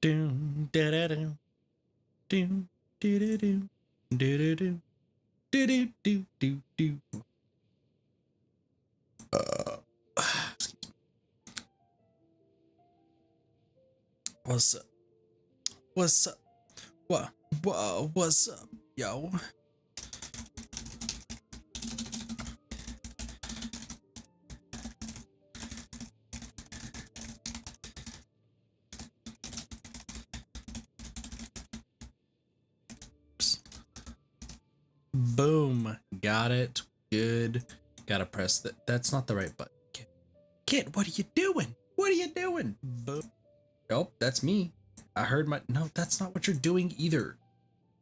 Doom, da da doom, doom, do do do, do do do, do do do do do. What's up? What's up? What's up, yo? Boom. Got it. Good. Gotta press that. That's not the right button. Kid, what are you doing? What are you doing? Boom. Oh, that's me. I heard my... No, that's not what you're doing either.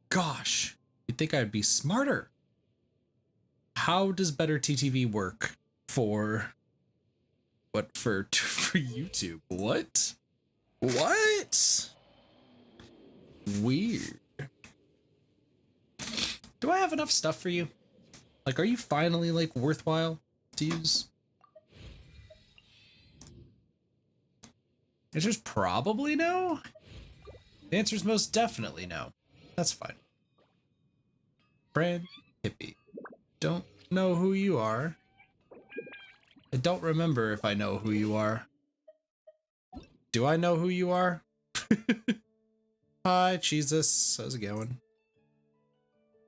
Gosh. You'd think I'd be smarter. How does better TTV work for... What? For YouTube? What? What? Weird. Do I have enough stuff for you? Like, are you finally, like, worthwhile to use? The answer's probably no. The answer's most definitely no. That's fine. Brand hippie. Don't know who you are. I don't remember if I know who you are. Do I know who you are? Hi, Jesus. How's it going?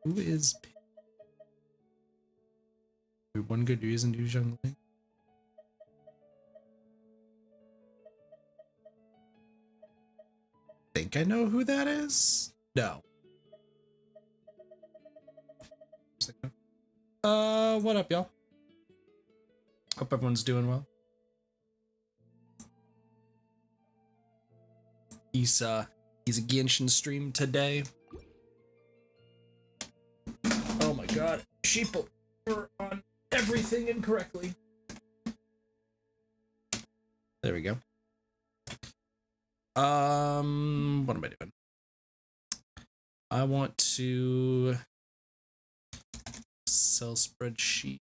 Who is... One good reason to use jungling? Think I know who that is? No. What up, y'all? Hope everyone's doing well. He's a Genshin stream today. Oh my god, sheeple were on everything incorrectly. There we go. What am I doing? I want to sell spreadsheet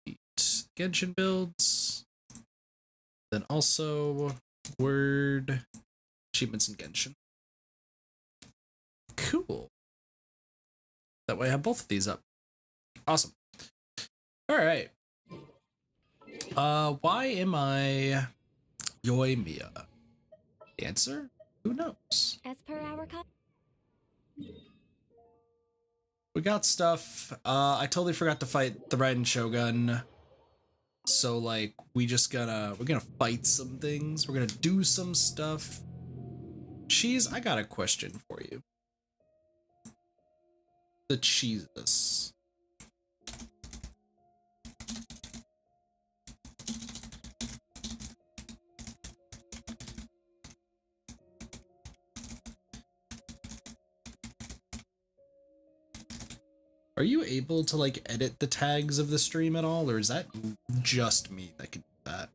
Genshin builds, then also word achievements in Genshin. Cool. That way I have both of these up. Awesome. All right. Why am I Yoimiya? Answer? Who knows? As per our We got stuff. I totally forgot to fight the Raiden Shogun. So like we're gonna fight some things. We're gonna do some stuff. Cheese, I got a question for you. The cheeses. Are you able to like edit the tags of the stream at all, or is that just me that can do that?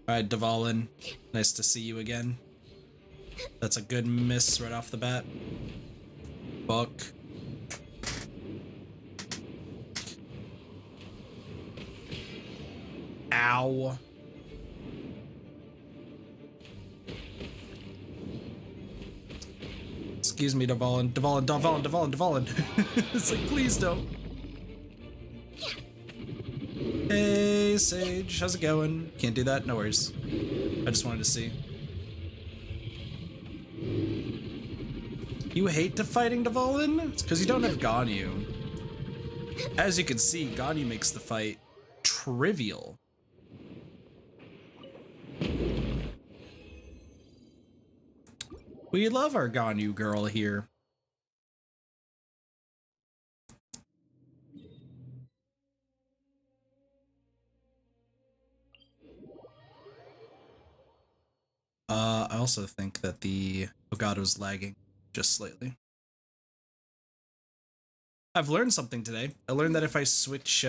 Alright, Dvalin. Nice to see you again. That's a good miss right off the bat. Fuck. Ow. Excuse me, Dvalin. Dvalin. It's like, please don't. Hey, Sage. How's it going? Can't do that? No worries. I just wanted to see. You hate fighting Dvalin? It's because you don't have Ganyu. As you can see, Ganyu makes the fight trivial. We love our Ganyu girl here. I also think that the Elgato's lagging just slightly. I've learned something today. I learned that if I switch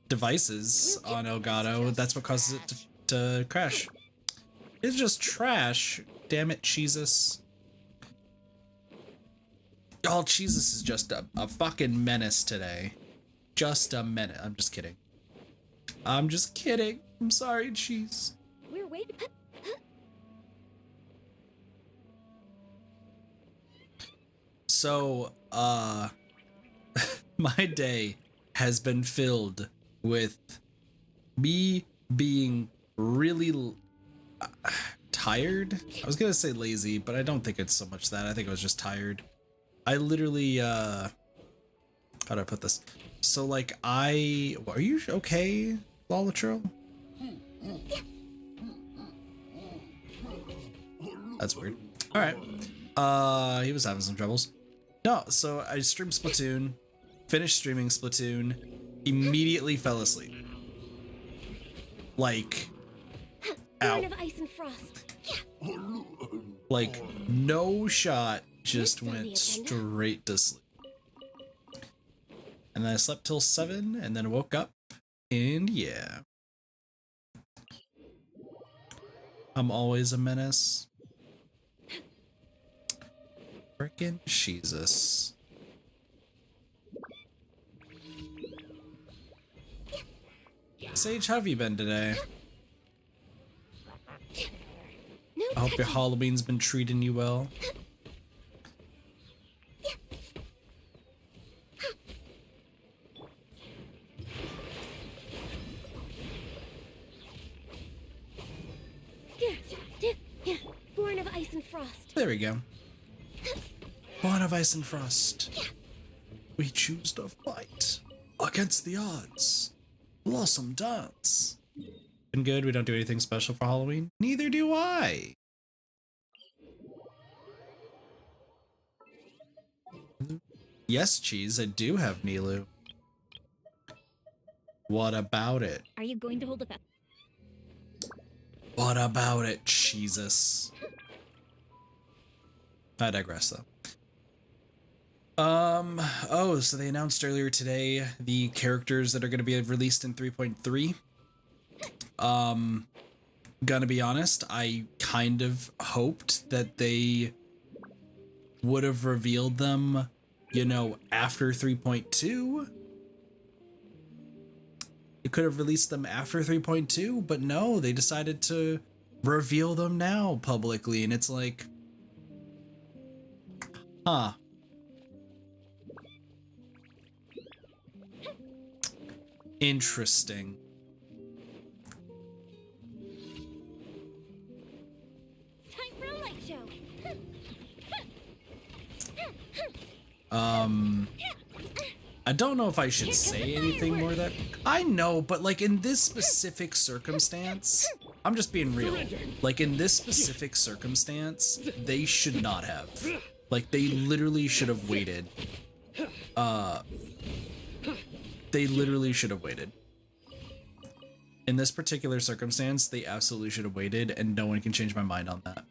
devices on Elgato, that's what causes it to crash. It's just trash. Damn it, Jesus. Oh, Jesus is just a fucking menace today. Just a menace. I'm just kidding. I'm just kidding. I'm sorry, Cheese. We're waiting. So, my day has been filled with me being really tired. I was gonna say lazy, but I don't think it's so much that. I think I was just tired. I literally, how do I put this? So, like, are you okay, Lolatril? That's weird. All right. He was having some troubles. No, so I streamed Splatoon, finished streaming Splatoon, immediately fell asleep. Like, out. Born of ice and frost. Like, no shot, just went straight to sleep. And then I slept till 7, and then woke up, and yeah. I'm always a menace. Frickin' Jesus. Sage, how have you been today? No I hope your touching. Halloween's been treating you well. Yeah. Born of ice and frost. There we go. Born of ice and frost. We choose to fight against the odds. Blossom dance. Been good. We don't do anything special for Halloween. Neither do I. Yes, Cheese, I do have Nilu. What about it? Are you going to hold a fest? What about it, Jesus? I digress, though. Oh, so they announced earlier today the characters that are going to be released in 3.3. Gonna be honest, I kind of hoped that they would have revealed them, you know, after 3.2. You could have released them after 3.2, but no, they decided to reveal them now publicly, and it's like, huh. Interesting. Time for a light show. I don't know if I should say anything more that I know, but like in this specific circumstance, I'm just being real. Like in this specific circumstance, they should not have. Like they literally should have waited. They literally should have waited. In this particular circumstance, they absolutely should have waited, and no one can change my mind on that.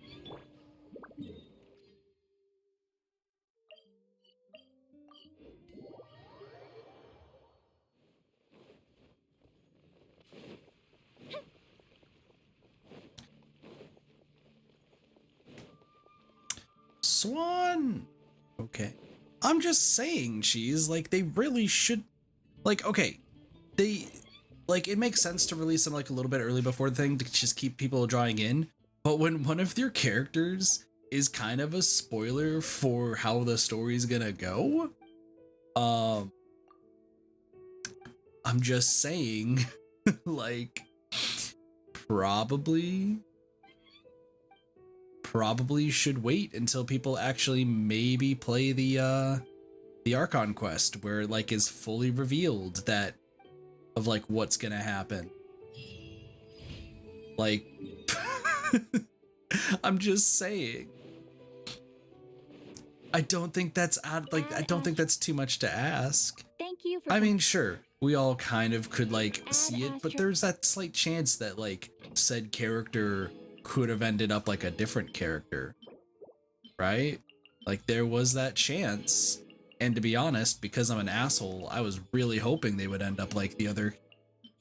Swan! Okay. I'm just saying, Cheese, like, they really should... Like, okay, they... Like, it makes sense to release them, like, a little bit early before the thing to just keep people drawing in, but when one of your characters is kind of a spoiler for how the story's gonna go, I'm just saying, like, probably should wait until people actually maybe play the Archon quest where it, like, is fully revealed that of like what's gonna happen. Like I'm just saying. I don't think that's I don't think that's too much to ask. Thank you for. I mean, sure, we all kind of could like see it, but there's that slight chance that like said character could have ended up like a different character, right? Like there was that chance. And to be honest, because I'm an asshole, I was really hoping they would end up like the other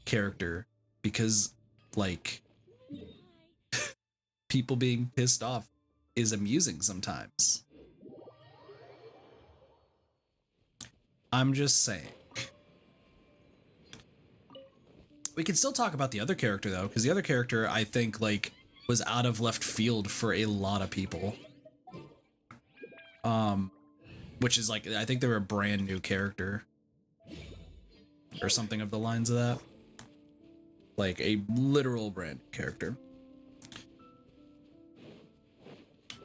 character, because like people being pissed off is amusing sometimes. I'm just saying. We can still talk about the other character though, because the other character I think like was out of left field for a lot of people. Which is like, I think they're a brand new character or something of the lines of that. Like a literal brand new character.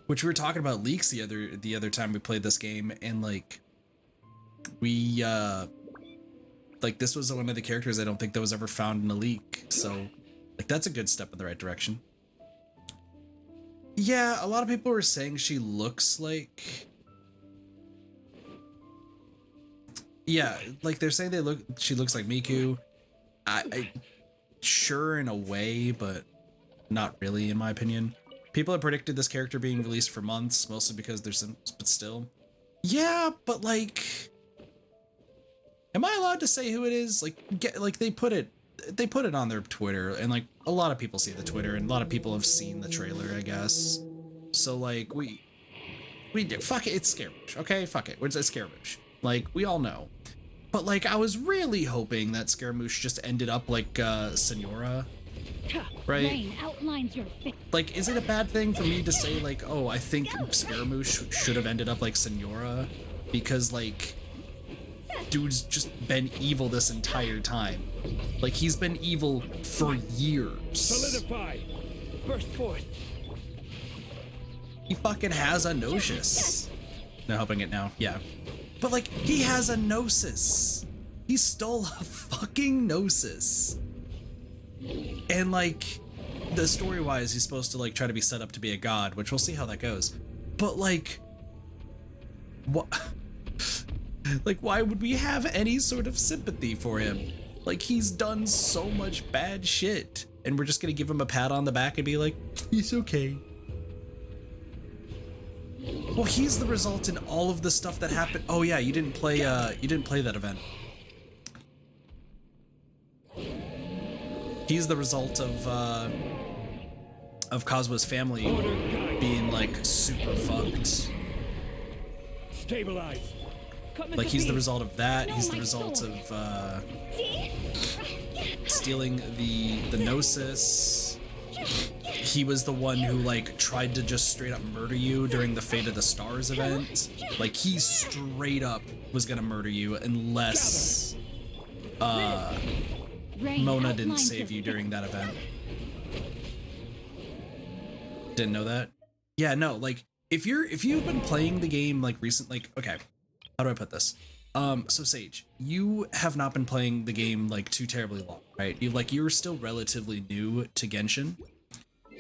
Which we were talking about leaks the other time we played this game, and like we like this was one of the characters I don't think that was ever found in a leak. So like that's a good step in the right direction. Yeah, a lot of people were saying she looks like, yeah, like they're saying she looks like Miku. I sure in a way, but not really in my opinion. People have predicted this character being released for months, mostly because there's some, but still. Yeah, but like, am I allowed to say who it is? Like, they put it on their Twitter, and like a lot of people see the Twitter, and a lot of people have seen the trailer, I guess. So like we fuck it, it's Scaramouche, okay? Fuck it, it's a Scaramouche. Like we all know. But like I was really hoping that Scaramouche just ended up like Senora. Right? Rain outlines your Like, is it a bad thing for me to say like, oh, I think Scaramouche should have ended up like Senora? Because like, dude's just been evil this entire time. Like, he's been evil for years. Solidify. Burst forth. He fucking has a Gnosis. No, helping it now. Yeah. But like, he has a Gnosis. He stole a fucking Gnosis. And like, the story-wise, he's supposed to like try to be set up to be a god, which we'll see how that goes. But like, what? Like, why would we have any sort of sympathy for him? Like, he's done so much bad shit, and we're just gonna give him a pat on the back and be like, he's okay. Well, he's the result in all of the stuff that happened. Oh yeah, you didn't play that event. He's the result of Kazua's family being like super fucked. Stabilize. Like, he's the result of that. He's the result of stealing the Gnosis. He was the one who like tried to just straight up murder you during the Fate of the Stars event. Like, he straight up was gonna murder you unless Mona didn't save you during that event. Didn't know that? Yeah, no, like, if you've been playing the game like recently, like, okay, how do I put this? So Sage, you have not been playing the game like too terribly long, right? You're still relatively new to Genshin.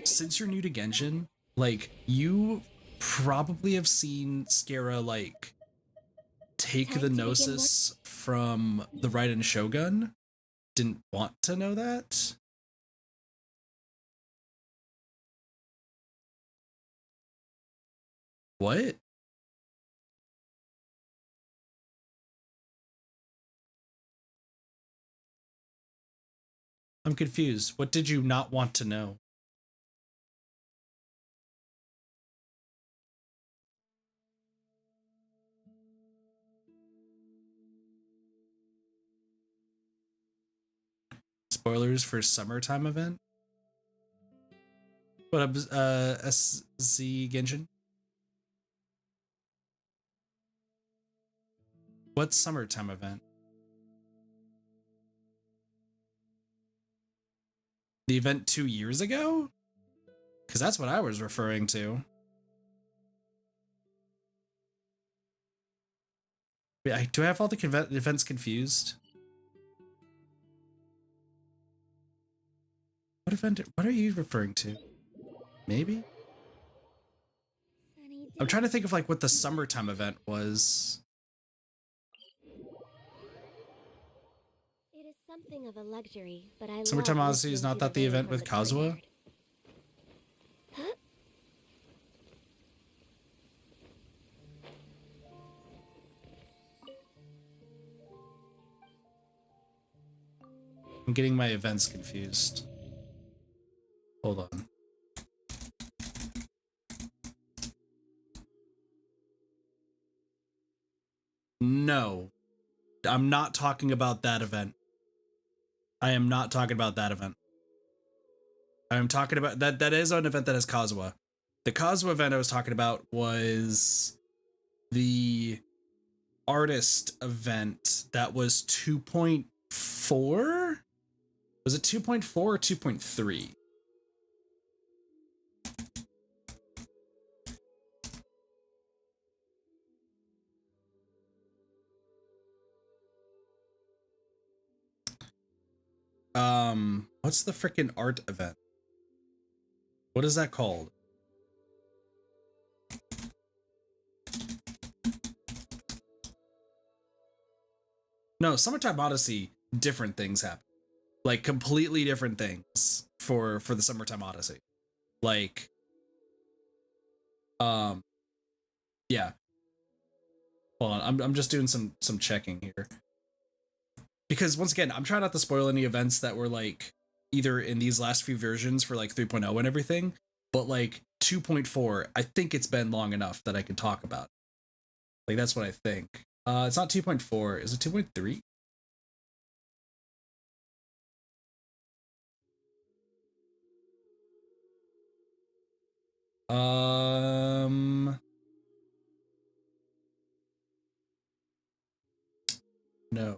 Since you're new to Genshin, like, you probably have seen Scara like take the Gnosis from the Raiden Shogun. Didn't want to know that? What? I'm confused. What did you not want to know? Spoilers for summertime event? What up, SZ Genshin? What summertime event? The event 2 years ago? Because that's what I was referring to. Wait, do I have all the events confused? What event? What are you referring to? Maybe? I'm trying to think of like what the summertime event was. It is something of a luxury, but I Summertime love Odyssey is listening not to that the rain event from with the Kazuha? courtyard. Huh? I'm getting my events confused. Hold on. No. I'm not talking about that event. I am not talking about that event. I am talking about that is an event that has Kazuha. The Kazuha event I was talking about was the artist event that was 2.4. Was it 2.4 or 2.3? What's the freaking art event? What is that called? No, Summertime Odyssey, different things happen. Like completely different things for the Summertime Odyssey. Like yeah. Hold on, I'm just doing some checking here. Because once again, I'm trying not to spoil any events that were like either in these last few versions for like 3.0 and everything, but like 2.4, I think it's been long enough that I can talk about it. Like that's what I think. It's not 2.4, is it 2.3? No.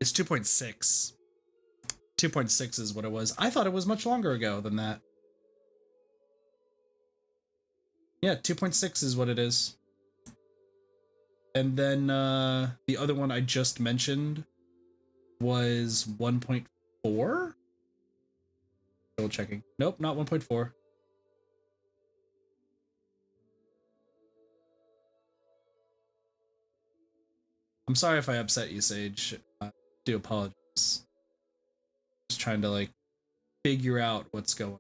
It's 2.6. 2.6 is what it was. I thought it was much longer ago than that. Yeah, 2.6 is what it is. And then the other one I just mentioned was 1.4? Double checking. Nope, not 1.4. I'm sorry if I upset you, Sage. I do apologize. Just trying to like figure out what's going on.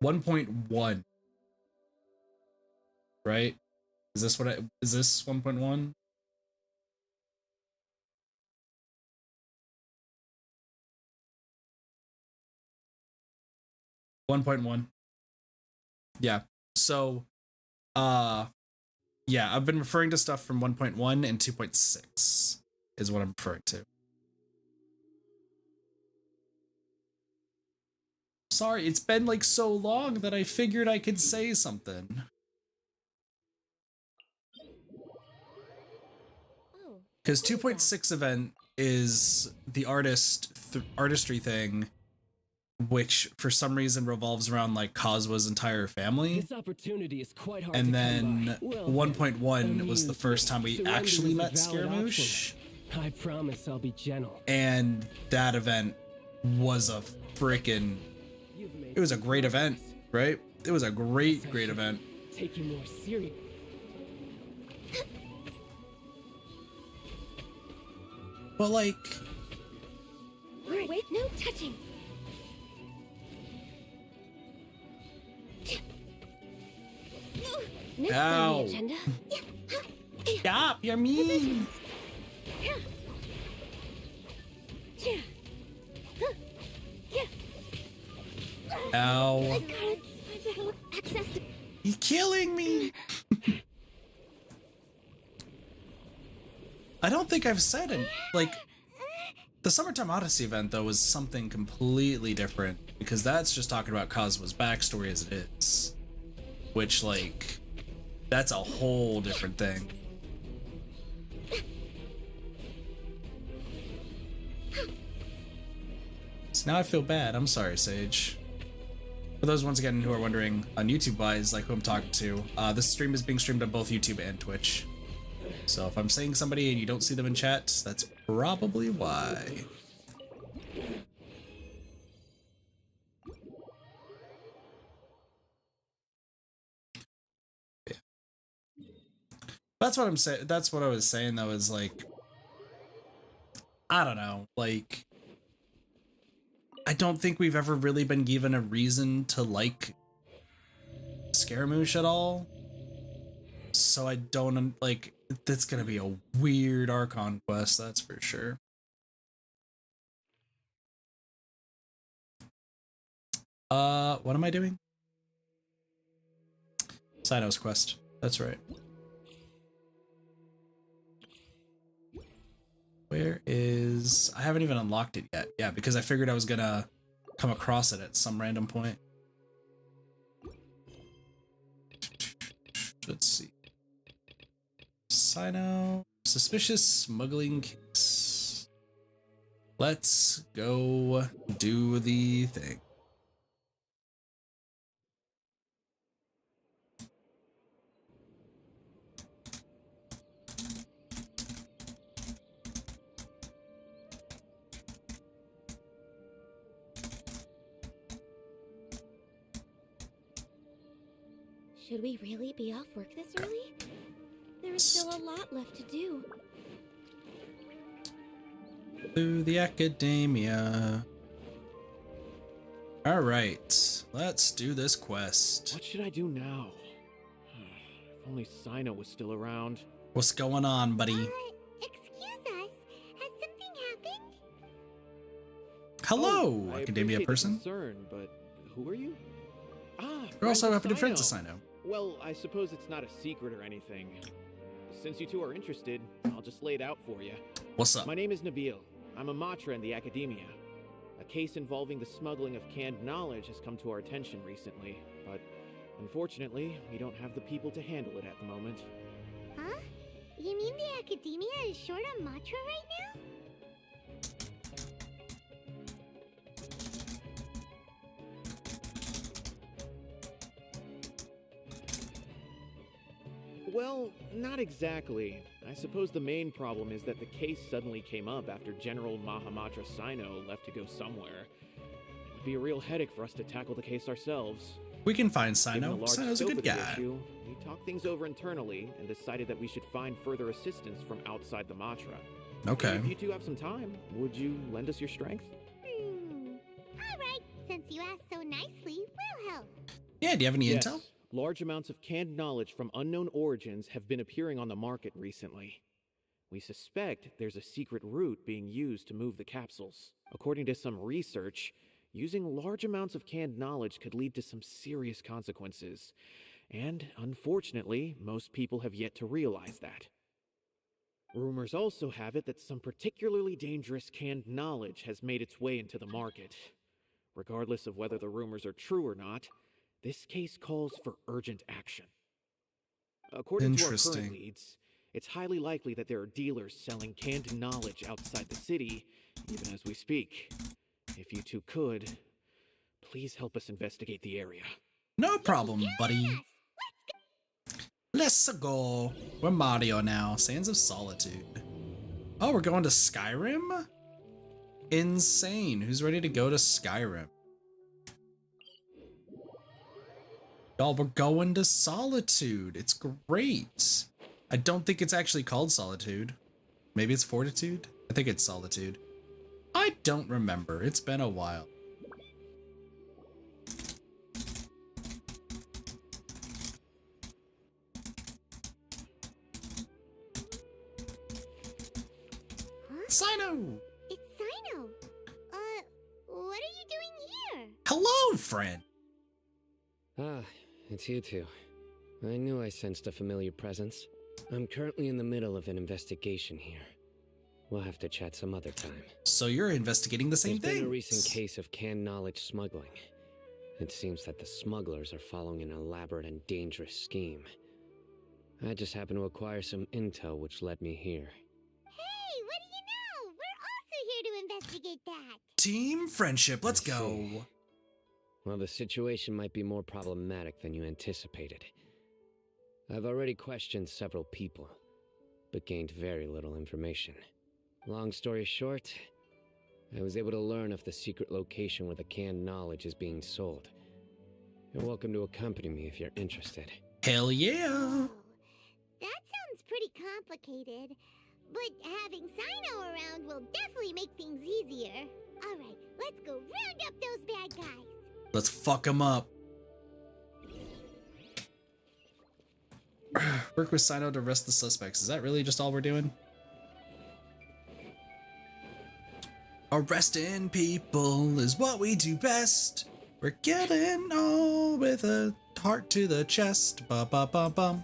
1.1. Right? Is this 1.1? Yeah. So yeah, I've been referring to stuff from 1.1 and 2.6 is what I'm referring to. Sorry, it's been like so long that I figured I could say something. Because 2.6 event is the artistry thing, which for some reason revolves around like Kazuha's entire family. This opportunity is quite hard And to then come by. Well, 1.1 was the first time we Surrender actually is a met valid Scaramouche. option. I promise I'll be gentle. And that event was a freaking... It was a great event, right? It was a great event. Take you more serious. But like... Wait, no touching. Next Ow. on the agenda. Stop, you're mean. Ow. I gotta find access to... You're killing me. I don't think I've said it. Like, the Summertime Odyssey event, though, was something completely different. Because that's just talking about Kazuha's backstory as it is. Which, like, that's a whole different thing. So now I feel bad. I'm sorry, Sage. For those once again who are wondering, on YouTube-wise, like who I'm talking to, this stream is being streamed on both YouTube and Twitch. So if I'm saying somebody and you don't see them in chat, that's probably why. Yeah. That's what I'm saying. That's what I was saying, though, is like, I don't know, like, I don't think we've ever really been given a reason to like Scaramouche at all. So I don't like, that's gonna be a weird Archon quest, that's for sure. What am I doing? Cyno's quest. That's right. Where is... I haven't even unlocked it yet. Yeah, because I figured I was gonna come across it at some random point. Let's see. Cyno. Suspicious smuggling case. Let's go do the thing. Should we really be off work this early? There's still a lot left to do. To the academia. Alright, let's do this quest. What should I do now? If only Cyno was still around. What's going on, buddy? Excuse us. Has something happened? Hello, I academia appreciate the person. concern, but who are you? We're also happy to friends friends to Cyno. Cyno. Well, I suppose it's not a secret or anything. Since you two are interested, I'll just lay it out for you. What's up? My name is Nabil. I'm a Matra in the Academia. A case involving the smuggling of canned knowledge has come to our attention recently, but unfortunately, we don't have the people to handle it at the moment. Huh? You mean the Academia is short on Matra right now? Well, not exactly. I suppose the main problem is that the case suddenly came up after General Mahamatra Cyno left to go somewhere. It would be a real headache for us to tackle the case ourselves. We can find Given the Cyno. large Cyno's a scope good of the guy. issue, we talked things over internally and decided that we should find further assistance from outside the Matra. Okay. If you two have some time, would you lend us your strength? All right. Since you asked so nicely, we'll help. Yeah, do you have any Yes. intel? Large amounts of canned knowledge from unknown origins have been appearing on the market recently. We suspect there's a secret route being used to move the capsules. According to some research, using large amounts of canned knowledge could lead to some serious consequences. And unfortunately, most people have yet to realize that. Rumors also have it that some particularly dangerous canned knowledge has made its way into the market. Regardless of whether the rumors are true or not, this case calls for urgent action. According to our current Interesting. leads, it's highly likely that there are dealers selling canned knowledge outside the city, even as we speak. If you two could, please help us investigate the area. No problem, buddy. Let's go. We're Mario now. Sands of Solitude. Oh, we're going to Skyrim? Insane. Who's ready to go to Skyrim? Y'all, we're going to Solitude. It's great. I don't think it's actually called Solitude. Maybe it's Fortitude? I think it's Solitude. I don't remember. It's been a while. Huh? Cyno! It's Cyno. What are you doing here? Hello, friend. Ah, it's you two. I knew I sensed a familiar presence. I'm currently in the middle of an investigation here. We'll have to chat some other time. So you're investigating the same There's thing. been a recent case of canned knowledge smuggling. It seems that the smugglers are following an elaborate and dangerous scheme. I just happened to acquire some intel which led me here. Hey, what do you know? We're also here to investigate that. Team friendship. Let's I go. see. Well, the situation might be more problematic than you anticipated. I've already questioned several people, but gained very little information. Long story short, I was able to learn of the secret location where the canned knowledge is being sold. You're welcome to accompany me if you're interested. Hell yeah. Oh, that sounds pretty complicated. But having Cyno around will definitely make things easier. Alright, let's go round up those bad guys. Let's fuck them up. Work with Cyno to arrest the suspects. Is that really just all we're doing? Arresting people is what we do best. We're killing all with a heart to the chest. Ba ba ba bum.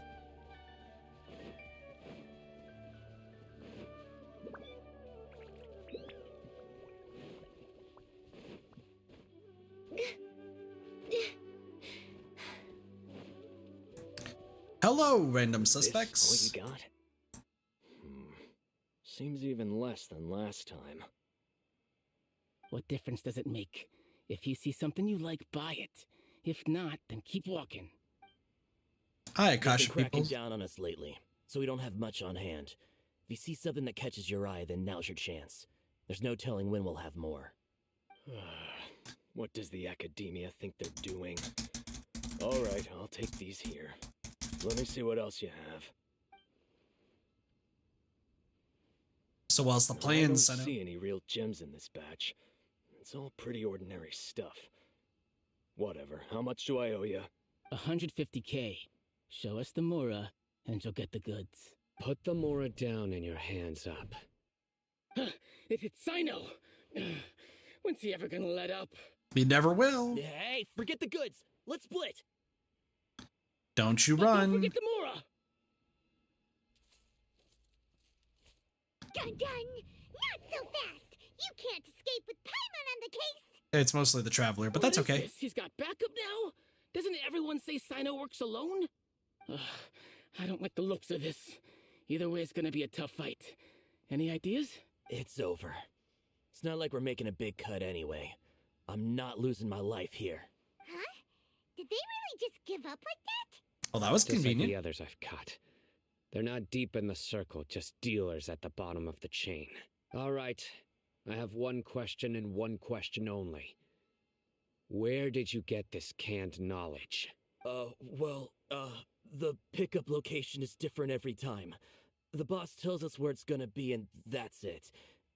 Hello, random suspects. This what you got? Seems even less than last time. What difference does it make? If you see something you like, buy it. If not, then keep walking. Hi, You've been Akasha cracking people. down on us lately, so we don't have much on hand. If you see something that catches your eye, then now's your chance. There's no telling when we'll have more. What does the academia think they're doing? Alright, I'll take these here. Let me see what else you have. So what's the I plan, don't Cyno? see any real gems in this batch. It's all pretty ordinary stuff. Whatever, how much do I owe you? 150K. Show us the Mora, and you'll get the goods. Put the Mora down and your hands up. It hit Cyno! When's he ever gonna let up? We never will. Hey, forget the goods! Let's split! Don't you But don't run. forget the Mora! Dun dun! Not so fast! You can't escape with Paimon on the case! It's mostly the Traveler, but that's What is okay. this? He's got backup now? Doesn't everyone say Cyno works alone? Ugh, I don't like the looks of this. Either way, it's gonna be a tough fight. Any ideas? It's over. It's not like we're making a big cut anyway. I'm not losing my life here. Huh? Did they really just give up like that? Well, that was Just like convenient. the others I've cut. They're not deep in the circle, just dealers at the bottom of the chain. All right, I have one question and one question only. Where did you get this canned knowledge? The pickup location is different every time. The boss tells us where it's gonna be and that's it.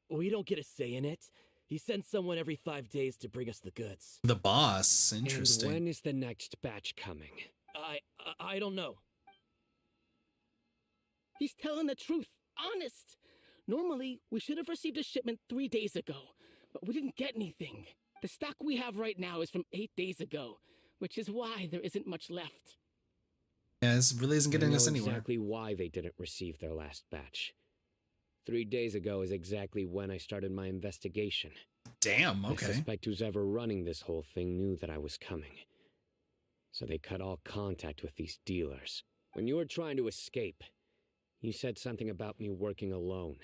We don't get a say in it. He sends someone every 5 days to bring us the goods. The boss. Interesting. And when is the next batch coming? I don't know. He's telling the truth. Honest. Normally, we should have received a shipment 3 days ago, but we didn't get anything. The stock we have right now is from 8 days ago, which is why there isn't much left. Yeah, this really isn't getting I know us anywhere. exactly why they didn't receive their last batch. 3 days ago is exactly when I started my investigation. Damn, I okay. suspect who's ever running this whole thing knew that I was coming. So they cut all contact with these dealers. When you were trying to escape, you said something about me working alone.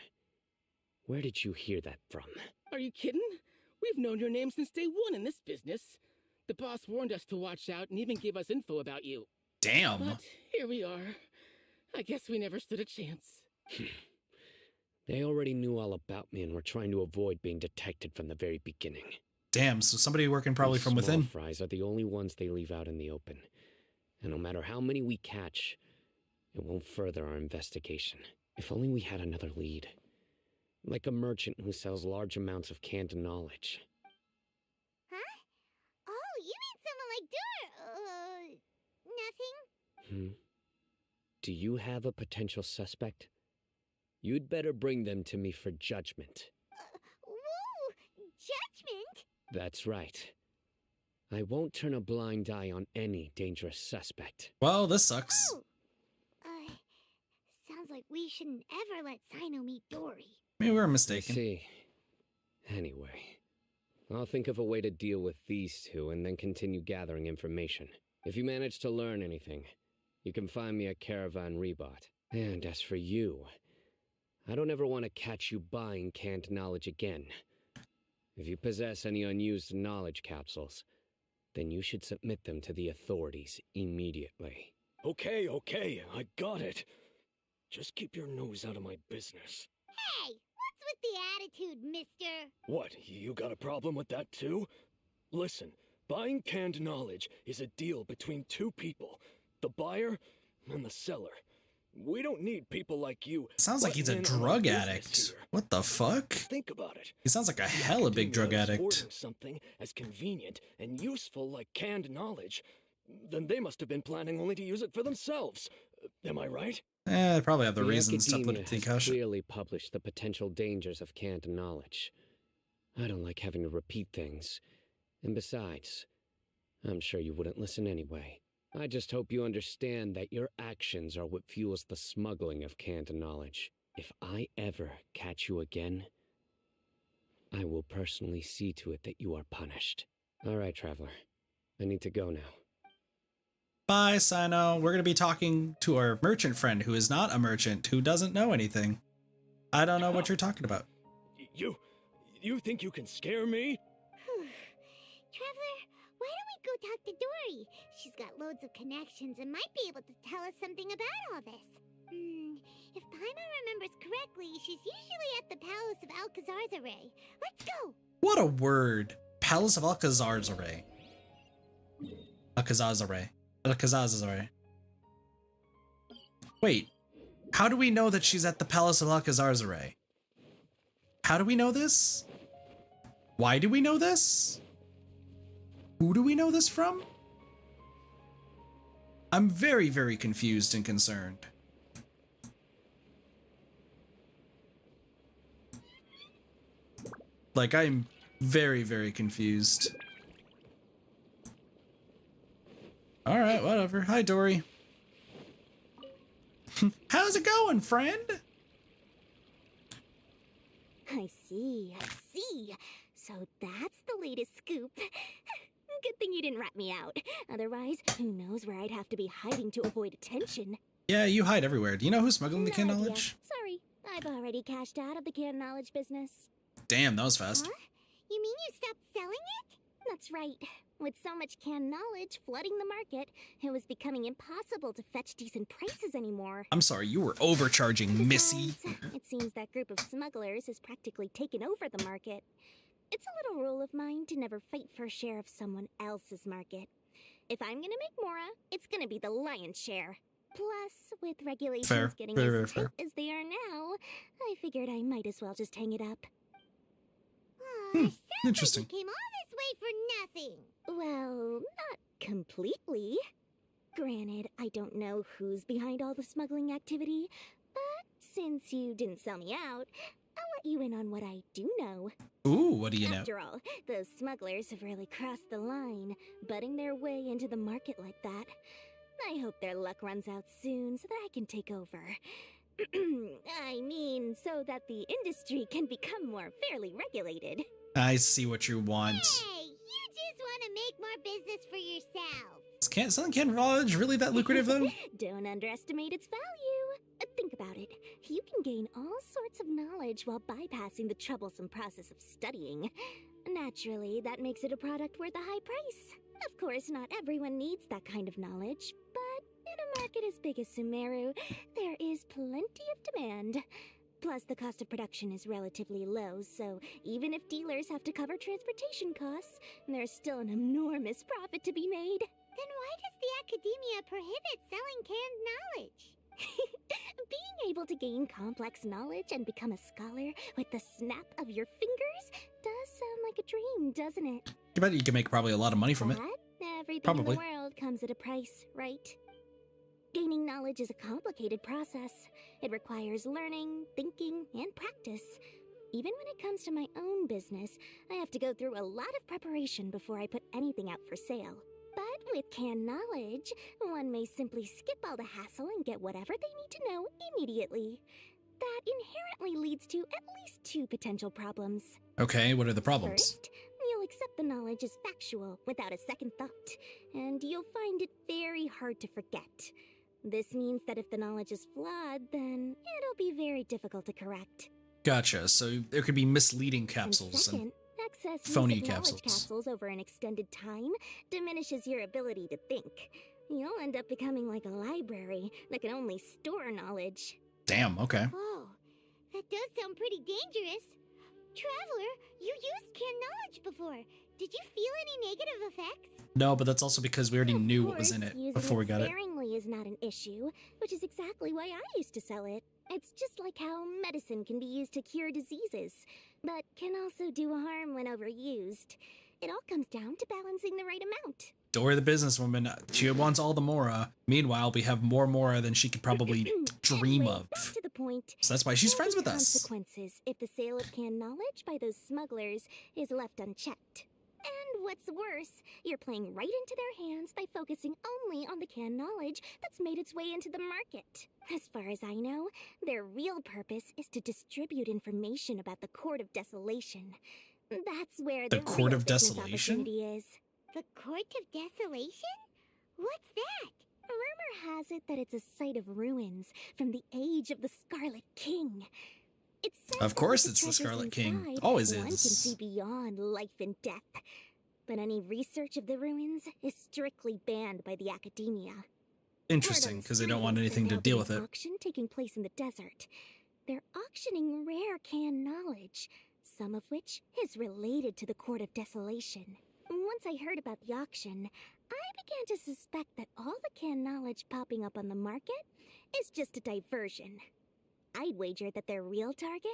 Where did you hear that from? Are you kidding? We've known your name since day one in this business. The boss warned us to watch out and even gave us info about you. Damn. But here we are. I guess we never stood a chance. They already knew all about me and were trying to avoid being detected from the very beginning. Damn, so somebody working probably These from small within. fries are the only ones they leave out in the open. And no matter how many we catch, it won't further our investigation. If only we had another lead. Like a merchant who sells large amounts of canned knowledge. Huh? Oh, you mean someone like nothing? Do you have a potential suspect? You'd better bring them to me for judgment. Whoa! Judgment? That's right. I won't turn a blind eye on any dangerous suspect. Well, this sucks. Oh! Sounds like we shouldn't ever let Cyno meet Dory. Maybe we were I mistaken. see. Anyway, I'll think of a way to deal with these two and then continue gathering information. If you manage to learn anything, you can find me at Caravan Rebot. And as for you, I don't ever want to catch you buying canned knowledge again. If you possess any unused knowledge capsules, then you should submit them to the authorities immediately. Okay, I got it. Just keep your nose out of my business. Hey, what's with the attitude, mister? What, you got a problem with that too? Listen, buying canned knowledge is a deal between two people, the buyer and the seller. We don't need people like you. Sounds like he's a butting in on our drug business addict. here. What the fuck? Think about it. He sounds like a If the hella big drug academia is addict. hoarding something as convenient and useful like canned knowledge, then they must have been planning only to use it for themselves. Am I right? They probably have the The reasons to put academia it to has Gacha. clearly published the potential dangers of canned knowledge. I don't like having to repeat things. And besides, I'm sure you wouldn't listen anyway. I just hope you understand that your actions are what fuels the smuggling of canned knowledge. If I ever catch you again, I will personally see to it that you are punished. All right, Traveler. I need to go now. Bye, Cyno. We're going to be talking to our merchant friend who is not a merchant, who doesn't know anything. I don't know what you're talking about. You think you can scare me? Traveler, why don't we go talk to Dory? She's got loads of connections and might be able to tell us something about all this. If Paimon remembers correctly, she's usually at the Palace of Alcazar's. Let's go! What a word. Palace of Alcazar's. Alcazar's. Wait, how do we know that she's at the Palace of Alcazar's? How do we know this? Why do we know this? Who do we know this from? I'm very, very confused and concerned. Like, I'm very, very confused. Alright, whatever. Hi, Dory. How's it going, friend? I see. So that's the latest scoop. Good thing you didn't rat me out. Otherwise, who knows where I'd have to be hiding to avoid attention. Yeah, you hide everywhere. Do you know who's smuggling the No canned idea. knowledge? Sorry, I've already cashed out of the canned knowledge business. Damn, that was fast. Huh? You mean you stopped selling it? That's right. With so much canned knowledge flooding the market, it was becoming impossible to fetch decent prices anymore. I'm sorry, you were overcharging, Missy. Besides, it seems that group of smugglers has practically taken over the market. It's a little rule of mine to never fight for a share of someone else's market. If I'm gonna make Mora, it's gonna be the lion's share. Plus, with regulations getting as tight as they are now, I figured I might as well just hang it up. Interesting. You came all this way for nothing. Well, not completely. Granted, I don't know who's behind all the smuggling activity, but since you didn't sell me out, I'll let you in on what I do know. Ooh, what do you know? After all, those smugglers have really crossed the line, butting their way into the market like that. I hope their luck runs out soon so that I can take over. I mean, so that the industry can become more fairly regulated. I see what you want. Hey, you just want to make more business for yourself. Isn't canned knowledge really that lucrative, though? Don't underestimate its value. Think about it. You can gain all sorts of knowledge while bypassing the troublesome process of studying. Naturally, that makes it a product worth a high price. Of course, not everyone needs that kind of knowledge, but in a market as big as Sumeru, there is plenty of demand. Plus, the cost of production is relatively low, so even if dealers have to cover transportation costs, there's still an enormous profit to be made. Then why does the academia prohibit selling canned knowledge? Being able to gain complex knowledge and become a scholar with the snap of your fingers does sound like a dream, doesn't it? I bet you can make probably a lot of money from it. But everything Probably. in the world comes at a price, right? Gaining knowledge is a complicated process. It requires learning, thinking, and practice. Even when it comes to my own business, I have to go through a lot of preparation before I put anything out for sale. But with canned knowledge, one may simply skip all the hassle and get whatever they need to know immediately. That inherently leads to at least two potential problems. Okay, what are the problems? First, you'll accept the knowledge as factual without a second thought, and you'll find it very hard to forget. This means that if the knowledge is flawed, then it'll be very difficult to correct. Gotcha, so there could be misleading And capsules. second, excess phony use of knowledge capsules. capsules over an extended time diminishes your ability to think. You'll end up becoming like a library that can only store knowledge. Damn, okay. Oh, that does sound pretty dangerous. Traveler, you used canned knowledge before. Did you feel any negative effects? No, but that's also because we already knew what was in Of it course, before we got it. Sparingly is not an issue, which is exactly why I used to sell it. It's just like how medicine can be used to cure diseases, but can also do harm when overused. It all comes down to balancing the right amount. Dory the businesswoman, she wants all the Mora. Meanwhile, we have more Mora than she could probably dream Anyway, of. back to the point. So that's why she's There will friends be with us. consequences if the sale of canned knowledge by those smugglers is left unchecked. And what's worse, you're playing right into their hands by focusing only on the canned knowledge that's made its way into the market. As far as I know, their real purpose is to distribute information about the Court of Desolation. That's where The the Court real of business Desolation? opportunity is. The Court of Desolation? What's that? Rumor has it that it's a site of ruins from the age of the Scarlet King. It's said Of course that with it's the treasures Scarlet King. inside, Always one can is. see beyond life and death. But any research of the ruins is strictly banned by the academia. Interesting, because they don't want anything to deal with it. Auction taking place in the desert. They're auctioning rare canned knowledge, some of which is related to the Court of Desolation. Once I heard about the auction, I began to suspect that all the canned knowledge popping up on the market is just a diversion. I'd wager that their real target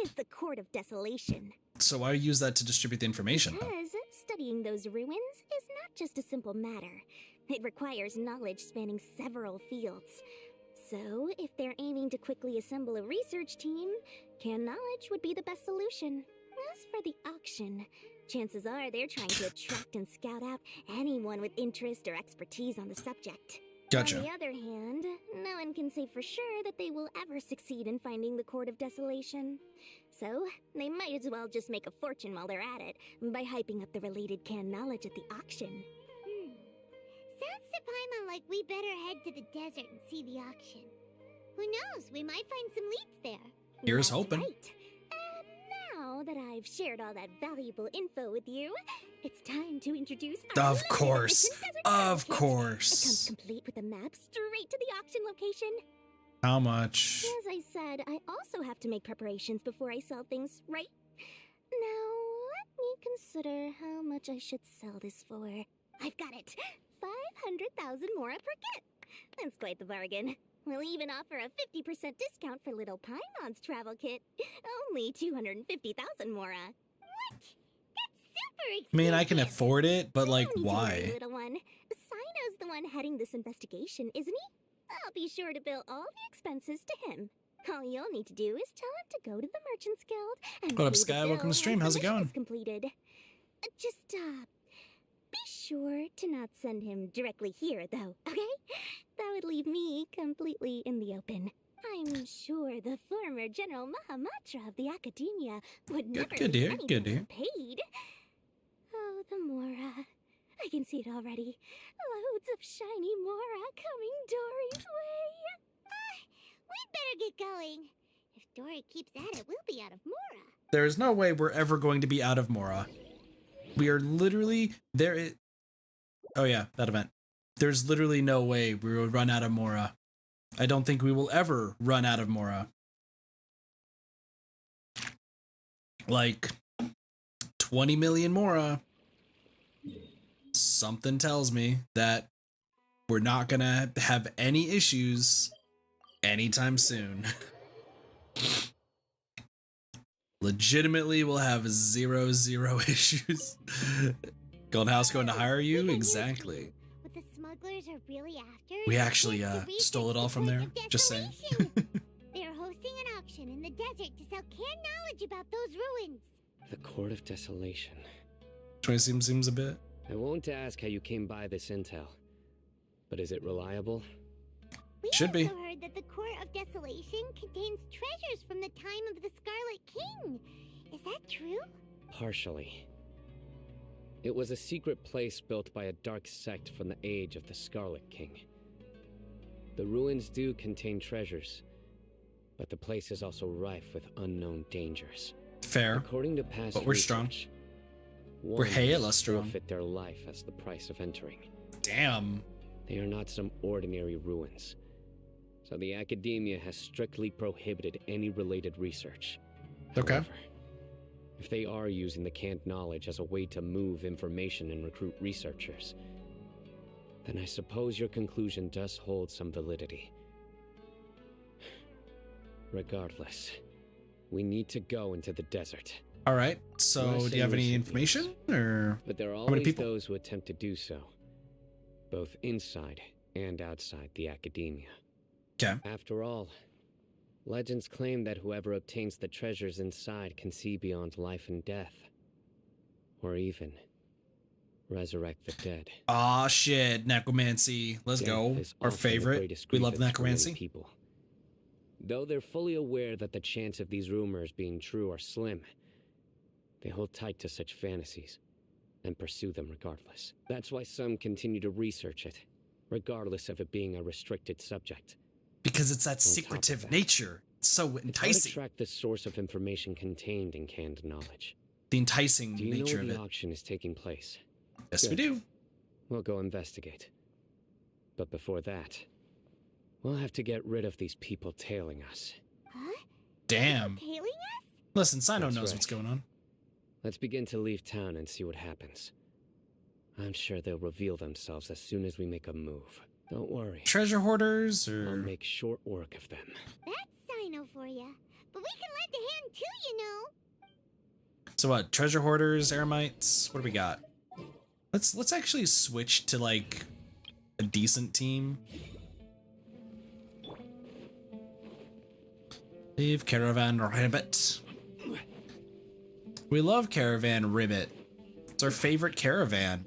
is the Court of Desolation. So why use that to distribute the information? Because studying those ruins is not just a simple matter. It requires knowledge spanning several fields. So, if they're aiming to quickly assemble a research team, canned knowledge would be the best solution. As for the auction, chances are they're trying to attract and scout out anyone with interest or expertise on the subject. Gotcha. On the other hand, no one can say for sure that they will ever succeed in finding the Court of Desolation. So, they might as well just make a fortune while they're at it by hyping up the related canned knowledge at the auction. Sounds to Paimon like we better head to the desert and see the auction. Who knows, we might find some leads there. Here's That's hoping. Right. And now that I've shared all that valuable info with you, it's time to introduce our Of limited course. edition desert Of travel kit. It comes course. complete with a map straight to the auction location. How much? As I said, I also have to make preparations before I sell things, right? Now, let me consider how much I should sell this for. I've got it! 500,000 Mora per kit! That's quite the bargain. We'll even offer a 50% discount for little Paimon's travel kit. Only 250,000 Mora. What? That's super expensive. I mean, I can afford it, but like, Don't need to worry, why? little one. Cyno's the one heading this investigation, isn't he? I'll be sure to bill all the expenses to him. All you'll need to do is tell him to go to the Merchants Guild and What up, pay the Sky? bill Welcome to stream. once How's the it mission going? is completed. Just, be sure to not send him directly here, though, okay? That would leave me completely in the open. I'm sure the former General Mahamatra of the Academia would never good leave dear, anything good dear. unpaid. Oh, the Mora. I can see it already. Loads of shiny Mora coming Dory's way. We'd better get going. If Dory keeps at it, we'll be out of Mora. There is no way we're ever going to be out of Mora. We are literally there. Oh yeah, that event. There's literally no way we will run out of Mora. I don't think we will ever run out of Mora. Like 20 million Mora. Something tells me that we're not gonna have any issues anytime soon. Legitimately, we'll have zero issues. Golden House going to hire you? Exactly. What the smugglers are really after We is actually to research stole it all the from Court there. of Just saying. Desolation. They are hosting an auction in the desert to sell canned knowledge about those ruins. The Court of Desolation. 20 seems a bit. I won't ask how you came by this intel, but is it reliable? We Should be. also heard that the Court of Desolation contains treasures from the time of the Scarlet King. Is that true? Partially. It was a secret place built by a dark sect from the age of the Scarlet King. The ruins do contain treasures, but the place is also rife with unknown dangers. Fair. According to past But we're strong. research, We're one hella must strong. forfeit their life as the price of entering. Damn. They are not some ordinary ruins, so the academia has strictly prohibited any related research. Okay. However, if they are using the canned knowledge as a way to move information and recruit researchers, then I suppose your conclusion does hold some validity. Regardless, we need to go into the desert. All right. So, Less do you have any recent information, news. or But there are how many always people? those who attempt to do so, both inside and outside the academia. Okay. After all, legends claim that whoever obtains the treasures inside can see beyond life and death, or even resurrect the dead. Aw, shit, necromancy. Let's Death go. is Our often the favorite. greatest We love grievance for many necromancy. people. Though they're fully aware that the chance of these rumors being true are slim, they hold tight to such fantasies and pursue them regardless. That's why some continue to research it, regardless of it being a restricted subject. Because it's that top of secretive that, nature. It's so It's hard to enticing. track the source of information contained in canned knowledge. The enticing Do you know nature where of the it. auction is taking place? Yes, we Good. do. We'll go investigate. But before that, we'll have to get rid of these people tailing us. Huh? Damn. Tailing us? Listen, Cyno That's knows right. what's going on. Let's begin to leave town and see what happens. I'm sure they'll reveal themselves as soon as we make a move. Don't worry. Treasure hoarders, I'll or make short work of them. That's Cyno for ya. But we can lend a hand too, you know. so what? Treasure hoarders, eremites. What do we got? Let's actually switch to like a decent team. Leave Caravan Ribbit. We love Caravan Ribbit. It's our favorite caravan.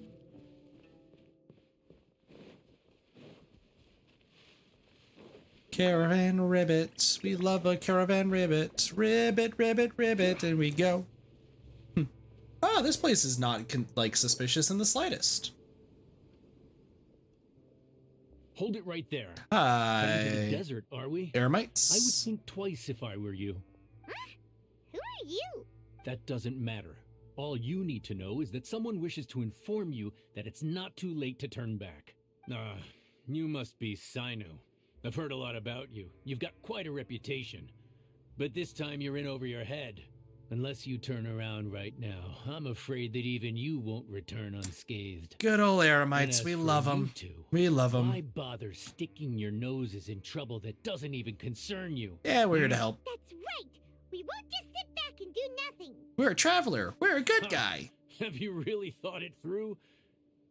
Caravan Ribbit. We love a Caravan Ribbit. Ribbit, ribbit, ribbit, and we go. Ah, this place is not like suspicious in the slightest. Hold it right there. Heading to the Hi, desert, are we? eremites. I would think twice if I were you. Who are you? That doesn't matter. All you need to know is that someone wishes to inform you that it's not too late to turn back. You must be Cyno. I've heard a lot about you. You've got quite a reputation. But this time you're in over your head. Unless you turn around right now, I'm afraid that even you won't return unscathed. Good old And eremites. as We for love you them. two, We love why them. bother sticking your noses in trouble that doesn't even concern you? Yeah, we're here to help. That's right. We won't just sit back and do nothing. We're a traveler. We're a good Huh. guy. Have you really thought it through?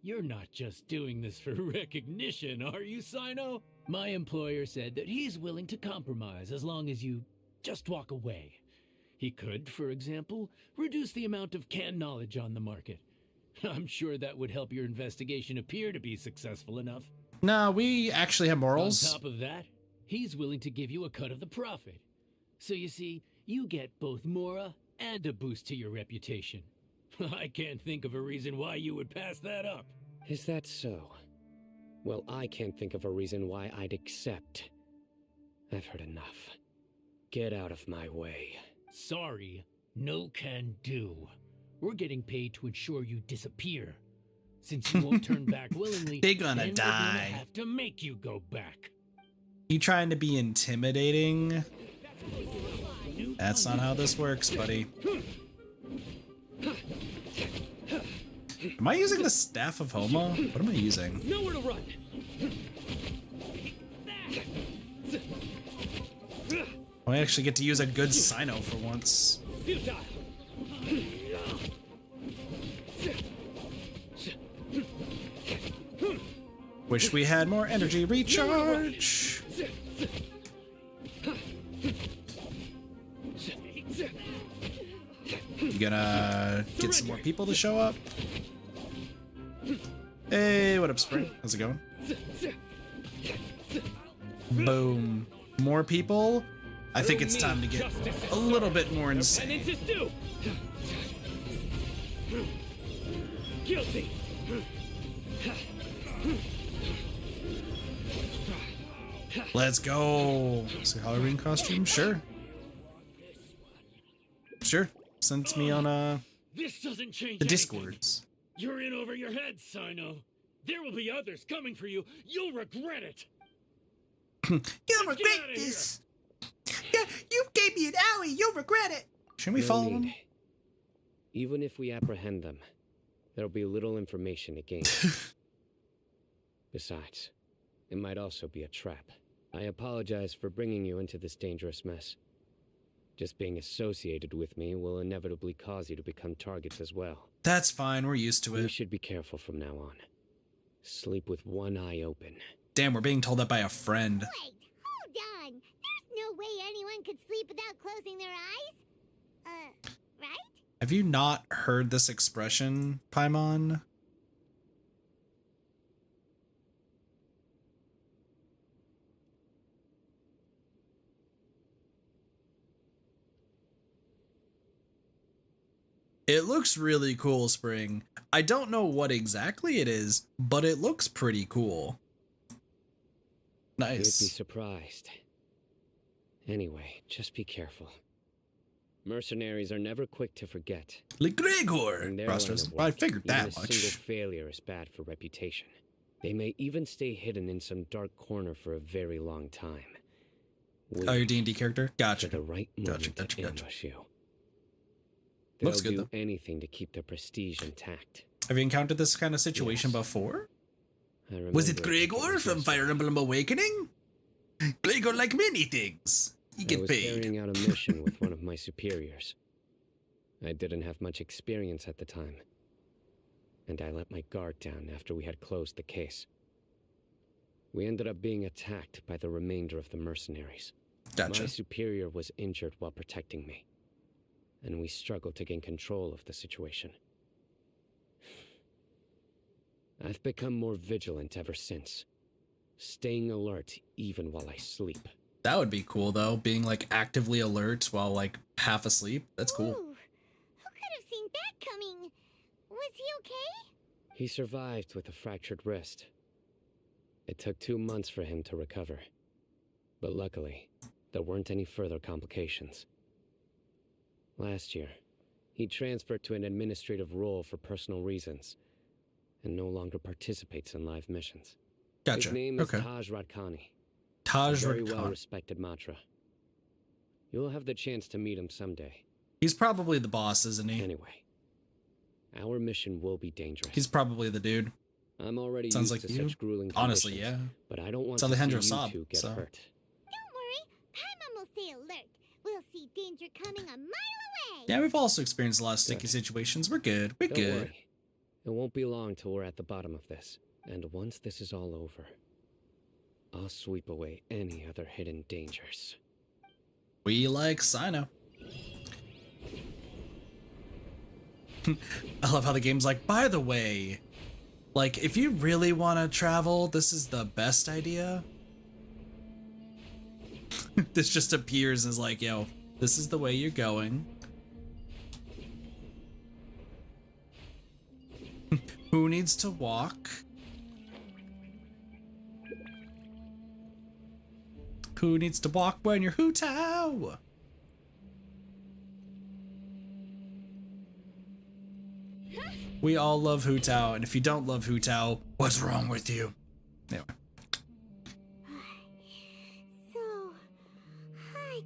You're not just doing this for recognition, are you, Cyno? My employer said that he's willing to compromise as long as you just walk away. He could, for example, reduce the amount of canned knowledge on the market. I'm sure that would help your investigation appear to be successful enough. No, we actually have On morals. top of that, he's willing to give you a cut of the profit. So you see, you get both Mora and a boost to your reputation. I can't think of a reason why you would pass that up. Is that so? Well, I can't think of a reason why I'd accept. I've heard enough. Get out of my way. Sorry, no can do. We're getting paid to ensure you disappear. Since you won't turn back willingly, They're gonna then we're die. have to make you go back. You trying to be intimidating? That's not how this works, buddy. Am I using the Staff of Homa? What am I using? Nowhere to run. I actually get to use a good Cyno for once. Futile. Wish we had more energy recharge. You gonna get some more people to show up? Hey, what up, Spring? How's it going? Boom. More people? I think it's time to get a little bit more insane. Penance is due. Guilty. Let's go. So Halloween costume? Sure. Sure. Send me on This doesn't change the anything. Discords. You're in over your head, Cyno. There will be others coming for you. You'll regret it. You'll Let's get outta here. Yeah, you gave me an owie. You'll regret it. Shouldn't we No follow need. them? Even if we apprehend them, there'll be little information to gain. Besides, it might also be a trap. I apologize for bringing you into this dangerous mess. Just being associated with me will inevitably cause you to become targets as well. That's fine, we're used to You it. should be careful from now on. Sleep with one eye open. Damn, we're being told that by a friend. Wait, hold on. There's no way anyone could sleep without closing their eyes. Right? Have you not heard this expression, Paimon? It looks really cool, Spring. I don't know what exactly it is, but it looks pretty cool. You'd be Nice. surprised. Anyway, just be careful. Mercenaries are never quick to forget. Like Gregor! In their line Rostros. of Well, I work, figured even that a much. single failure is bad for reputation. They may even stay hidden in some dark corner for a very long time. Oh, your D&D character? Gotcha. At the right moment Gotcha. to ambush you. They'll Looks good, do though. anything to keep their prestige intact. Have you encountered this kind of situation Yes. before? I Was it remember Gregor was from just- Fire Emblem Awakening? Gregor like many things. You I get was paid. carrying out a mission with one of my superiors. I didn't have much experience at the time, and I let my guard down after we had closed the case. We ended up being attacked by the remainder of the mercenaries. Gotcha. My superior was injured while protecting me, and we struggled to gain control of the situation. I've become more vigilant ever since, staying alert even while I sleep. That would be cool, though, being like actively alert while like half asleep. That's cool. Ooh, who could have seen that coming? Was he okay? He survived with a fractured wrist. It took 2 months for him to recover, but luckily, there weren't any further complications. Last year, he transferred to an administrative role for personal reasons, and no longer participates in live missions. Gotcha. His name is Okay. Taj Radkani, a Taj very Radkani. well-respected Matra. You'll have the chance to meet him someday. He's probably the boss, isn't he? Anyway, our mission will be dangerous. He's probably the dude. I'm already Sounds used like to you. such grueling Honestly, conditions, yeah. but I don't want It's to Alejandro see you Saab, two get so. hurt. Don't worry, Paimon will stay alert. We'll see danger coming a mile away. Yeah, we've also experienced a lot of sticky Good. situations. We're good. We're Don't good. worry. It won't be long till we're at the bottom of this. And once this is all over, I'll sweep away any other hidden dangers. We like Cyno. I love how the game's like, by the way, like, if you really want to travel, this is the best idea. This just appears as like, yo, this is the way you're going. Who needs to walk? Who needs to walk when you're Hu-Tao? We all love Hu-Tao, and if you don't love Hu-Tao, what's wrong with you? Anyway. So hot.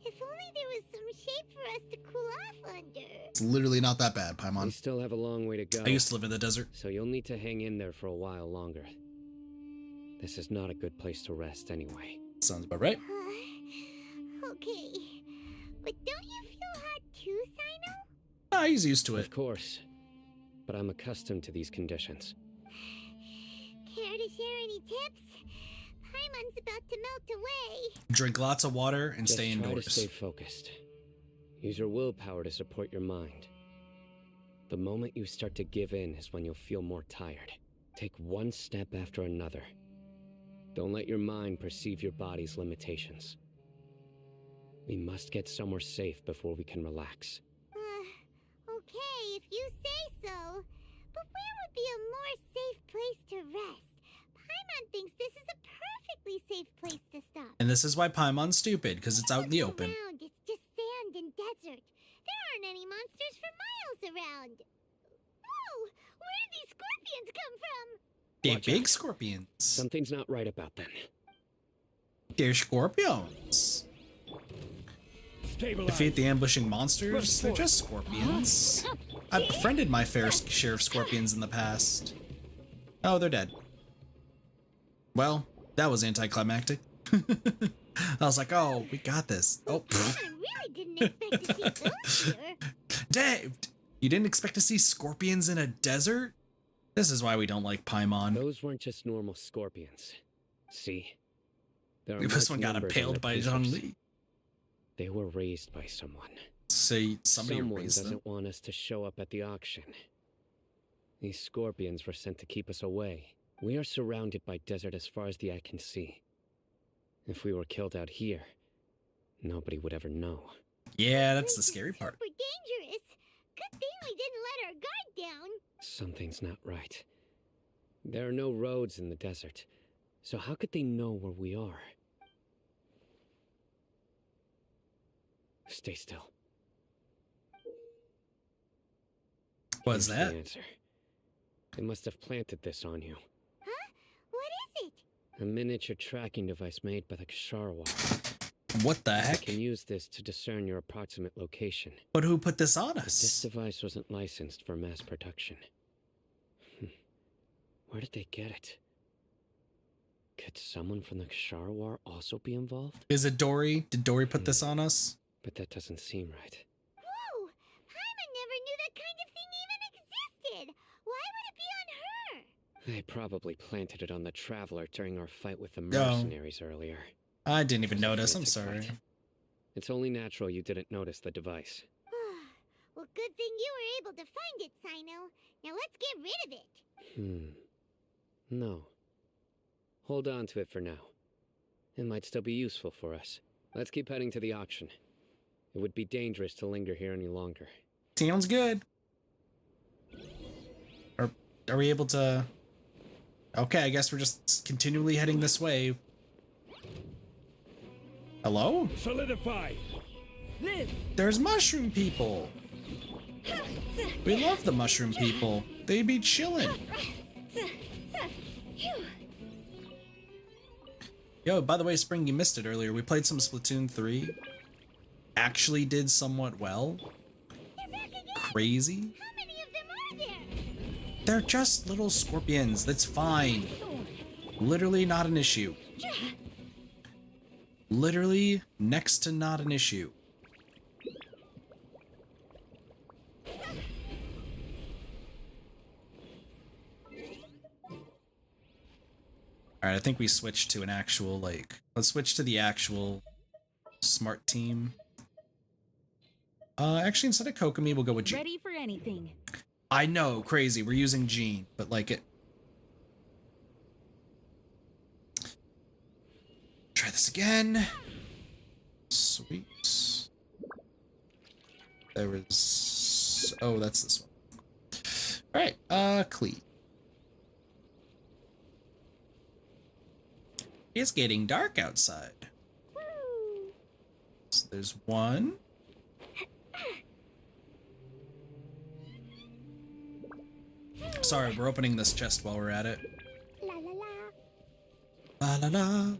If only there was some shape for us to cool off under. It's literally not that bad, We Paimon. still have a long way to go, I used to live in the desert. so you'll need to hang in there for a while longer. This is not a good place to rest anyway. Sounds about right. Okay. But don't you feel hot too, Cyno? Ah, he's used to Of it. course, but I'm accustomed to these conditions. Care to share any tips? Paimon's about to melt away. Drink lots of water and Just stay try indoors. to stay focused. Use your willpower to support your mind. The moment you start to give in is when you'll feel more tired. Take one step after another. Don't let your mind perceive your body's limitations. We must get somewhere safe before we can relax. Okay, if you say so. But where would be a more safe place to rest? Paimon thinks this is a perfectly safe place to stop. And this is why Paimon's stupid, because it's out in the Look open. around, it's just sand and desert. There aren't any monsters for miles around. Whoa! Where did these scorpions come from? They're Watch big out. scorpions. Something's not right about them. They're scorpions. Defeat the ambushing monsters. They're just scorpions. I've befriended my fair share of scorpions in the past. Oh, they're dead. Well, that was anticlimactic. I was like, oh, we got this. Oh, I really didn't expect to see those here. Dave, you didn't expect to see scorpions in a desert? This is why we don't like Paimon. Those weren't just normal scorpions. See? There are This marked one got numbers on impaled their by pincers. Zhongli. They were raised by someone. Say somebody Someone raised them. doesn't want us to show up at the auction. These scorpions were sent to keep us away. We are surrounded by desert as far as the eye can see. If we were killed out here, nobody would ever know. Yeah, that's the This is scary part. Super dangerous. Good thing we didn't let our guard down. Something's not right. There are no roads in the desert, so how could they know where we are? Stay still. What's Here's that? the answer. They must have planted this on you. Huh? What is it? A miniature tracking device made by the Ksharwa. What the I heck? can use this to discern your approximate location. But who put this on But this us? device wasn't licensed for mass production. Where did they get it? Could someone from the Ksharwa also be involved? Is it Dory? Did Dory put this on us? But that doesn't seem right. Whoa! Paimon never knew that kind of thing even existed. Why would it be on her? They probably planted it on the Traveler during our fight with the mercenaries earlier. I didn't even Was afraid notice. I'm to sorry. fight. It's only natural you didn't notice the device. Well, good thing you were able to find it, Cyno. Now let's get rid of it. No. Hold on to it for now. It might still be useful for us. Let's keep heading to the auction. It would be dangerous to linger here any longer. Sounds good. Are we able to... Okay, I guess we're just continually heading this way. Hello? Solidify! Live! There's mushroom people. We love the mushroom people. They be chillin'. Yo, by the way, Spring, you missed it earlier. We played some Splatoon 3. Actually did somewhat well. Crazy. How many of them are there? They're just little scorpions. That's fine. Literally not an issue. Literally next to not an issue. Alright, I think we switched to an actual, like... Let's switch to the actual smart team. Actually, instead of Kokomi, we'll go with Jean. Ready for anything. I know, crazy. We're using Jean, but like it... Try this again. Sweet. There was... Oh, that's this one. Alright, Clee. It's getting dark outside. So there's one. Sorry, we're opening this chest while we're at it. La la la. La la la.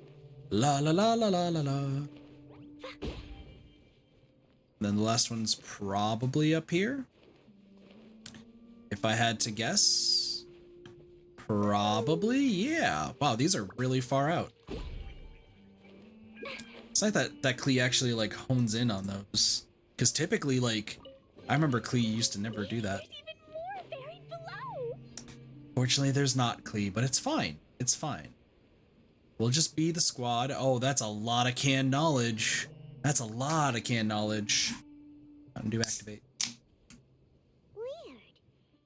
La la la la la la la. Then the last one's probably up here. If I had to guess. Probably, yeah. Wow, these are really far out. It's like that Klee actually like hones in on those. Because typically, like, I remember Klee used to never do that. Even more buried below. Fortunately, there's not Klee, but it's fine. It's fine. We'll just be the squad. Oh, that's a lot of canned knowledge. That's a lot of canned knowledge. Undo activate. Weird.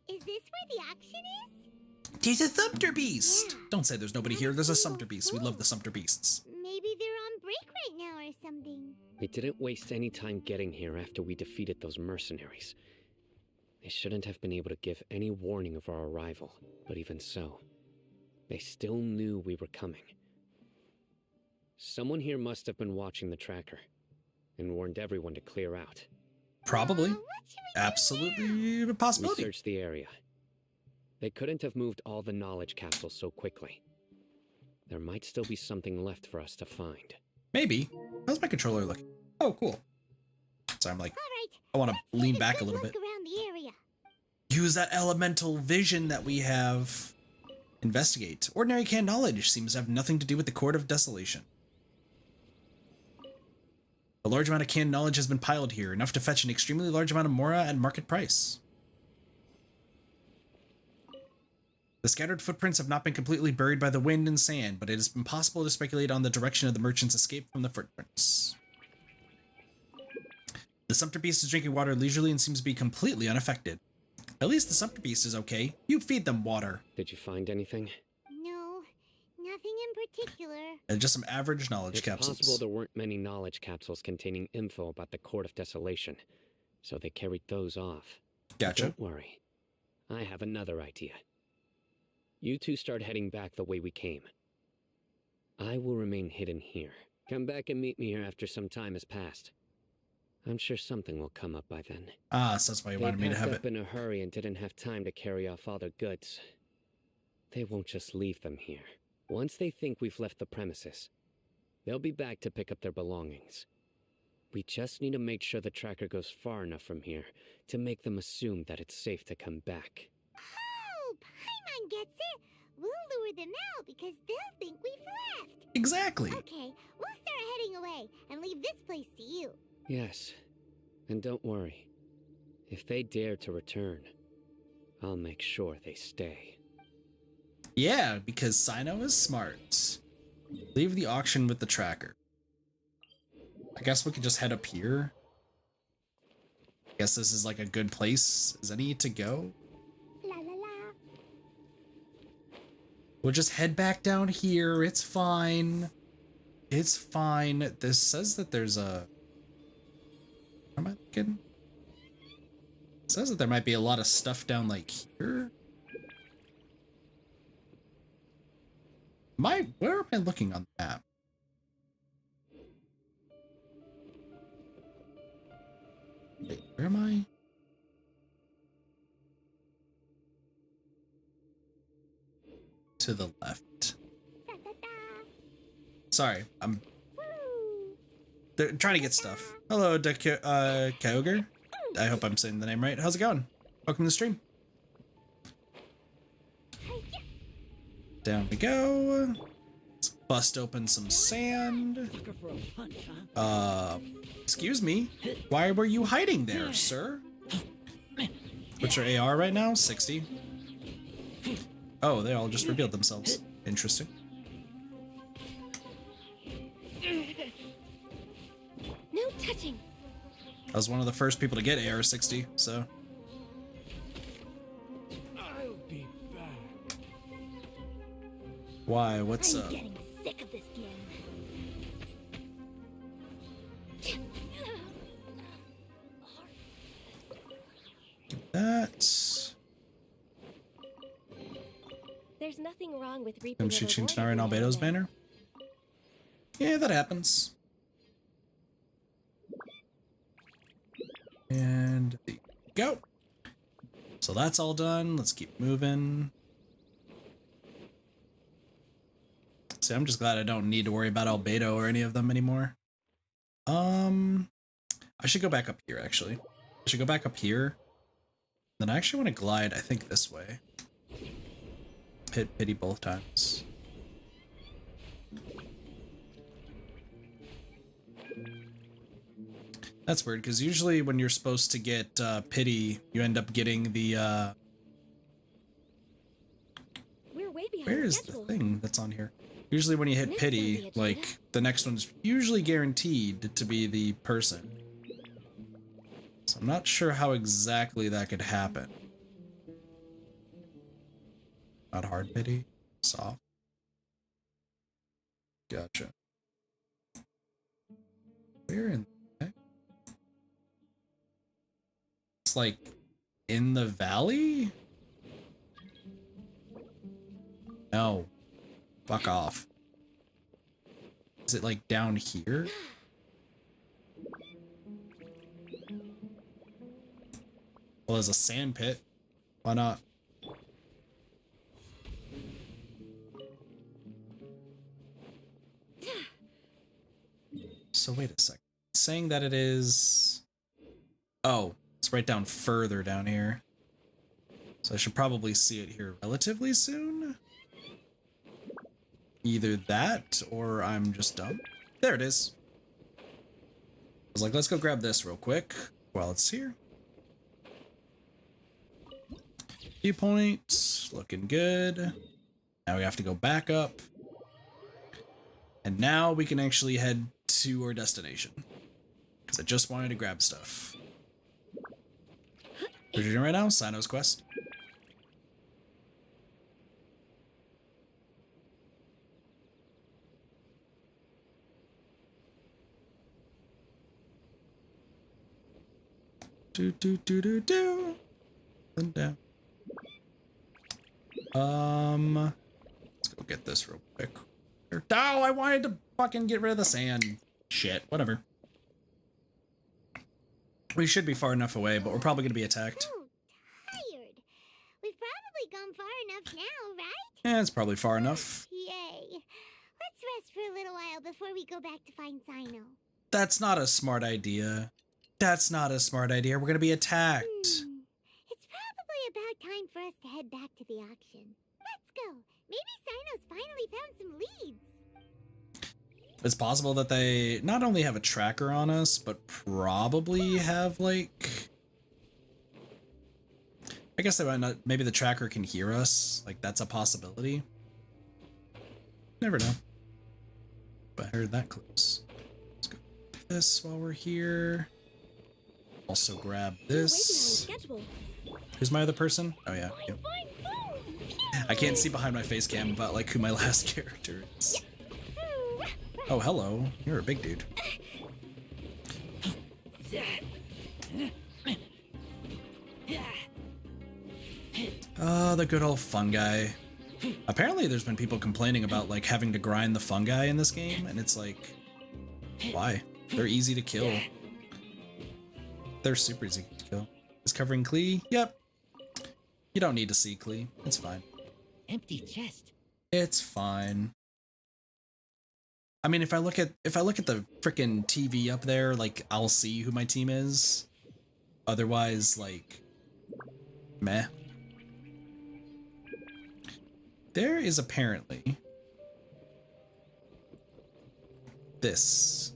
Is this where the auction is? There's a Sumpter Beast! Yeah. Don't say there's nobody here. There's a Sumpter Beast. We love the Sumpter Beasts. Maybe they're on break right now or something. We didn't waste any time getting here after we defeated those mercenaries. They shouldn't have been able to give any warning of our arrival, but even so, they still knew we were coming. Someone here must have been watching the tracker and warned everyone to clear out. Probably. What should we do now? Absolutely a We possibility. searched the area. They couldn't have moved all the knowledge capsules so quickly. There might still be something left for us to find. Maybe. How's my controller looking? Oh, cool. So I'm like, All right. I want to let's lean take back a good little look bit. around the area. Use that elemental vision that we have. Investigate. Ordinary canned knowledge seems to have nothing to do with the Court of Desolation. A large amount of canned knowledge has been piled here, enough to fetch an extremely large amount of mora at market price. The scattered footprints have not been completely buried by the wind and sand, but it is impossible to speculate on the direction of the merchant's escape from the footprints. The sumpter beast is drinking water leisurely and seems to be completely unaffected. At least the sumpter beast is okay. You feed them water. Did you find anything? No, nothing in particular. Just some average knowledge capsules. It's possible there weren't many knowledge capsules containing info about the Court of Desolation, so they carried those off. Gotcha. Don't worry. I have another idea. You two start heading back the way we came. I will remain hidden here. Come back and meet me here after some time has passed. I'm sure something will come up by then. Ah, so that's why you wanted me to have They packed it. up in a hurry and didn't have time to carry off all their goods. They won't just leave them here. Once they think we've left the premises, they'll be back to pick up their belongings. We just need to make sure the tracker goes far enough from here to make them assume that it's safe to come back. Oh, Paimon gets it. We'll lure them out because they'll think we've left. Exactly. Okay, we'll start heading away and leave this place to you. Yes, and don't worry. If they dare to return, I'll make sure they stay. Yeah, because Cyno is smart. Leave the auction with the tracker. I guess we could just head up here. I guess this is like a good place. Is any to go? La la la. We'll just head back down here. It's fine. It's fine. This says that there's a... Am I looking? It says that there might be a lot of stuff down like here. Where am I looking on the map? Wait, where am I? To the left. Da, da, da. Sorry, I'm Woo. they're trying to get stuff. Hello, Kyogre. I hope I'm saying the name right. How's it going? Welcome to the stream. Down we go. Let's bust open some sand. Excuse me. Why were you hiding there, sir? What's your AR right now? 60. Oh, they all just revealed themselves. Interesting. No touching. I was one of the first people to get AR 60, so. I'll be back. Why? What's I'm up? getting sick of this game. That. There's nothing wrong with reaping. I'm a shooting reward Tanara and every now Albedo's and then. banner. Yeah, that happens. And there you go. So that's all done. Let's keep moving. See, I'm just glad I don't need to worry about Albedo or any of them anymore. I should go back up here, actually. I should go back up here. Then I actually want to glide, I think, this way. Hit pity both times. That's weird, because usually when you're supposed to get pity, you end up getting the, We're way behind where is the schedule. thing that's on here? Usually when you hit Next on the pity, agenda. like, the next one's usually guaranteed to be the person. So I'm not sure how exactly that could happen. Not hard pity, soft. Gotcha. Where in the heck? It's like in the valley? No. Fuck off. Is it like down here? Well, there's a sand pit. Why not? So wait a second. It's saying that it is... Oh, it's right down further down here. So I should probably see it here relatively soon. Either that or I'm just dumb. There it is. I was like, let's go grab this real quick while it's here. Viewpoint, looking good. Now we have to go back up. And now we can actually head to our destination. Because I just wanted to grab stuff. What are you doing right now? Cyno's quest. Do. And down. Let's go get this real quick. Oh, I wanted to fucking get rid of the sand. Shit, whatever. We should be far enough away, but we're probably gonna be attacked. So tired. We've probably gone far enough now, right? Yeah, it's probably far enough. Yay. Let's rest for a little while before we go back to find Cyno. That's not a smart idea. That's not a smart idea. We're gonna be attacked. It's probably about time for us to head back to the auction. Let's go. Maybe Cyno's finally found some leads. It's possible that they not only have a tracker on us, but probably have, like... I guess they might not... Maybe the tracker can hear us. Like, that's a possibility. Never know. But I heard that close. Let's go do this while we're here. Also grab this. Who's my other person? Oh, yeah. Yep. I can't see behind my face cam about, like, who my last character is. Oh, hello. You're a big dude. The good old fungi. Apparently there's been people complaining about, like, having to grind the fungi in this game, and it's like, why? They're easy to kill. They're super easy to kill. Is covering Klee? Yep. You don't need to see Klee. It's fine. Empty chest. It's fine. I mean, if I look at the frickin' TV up there, like, I'll see who my team is. Otherwise, like, meh. There is apparently this.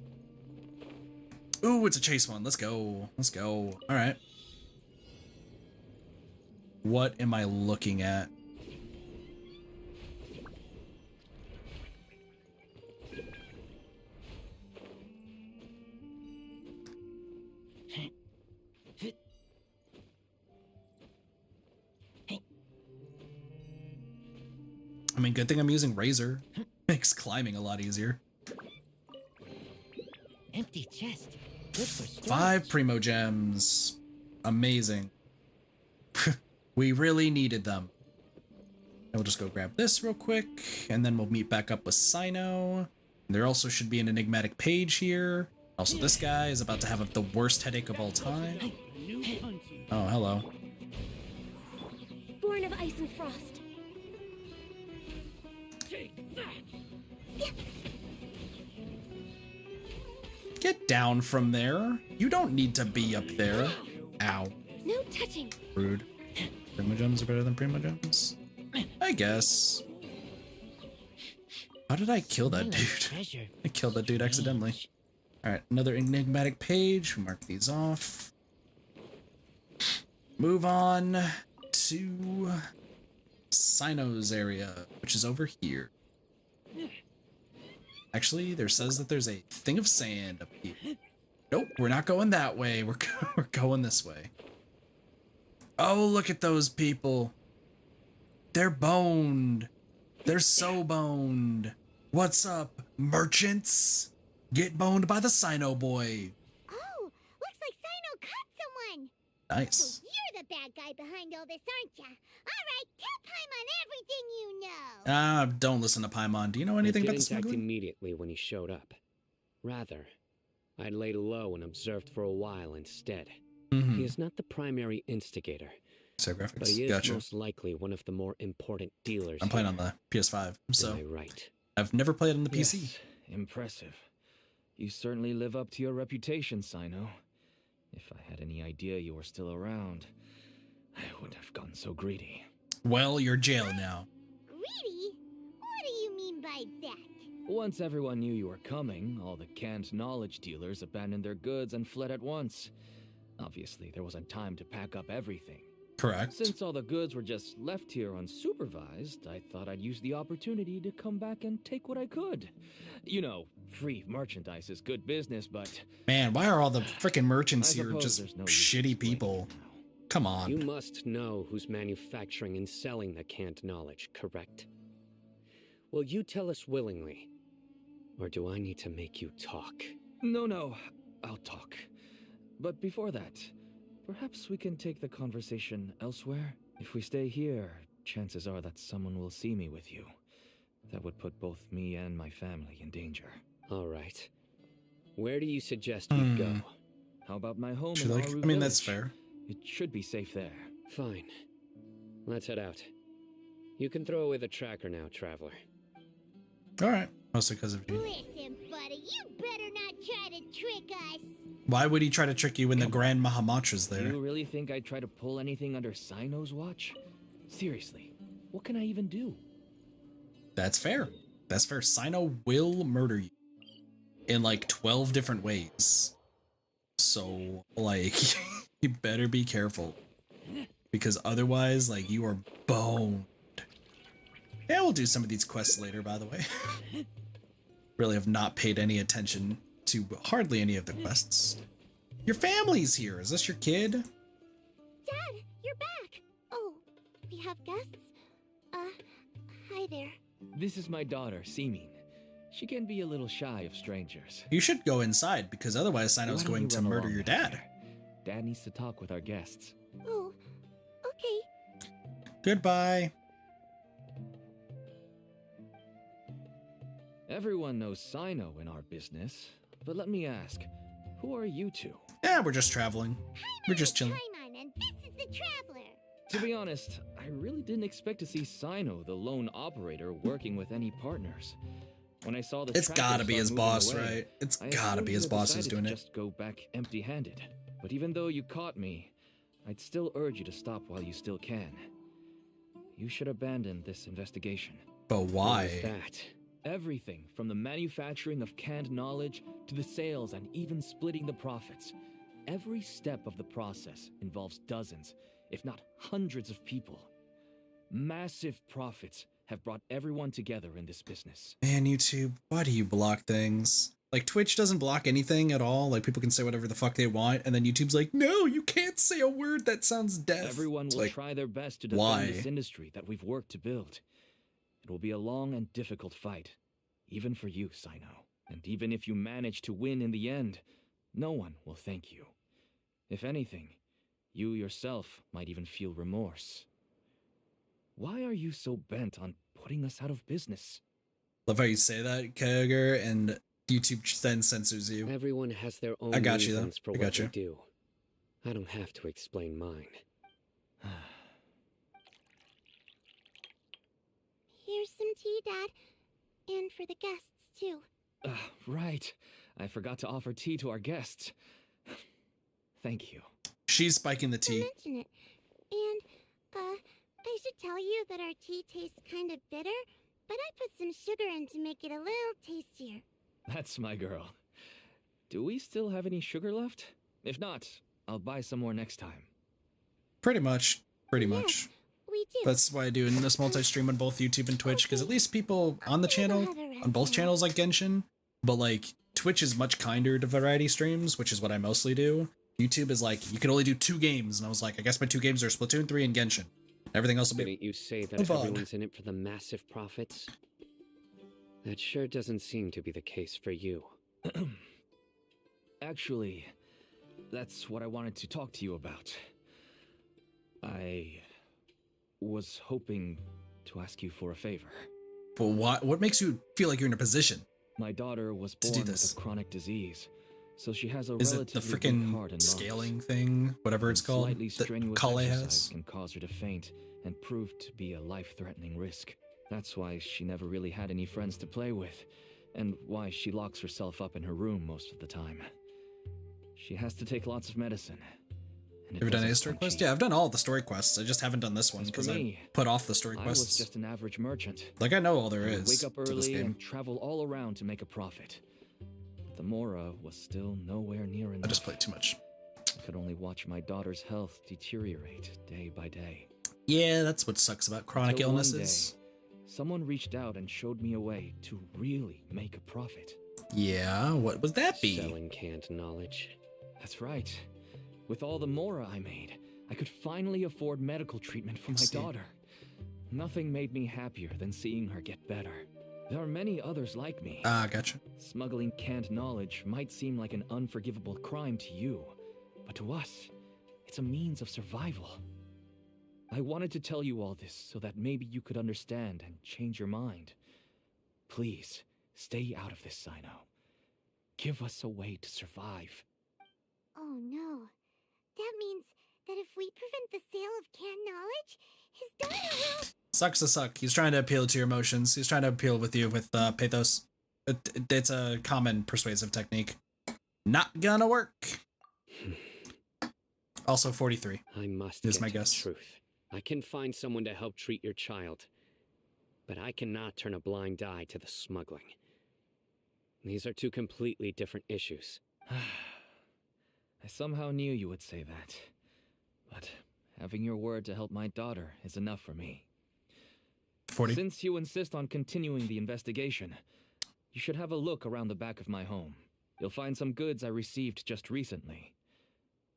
Ooh, it's a chase one. Let's go. Let's go. All right. What am I looking at? I mean, good thing I'm using Razor. Makes climbing a lot easier. Empty chest. Good for storage. 5 Primo Gems. Amazing. We really needed them. And we'll just go grab this real quick, and then we'll meet back up with Cyno. There also should be an enigmatic page here. Also, this guy is about to have the worst headache of all time. Oh, hello. Born of ice and frost. Get down from there. You don't need to be up there. Ow. No touching. Rude. Primo Gems are better than Primo Gems? I guess. How did I kill that dude? I killed that dude accidentally. Alright, another enigmatic page. We mark these off. Move on to Cyno's area, which is over here. Actually, there says that there's a thing of sand up here. Nope, we're not going that way. We're going this way. Oh, look at those people. They're boned. They're so boned. What's up, merchants? Get boned by the Cyno boy. Oh, looks like Cyno caught someone. Nice. So you're the bad guy behind all this, aren't ya? All right, tell Paimon everything you know. Don't listen to Paimon. Do you know anything about the I didn't act smuggling? immediately when he showed up. Rather, I laid low and observed for a while instead. He is not the primary instigator, So but graphics. he is Gotcha. most likely one of the more important dealers. I'm playing here. on the PS5, so Am I right? I've never played on the PC. Yes, impressive. You certainly live up to your reputation, Cyno. If I had any idea you were still around, I wouldn't have gotten so greedy. Well, you're jail now. Greedy? What do you mean by by that? Once everyone knew you were coming, all the canned knowledge dealers abandoned their goods and fled at once. Obviously, there wasn't time to pack up everything. Correct. Since all the goods were just left here unsupervised, I thought I'd use the opportunity to come back and take what I could. You know, free merchandise is good business, but... Man, why are all the freaking merchants I here suppose just there's no use shitty explaining people? now. Come on. You must know who's manufacturing and selling the canned knowledge, correct? Will you tell us willingly? Or do I need to make you talk? No, I'll talk. But before that, perhaps we can take the conversation elsewhere? If we stay here, chances are that someone will see me with you. That would put both me and my family in danger. All right. Where do you suggest we go? How about my home Should in like, Aru I mean, that's Village? fair. It should be safe there. Fine. Let's head out. You can throw away the tracker now, traveler. All right. Mostly because of you. Listen, buddy, you better not try to trick us. Why would he try to trick you when the Grand Mahamatra's Do there? you really think I'd try to pull anything under Cyno's watch? Seriously, what can I even do? That's fair. That's fair. Cyno will murder you in like 12 different ways. So, like, you better be careful. Because otherwise, like, you are boned. Yeah, we'll do some of these quests later, by the way. Really have not paid any attention to hardly any of the quests. Your family's here. Is this your kid? Dad, you're back. Oh, we have guests? Hi there. This is my daughter, Simin. She can be a little shy of strangers. You should go inside, because otherwise Why Cyno's don't going you to run murder along your back dad. there? Dad needs to talk with our guests. Oh, okay. Goodbye. Everyone knows Cyno in our business, but let me ask, who are you two? Yeah, we're just traveling. We're just chilling. Paimon, and this is the Traveler. To be honest, I really didn't expect to see Cyno, the lone operator, working with any partners. When I saw the It's tracker gotta be start his moving boss, away, right? It's I gotta assumed be you his had boss who's decided doing to it. just go back empty-handed. But even though you caught me, I'd still urge you to stop while you still can. You should abandon this investigation. But Why is why? that? Everything from the manufacturing of canned knowledge to the sales and even splitting the profits. Every step of the process involves dozens, if not hundreds of people. Massive profits have brought everyone together in this business. Man, YouTube, why do you block things? Like, Twitch doesn't block anything at all. Like, people can say whatever the fuck they want, and then YouTube's like, no, you can't say a word that sounds deaf. Everyone It's will like, try their best to defend why? this industry that we've worked to build. It will be a long and difficult fight, even for you, Cyno. And even if you manage to win in the end, no one will thank you. If anything, you yourself might even feel remorse. Why are you so bent on putting us out of business? Love how you say that, Kyogre, and YouTube then censors you. Everyone has their own I got you, though. reasons for I what got they you. do. I don't have to explain mine. Here's some tea, Dad. And for the guests, too. Right. I forgot to offer tea to our guests. Thank you. She's spiking the To tea. mention it. And, I should tell you that our tea tastes kind of bitter, but I put some sugar in to make it a little tastier. That's my girl. Do we still have any sugar left? If not, I'll buy some more next time. Pretty much. Pretty Yeah. much. We do. That's why I do this multi-stream on both YouTube and Twitch, because at least people on the channel, on both channels like Genshin, but like Twitch is much kinder to variety streams, which is what I mostly do. YouTube is like, you can only do 2 games, and I was like, I guess my 2 games are Splatoon 3 and Genshin. Everything else will be... Didn't you say that Move on. everyone's in it for the massive profits? That sure doesn't seem to be the case for you. Actually, that's what I wanted to talk to you about. I was hoping to ask you for a favor. But what makes you feel like you're in a position? My daughter was To do born this. with a chronic disease, so she has a Is it the relatively weak heart freaking and lungs. scaling thing, whatever it's And called, Slightly that strenuous Kale exercise has? can cause her to faint and prove to be a life-threatening risk. That's why she never really had any friends to play with, and why she locks herself up in her room most of the time. She has to take lots of medicine, and it Have you done any doesn't story come quests? cheap. Yeah, I've done all the story quests. I just haven't done this one As for because I me, put off the story I was quests. just an average merchant. Like, I know all there I would is wake up to this early game. and travel all around to make a profit. But the Mora was still nowhere near enough. I just played too much. I could only watch my daughter's health deteriorate day by day. Yeah, that's what sucks about chronic Until one illnesses. day, someone reached out and showed me a way to really make a profit. Yeah, what would that be? Selling canned knowledge. That's right. With all the Mora I made, I could finally afford medical treatment for my See. daughter. Nothing made me happier than seeing her get better. There are many others like me. Ah, gotcha. Smuggling canned knowledge might seem like an unforgivable crime to you, but to us, it's a means of survival. I wanted to tell you all this so that maybe you could understand and change your mind. Please, stay out of this, Cyno. Give us a way to survive. Oh no. That means that if we prevent the sale of canned knowledge, his daughter will... Sucks to suck. He's trying to appeal to your emotions. He's trying to appeal with you with pathos. It's a common persuasive technique. Not gonna work. Also 43. I must Is get my to the guess. truth. I can find someone to help treat your child, but I cannot turn a blind eye to the smuggling. These are two completely different issues. I somehow knew you would say that. But having your word to help my daughter is enough for me. 40. Since you insist on continuing the investigation, you should have a look around the back of my home. You'll find some goods I received just recently.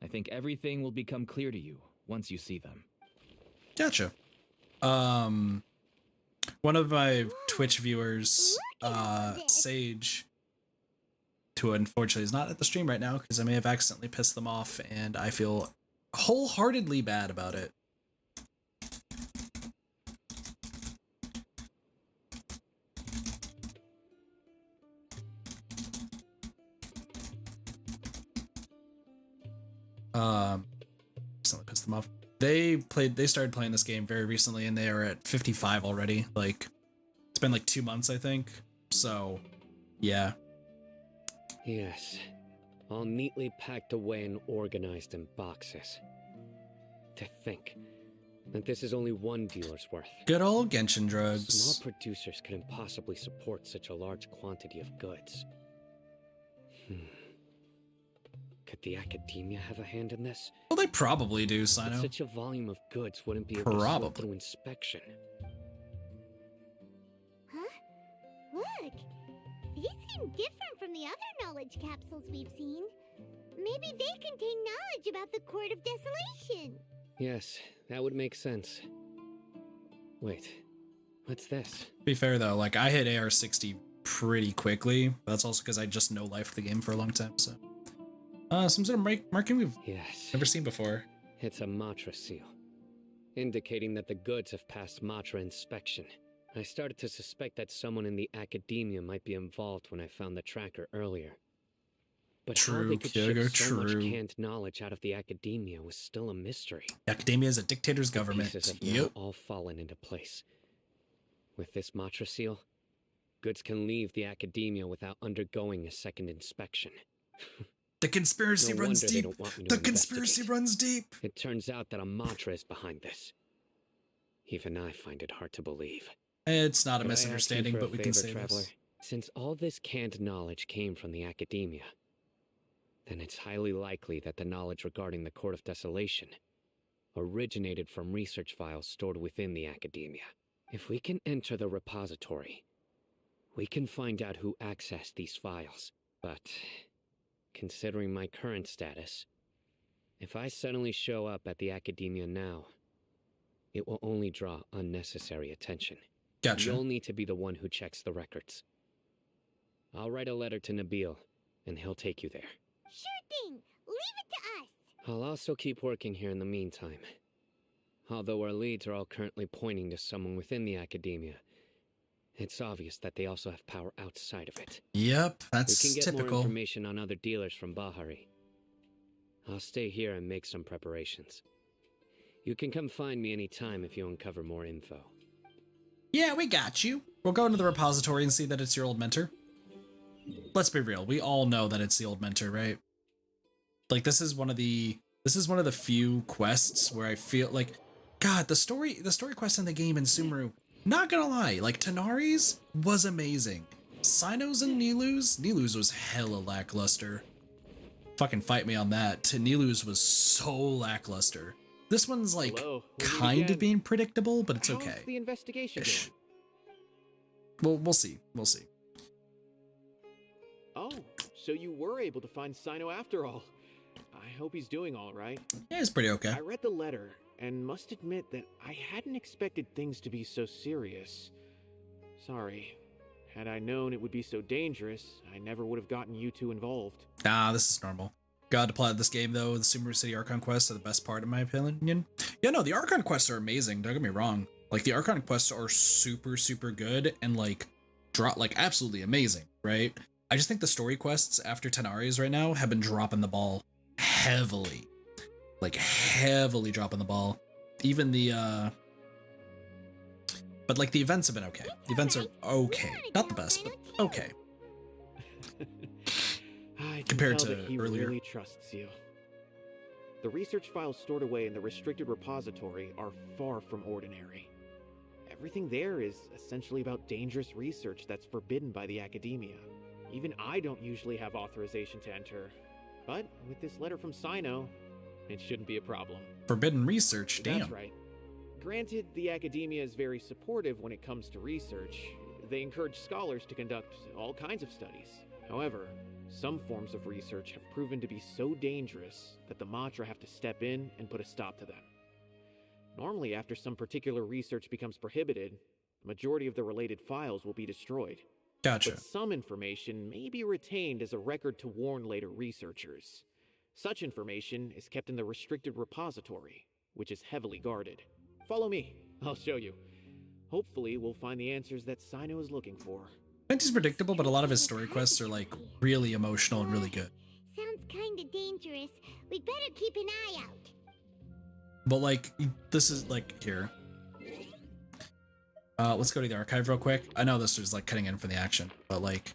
I think everything will become clear to you once you see them. Gotcha. One of my Twitch viewers, Sage, who unfortunately is not at the stream right now because I may have accidentally pissed them off, and I feel wholeheartedly bad about it. Accidentally pissed them off. They started playing this game very recently, and they are at 55 already. Like, it's been like 2 months, I think. So, yeah. Yes, all neatly packed away and organized in boxes. To think that this is only one dealer's worth. Good old Genshin drugs. Small producers couldn't possibly support such a large quantity of goods. Could the academia have a hand in this? Well, they probably do, But Cyno. such a volume of goods wouldn't be able to Probably. slip through inspection. Huh? Look! These seem different from the other knowledge capsules we've seen. Maybe they contain knowledge about the Court of Desolation. Yes, that would make sense. Wait, what's this? To be fair, though, like, I hit AR-60 pretty quickly. That's also because I just no-lifed the game for a long time, so... some sort of marking we've Yes, never seen before. it's a Matra seal, indicating that the goods have passed Matra inspection. I started to suspect that someone in the academia might be involved when I found the tracker earlier. But how True, they could Kyogo, ship so much true. canned knowledge out of the academia was still a mystery. Academia is a dictator's The government. pieces have now Yep. all fallen into place. With this Matra seal, goods can leave the academia without undergoing a second inspection. The conspiracy No runs wonder they deep. don't want me to The conspiracy investigate. runs deep. It turns out that a Matra is behind this. Even I find it hard to believe. It's not a Could I ask you misunderstanding, for a but we can favor, say Traveler? this. Since all this canned knowledge came from the academia, then it's highly likely that the knowledge regarding the Court of Desolation originated from research files stored within the academia. If we can enter the repository, we can find out who accessed these files. But considering my current status, if I suddenly show up at the academia now, it will only draw unnecessary attention. Gotcha. You'll need to be the one who checks the records. I'll write a letter to Nabil, and he'll take you there. Sure thing! Leave it to us! I'll also keep working here in the meantime. Although our leads are all currently pointing to someone within the academia, it's obvious that they also have power outside of it. Yep, We that's can get more typical. information on other dealers from Bahari. I'll stay here and make some preparations. You can come find me anytime if you uncover more info. Yeah, we got you. We'll go into the repository and see that it's your old mentor. Let's be real. We all know that it's the old mentor, right? Like, this is one of the This is one of the few quests where I feel like, God, the story quest in the game in Sumeru, not gonna lie, like Tanari's was amazing. Cyno's and Nilu's was hella lackluster. Fucking fight me on that. Nilu's was so lackluster. This one's like kind of being predictable, but it's okay. How's the investigation going? Well, we'll see. We'll see. Oh, so you were able to find Cyno after all. I hope he's doing all right. Yeah, it's pretty okay. I read the letter and must admit that I hadn't expected things to be so serious. Sorry. Had I known it would be so dangerous, I never would have gotten you two involved. Nah, this is normal. God applied this game though. The Sumeru City Archon quests are the best part in my opinion. Yeah, no, the Archon quests are amazing. Don't get me wrong. Like the Archon quests are super, super good and like absolutely amazing, right? I just think the story quests after Tanari's right now have been dropping the ball heavily. Like heavily dropping the ball. Even the but like the events have been okay. The events are okay. Not the best, but okay. Compared to he earlier. Really trusts you. The research files stored away in the restricted repository are far from ordinary. Everything there is essentially about dangerous research that's forbidden by the academia. Even I don't usually have authorization to enter. But with this letter from Cyno, it shouldn't be a problem. Forbidden research, damn. That's right. Granted, the academia is very supportive when it comes to research. They encourage scholars to conduct all kinds of studies. However, some forms of research have proven to be so dangerous that the Matra have to step in and put a stop to them. Normally, after some particular research becomes prohibited, the majority of the related files will be destroyed. Gotcha. But some information may be retained as a record to warn later researchers. Such information is kept in the restricted repository, which is heavily guarded. Follow me. I'll show you. Hopefully, we'll find the answers that Cyno is looking for. It's predictable, but a lot of his story quests are like really emotional and really good. Sounds kinda dangerous. We'd better keep an eye out. But like, this is like here. Let's go to the archive real quick. I know this is like cutting in from the action, but like,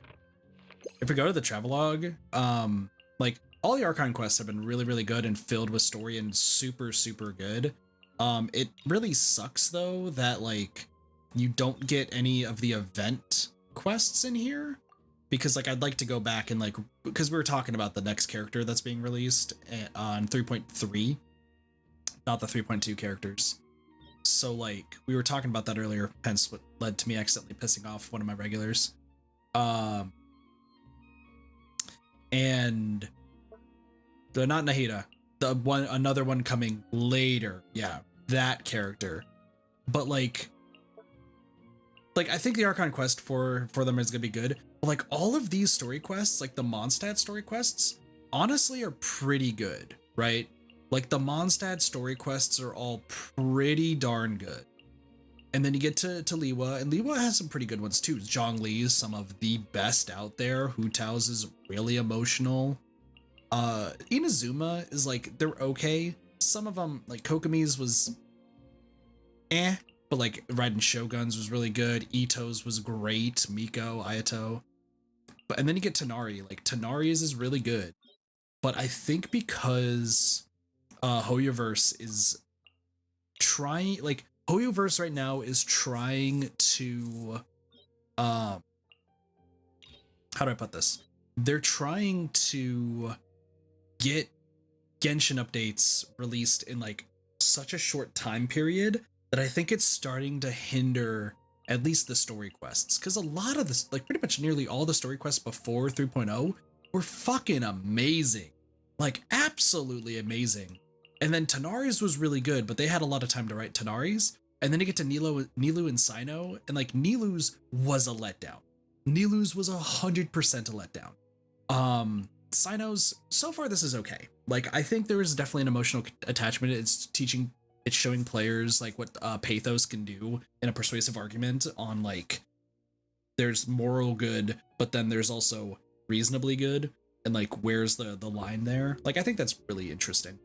if we go to the travelogue, like all the Archon quests have been really, really good and filled with story and super, super good. It really sucks though that like you don't get any of the event quests in here, because like I'd like to go back and like, because we were talking about the next character that's being released on 3.3, not the 3.2 characters. So like we were talking about that earlier, hence what led to me accidentally pissing off one of my regulars. And the not Nahida, the one, another one coming later. Yeah, that character. But like I think the Archon quest for them is gonna be good. But like all of these story quests, like the Mondstadt story quests, honestly are pretty good, right? Like the Mondstadt story quests are all pretty darn good. And then you get to Liwa, and Liwa has some pretty good ones too. Zhongli is some of the best out there. Hu Tao's is really emotional. Inazuma is like, they're okay. Some of them, like Kokomi's was but like Raiden Shogun's was really good. Ito's was great. Miko, Ayato. And then you get Tanari. Like Tanari's is really good. But I think because Hoyoverse is trying, like Hoyoverse right now is trying to how do I put this? They're trying to get Genshin updates released in like such a short time period that I think it's starting to hinder at least the story quests. Because a lot of this, like pretty much nearly all the story quests before 3.0 were fucking amazing. Like absolutely amazing. And then Tanari's was really good, but they had a lot of time to write Tanari's. And then you get to Nilu and Cyno, and like Nilu's was a letdown. Nilu's was 100% a letdown. Cyno's, so far this is okay. Like I think there is definitely an emotional attachment. It's showing players like what pathos can do in a persuasive argument on like there's moral good, but then there's also reasonably good, and like where's the line there? Like I think that's really interesting.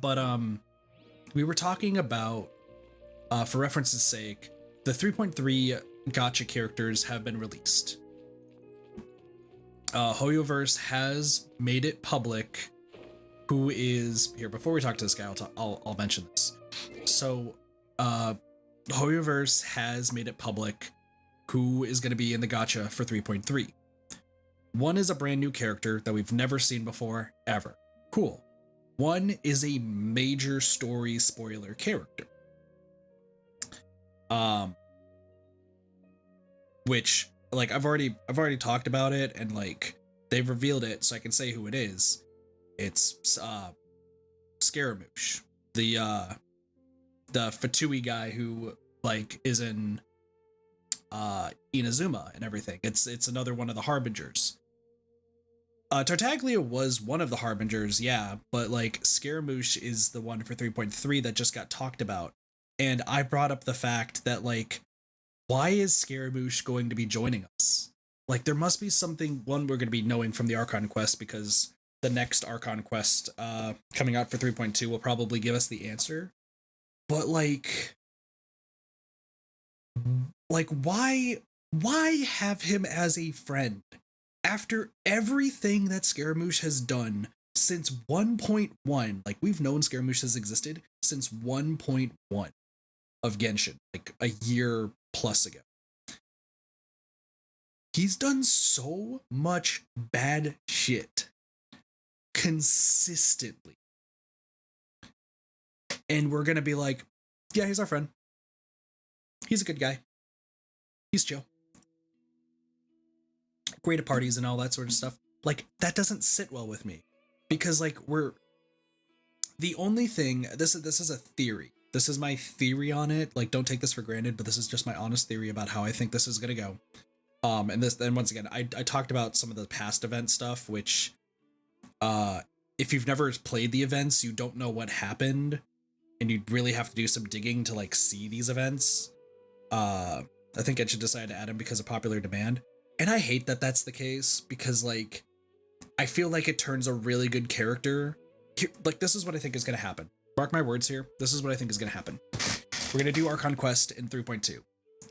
But we were talking about, for reference's sake, the 3.3 Gacha characters have been released. Hoyoverse has made it public who is here. Before we talk to this guy, I'll mention this. So, Hoyoverse has made it public who is going to be in the gacha for 3.3. One is a brand new character that we've never seen before, ever. Cool. One is a major story spoiler character. Which, like, I've already talked about it, and like they've revealed it, so I can say who it is. It's Scaramouche, the Fatui guy who like is in Inazuma and everything. It's another one of the Harbingers. Tartaglia was one of the Harbingers, yeah, but like Scaramouche is the one for 3.3 that just got talked about. And I brought up the fact that like, why is Scaramouche going to be joining us? Like, there must be something, one, we're going to be knowing from the Archon Quest, because the next Archon Quest coming out for 3.2 will probably give us the answer. But like why have him as a friend after everything that Scaramouche has done since 1.1? Like, we've known Scaramouche has existed since 1.1 of Genshin, like a year plus ago. He's done so much bad shit consistently. And we're gonna be like, yeah, he's our friend. He's a good guy. He's chill. Great at parties and all that sort of stuff. Like, that doesn't sit well with me. Because, like, we're... The only thing... This is a theory. This is my theory on it. Like, don't take this for granted, but this is just my honest theory about how I think this is gonna go. And once again, I talked about some of the past event stuff, which... if you've never played the events, you don't know what happened, and you'd really have to do some digging to, like, see these events. I think I should decide to add him because of popular demand. And I hate that that's the case, because, like, I feel like it turns a really good character. Like, this is what I think is going to happen. Mark my words here. This is what I think is going to happen. We're going to do Archon Quest in 3.2,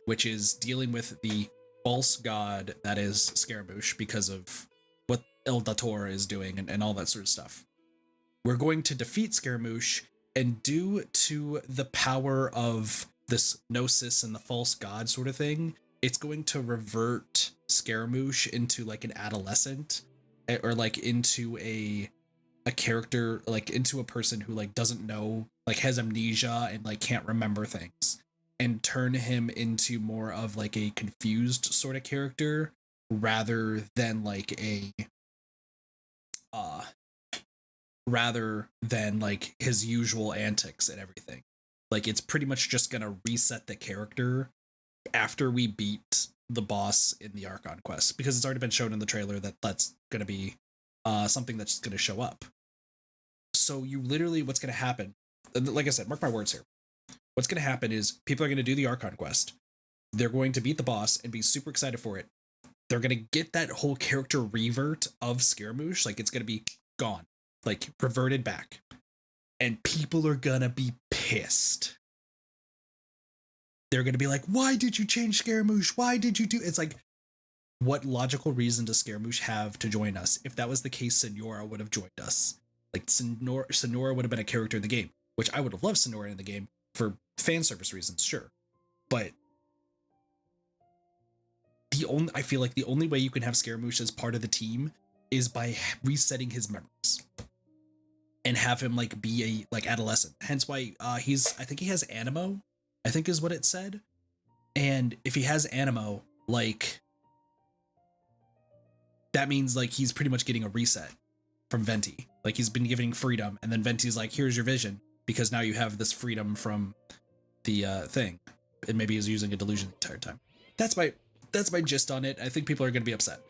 which is dealing with the false god that is Scaramouche because of what El Dator is doing and all that sort of stuff. We're going to defeat Scaramouche, and due to the power of this gnosis and the false god sort of thing, it's going to revert Scaramouche into like an adolescent, or like into a character, like into a person who like doesn't know, like has amnesia and like can't remember things, and turn him into more of like a confused sort of character rather than like a rather than like his usual antics and everything. Like, it's pretty much just gonna reset the character after we beat the boss in the Archon Quest, because it's already been shown in the trailer that that's gonna be something that's gonna show up. So you literally, what's gonna happen, like I said, mark my words here, what's gonna happen is people are gonna do the Archon Quest, they're going to beat the boss and be super excited for it, they're gonna get that whole character revert of Scaramouche, like it's gonna be gone, like reverted back, and people are gonna be pissed. They're gonna be like, why did you change Scaramouche? Why did you do... It's like, what logical reason does Scaramouche have to join us? If that was the case, Senora would have joined us. Like, Senora would have been a character in the game, which I would have loved Senora in the game for fan service reasons, sure. But I feel like the only way you can have Scaramouche as part of the team is by resetting his memories and have him like be a like adolescent. Hence why I think he has Animo, I think is what it said. And if he has Animo, like, that means like he's pretty much getting a reset from Venti. Like, he's been giving freedom, and then Venti's like, here's your vision, because now you have this freedom from the thing. And maybe he's using a delusion the entire time. That's my gist on it. I think people are going to be upset.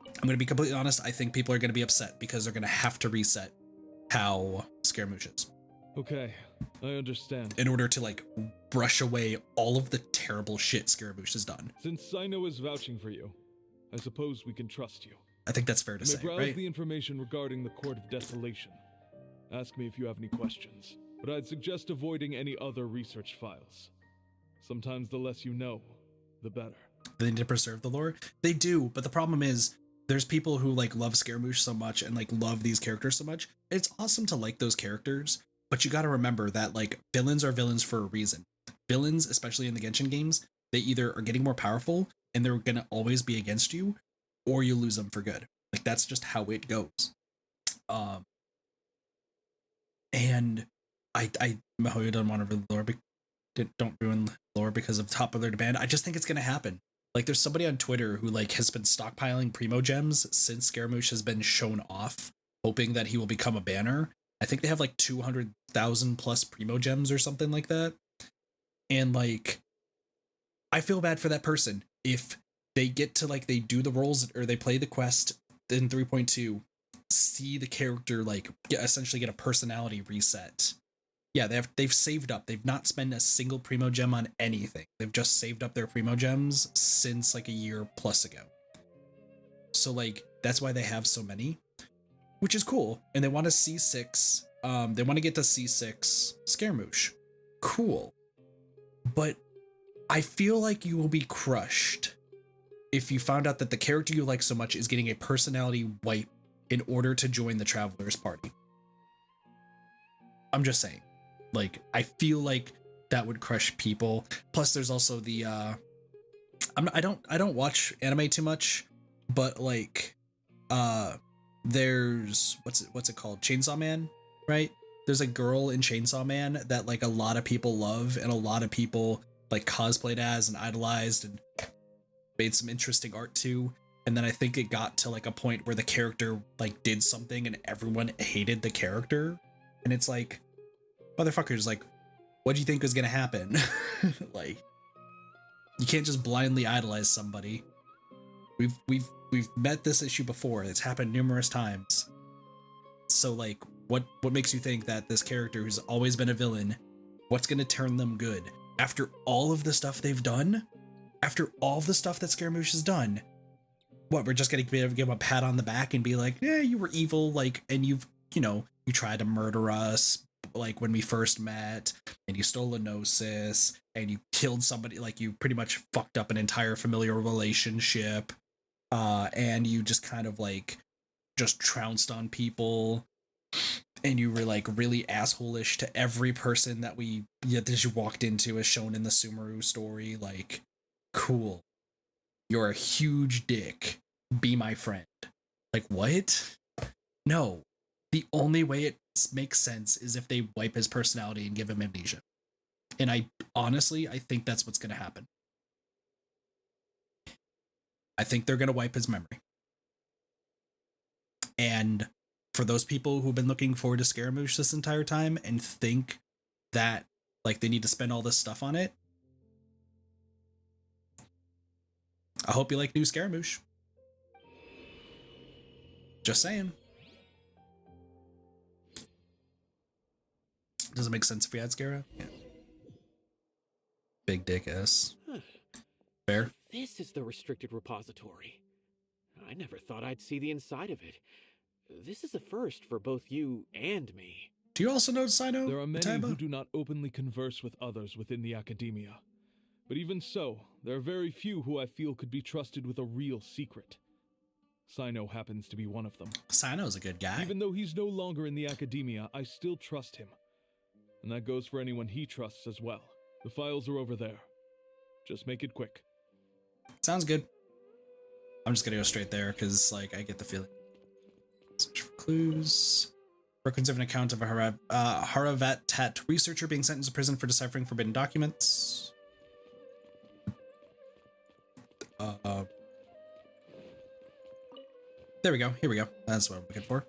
I'm going to be completely honest. I think people are going to be upset because they're going to have to reset how Scaramouche is. Okay, I understand. In order to like brush away all of the terrible shit Scaramouche has done. Since Cyno is vouching for you, I suppose we can trust you. I think that's fair to say, browse right? the information regarding the Court of Desolation. Ask me if you have any questions, but I'd suggest avoiding any other research files. Sometimes the less you know, the better. They need to preserve the lore. They do, but the problem is there's people who like love Scaramouche so much and like love these characters so much. It's awesome to like those characters, but you got to remember that like villains are villains for a reason. Villains, especially in the Genshin games, they either are getting more powerful and they're going to always be against you, or you lose them for good. Like that's just how it goes. And I Mahoyo don't want to ruin lore, don't ruin lore because of popular demand. I just think it's going to happen. Like there's somebody on Twitter who like has been stockpiling Primo Gems since Scaramouche has been shown off, hoping that he will become a banner. I think they have like 200,000 plus Primo Gems or something like that. And like, I feel bad for that person if they get to like, they do the roles or they play the quest in 3.2, see the character like essentially get a personality reset. Yeah, they've saved up. They've not spent a single Primo Gem on anything. They've just saved up their Primo Gems since like a year plus ago. So like that's why they have so many, which is cool. And they want to C6. They want to get to C6 Scaramouche. Cool. But I feel like you will be crushed if you found out that the character you like so much is getting a personality wipe in order to join the Traveler's Party. I'm just saying. Like, I feel like that would crush people. Plus, there's also the I don't watch anime too much, but like there's what's it called? Chainsaw Man, right? There's a girl in Chainsaw Man that like a lot of people love and a lot of people like cosplayed as and idolized and made some interesting art too. And then I think it got to like a point where the character like did something and everyone hated the character. And it's like, motherfuckers, like, what do you think was gonna happen? Like, you can't just blindly idolize somebody. We've met this issue before. It's happened numerous times. So like, what makes you think that this character who's always been a villain, what's gonna turn them good? After all of the stuff they've done? After all the stuff that Scaramouche has done? What, we're just gonna give him a pat on the back and be like, yeah, you were evil, like, and you tried to murder us, like when we first met, and you stole a Gnosis, and you killed somebody, like you pretty much fucked up an entire familiar relationship, and you just kind of like just trounced on people, and you were like really asshole-ish to every person that you walked into, as shown in the Sumeru story. Like, cool, you're a huge dick, be my friend. Like, what? No, the only way it makes sense is if they wipe his personality and give him amnesia. And I think that's what's going to happen. I think they're going to wipe his memory. And for those people who've been looking forward to Scaramouche this entire time and think that like they need to spend all this stuff on it, I hope you like new Scaramouche. Just saying. Does it make sense if we had Scara? Yeah. Big dick S. Fair. This is the restricted repository. I never thought I'd see the inside of it. This is a first for both you and me. Do you also know Cyno? There are many who do not openly converse with others within the academia. But even so, there are very few who I feel could be trusted with a real secret. Cyno happens to be one of them. Cyno's a good guy. Even though he's no longer in the academia, I still trust him. And that goes for anyone he trusts as well. The files are over there. Just make it quick. Sounds good. I'm just gonna go straight there because, like, I get the feeling. Search for clues. Records of an account of a Haravat researcher being sentenced to prison for deciphering forbidden documents. There we go. Here we go. That's what I'm looking for.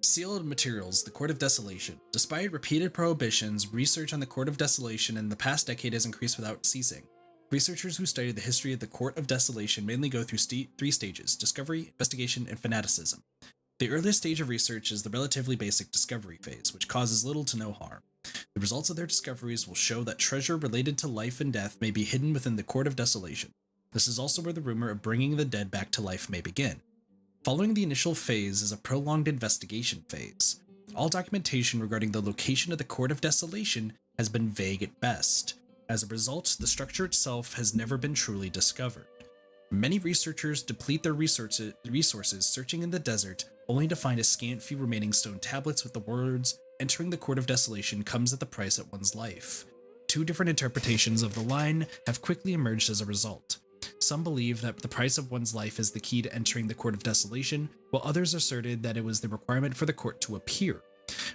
Sealed materials, the Court of Desolation. Despite repeated prohibitions, research on the Court of Desolation in the past decade has increased without ceasing. Researchers who study the history of the Court of Desolation mainly go through three stages: discovery, investigation, and fanaticism. The earliest stage of research is the relatively basic discovery phase, which causes little to no harm. The results of their discoveries will show that treasure related to life and death may be hidden within the Court of Desolation. This is also where the rumor of bringing the dead back to life may begin. Following the initial phase is a prolonged investigation phase. All documentation regarding the location of the Court of Desolation has been vague at best. As a result, the structure itself has never been truly discovered. Many researchers deplete their resources searching in the desert, only to find a scant few remaining stone tablets with the words, "Entering the Court of Desolation comes at the price of one's life." Two different interpretations of the line have quickly emerged as a result. Some believe that the price of one's life is the key to entering the Court of Desolation, while others asserted that it was the requirement for the court to appear.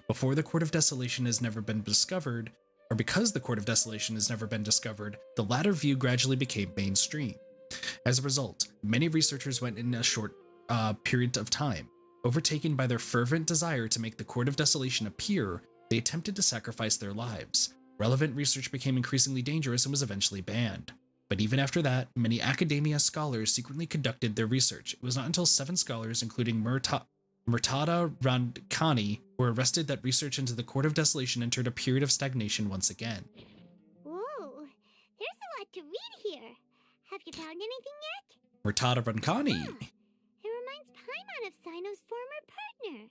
Before the Court of Desolation has never been discovered, or because the Court of Desolation has never been discovered, the latter view gradually became mainstream. As a result, many researchers went in a short period of time. Overtaken by their fervent desire to make the Court of Desolation appear, they attempted to sacrifice their lives. Relevant research became increasingly dangerous and was eventually banned. But even after that, many academia scholars secretly conducted their research. It was not until 7 scholars, including Murtada Rankani, were arrested that research into the Court of Desolation entered a period of stagnation once again. Whoa, there's a lot to read here. Have you found anything yet? Murtada Rankani. Huh. It reminds Paimon of Cyno's former partner.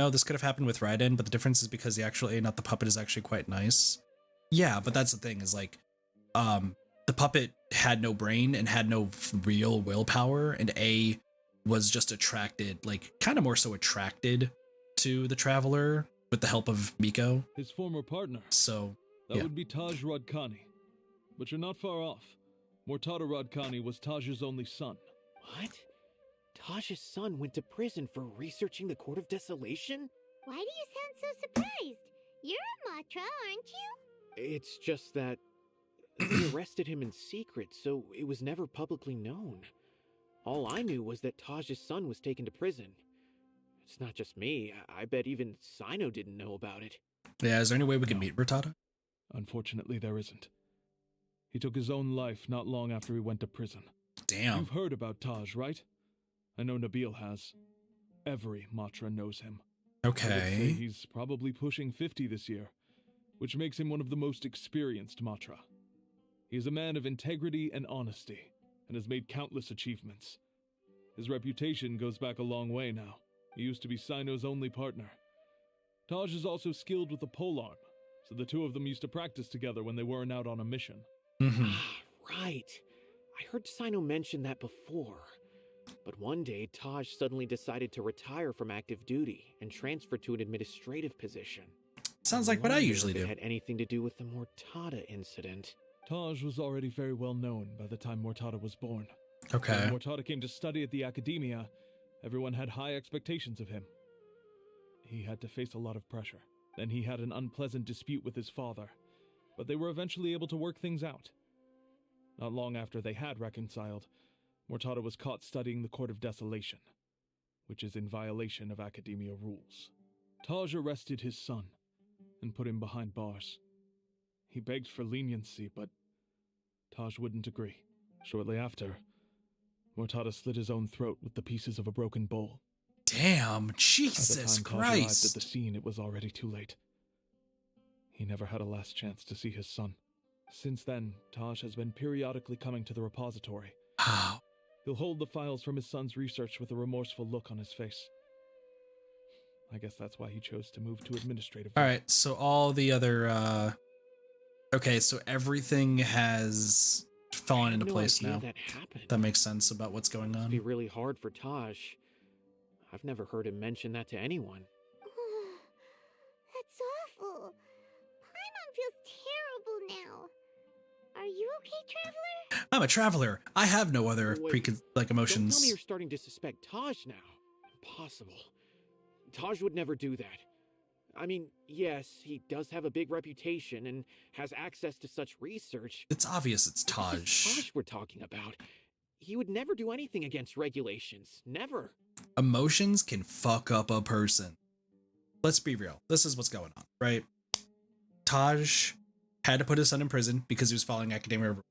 This could have happened with Raiden, but the difference is because the actual A, not the puppet, is actually quite nice. Yeah, but that's the thing, is like, the puppet had no brain and had no real willpower, and A was just attracted, like, kind of more so attracted to the Traveler with the help of Miko. His former partner. So, that would be Taj Radkani. But you're not far off. Murtada Radkani was Taj's only son. What? Taj's son went to prison for researching the Court of Desolation? Why do you sound so surprised? You're a Matra, aren't you? It's just that they arrested him in secret, so it was never publicly known. All I knew was that Taj's son was taken to prison. It's not just me. I bet even Cyno didn't know about it. Yeah, is there any way we can meet Murtada? Unfortunately, there isn't. He took his own life not long after he went to prison. Damn. You've heard about Taj, right? I know Nabil has. Every Matra knows him. Okay. He's probably pushing 50 this year, which makes him one of the most experienced Matra. He is a man of integrity and honesty, and has made countless achievements. His reputation goes back a long way now. He used to be Cyno's only partner. Taj is also skilled with the polearm, so the two of them used to practice together when they weren't out on a mission. Mm-hmm. Right. I heard Cyno mention that before. But one day, Taj suddenly decided to retire from active duty and transfer to an administrative position. Sounds like what I usually do. It had anything to do with the Murtada incident. Taj was already very well known by the time Murtada was born. Okay. When Murtada came to study at the academia, everyone had high expectations of him. He had to face a lot of pressure. Then he had an unpleasant dispute with his father, but they were eventually able to work things out. Not long after they had reconciled, Murtada was caught studying the Court of Desolation, which is in violation of academia rules. Taj arrested his son and put him behind bars. He begged for leniency, but Taj wouldn't agree. Shortly after, Murtada slit his own throat with the pieces of a broken bowl. Damn, Jesus By the time Taj Christ. arrived at the scene, it was already too late. He never had a last chance to see his son. Since then, Taj has been periodically coming to the repository. Wow. He'll hold the files from his son's research with a remorseful look on his face. I guess that's why he chose to move to administrative. All right, so all the other okay, so everything has fallen into place now. That makes sense about what's going on. It'd be really hard for Taj. I've never heard him mention that to anyone. That's awful. Paimon feels terrible now. Are you okay, Traveler? I'm a traveler. I have no other emotions. Don't tell me you're starting to suspect Taj now. Impossible. Taj would never do that. I mean, yes, he does have a big reputation and has access to such research. It's obvious it's Taj. This is Taj we're talking about. He would never do anything against regulations. Never. Emotions can fuck up a person. Let's be real. This is what's going on, right? Taj had to put his son in prison because he was following academia rule.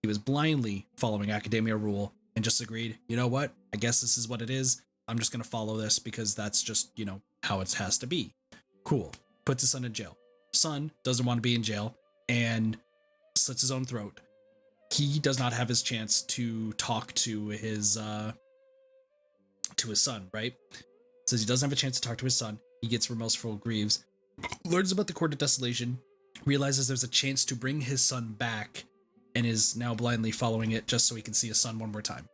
He was blindly following academia rule and just agreed, you know what? I guess this is what it is. I'm just going to follow this because that's just, how it has to be. Cool. Puts his son in jail. Son doesn't want to be in jail and slits his own throat. He does not have his chance to talk to his son, right? Says he doesn't have a chance to talk to his son. He gets remorseful, grieves, learns about the Court of Desolation, realizes there's a chance to bring his son back and is now blindly following it just so he can see his son one more time.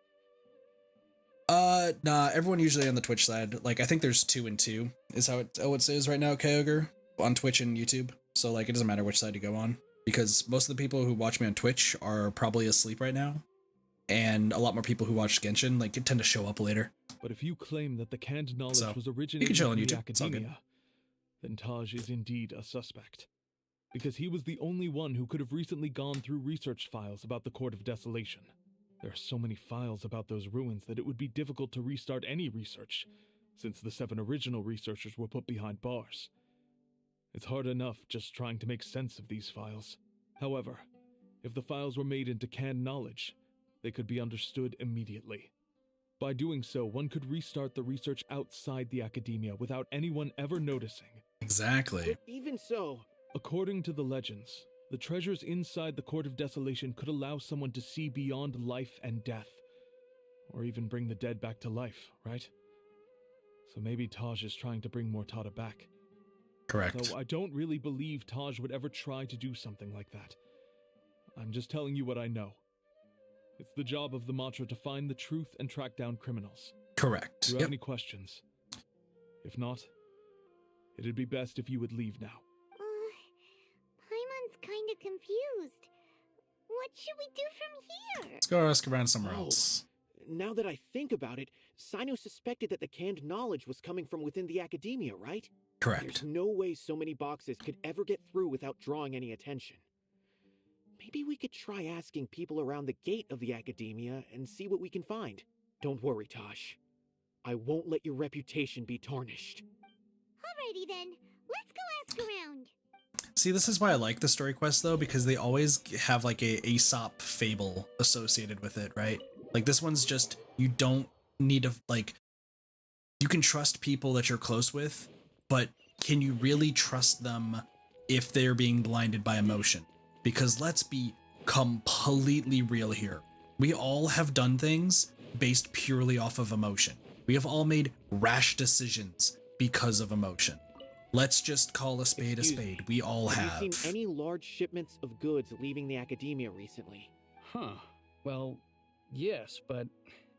Nah, everyone usually on the Twitch side, like I think there's 2 and 2 is how it is right now, Kyogre, on Twitch and YouTube. So like it doesn't matter which side you go on, because most of the people who watch me on Twitch are probably asleep right now, and a lot more people who watch Genshin like tend to show up later. But if you claim that the canned knowledge So, was you can originated chill on from the YouTube. It's all good. academia, then Taj is indeed a suspect. Because he was the only one who could have recently gone through research files about the Court of Desolation. There are so many files about those ruins that it would be difficult to restart any research, since the 7 original researchers were put behind bars. It's hard enough just trying to make sense of these files. However, if the files were made into canned knowledge, they could be understood immediately. By doing so, one could restart the research outside the academia without anyone ever noticing. Exactly. But even so, According to the legends, the treasures inside the Court of Desolation could allow someone to see beyond life and death, or even bring the dead back to life, right? So maybe Taj is trying to bring Mortada back. Correct. Though I don't really believe Taj would ever try to do something like that. I'm just telling you what I know. It's the job of the Mantra to find the truth and track down criminals. Correct. Do you have any questions? If not, it'd be best if you would leave now. Paimon's kinda confused. What should we do from here? Let's go ask around somewhere else. now that I think about it, Cyno suspected that the canned knowledge was coming from within the academia, right? Correct. There's no way so many boxes could ever get through without drawing any attention. Maybe we could try asking people around the gate of the academia and see what we can find. Don't worry, Tosh. I won't let your reputation be tarnished. Alrighty then, let's go ask around. See, this is why I like the story quests though, because they always have like a Aesop fable associated with it, right? Like this one's just, you don't need to, like, you can trust people that you're close with, but can you really trust them if they're being blinded by emotion? Because let's be completely real here. We all have done things based purely off of emotion. We have all made rash decisions because of emotion. Let's just call a spade a spade. We all have. Have you seen any large shipments of goods leaving the academia recently? Huh. Well, yes, but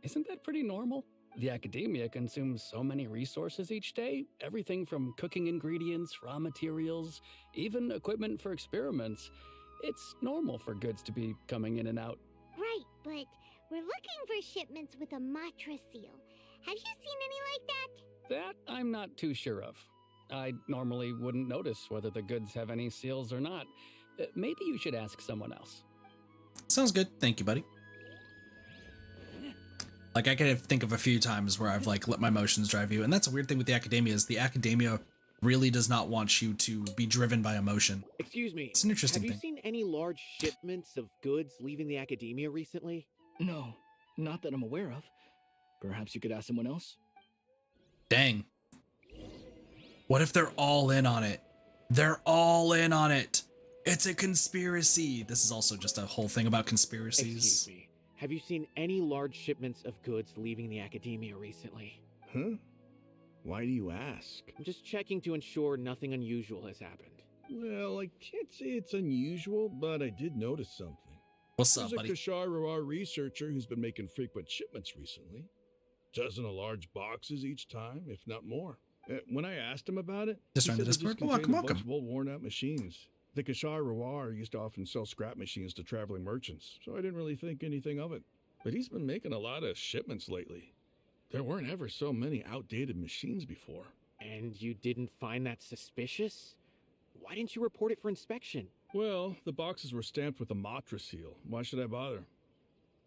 isn't that pretty normal? The academia consumes so many resources each day. Everything from cooking ingredients, raw materials, even equipment for experiments. It's normal for goods to be coming in and out. Right, but we're looking for shipments with a Matra seal. Have you seen any like that? That I'm not too sure of. I normally wouldn't notice whether the goods have any seals or not. Maybe you should ask someone else. Sounds good. Thank you, buddy. Like, I can think of a few times where I've like let my emotions drive you, and that's a weird thing with the academia, is the academia really does not want you to be driven by emotion. Excuse me. It's an interesting thing. thing. Have you seen any large shipments of goods leaving the academia recently? No, not that I'm aware of. Perhaps you could ask someone else? Dang. What if they're all in on it? They're all in on it. It's a conspiracy. This is also just a whole thing about conspiracies. Excuse me. Have you seen any large shipments of goods leaving the academia recently? Huh? Why do you ask? I'm just checking to ensure nothing unusual has happened. Well, I can't say it's unusual, but I did notice something. What's up, buddy? There's a Kashar researcher who's been making frequent shipments recently. Dozen of large boxes each time, if not more. When I asked him about it, Just he on said the they Discord? just Welcome, contained a bunch welcome. of old worn-out machines. The Kashar used to often sell scrap machines to traveling merchants, so I didn't really think anything of it. But he's been making a lot of shipments lately. There weren't ever so many outdated machines before. And you didn't find that suspicious? Why didn't you report it for inspection? Well, the boxes were stamped with a Matra seal. Why should I bother?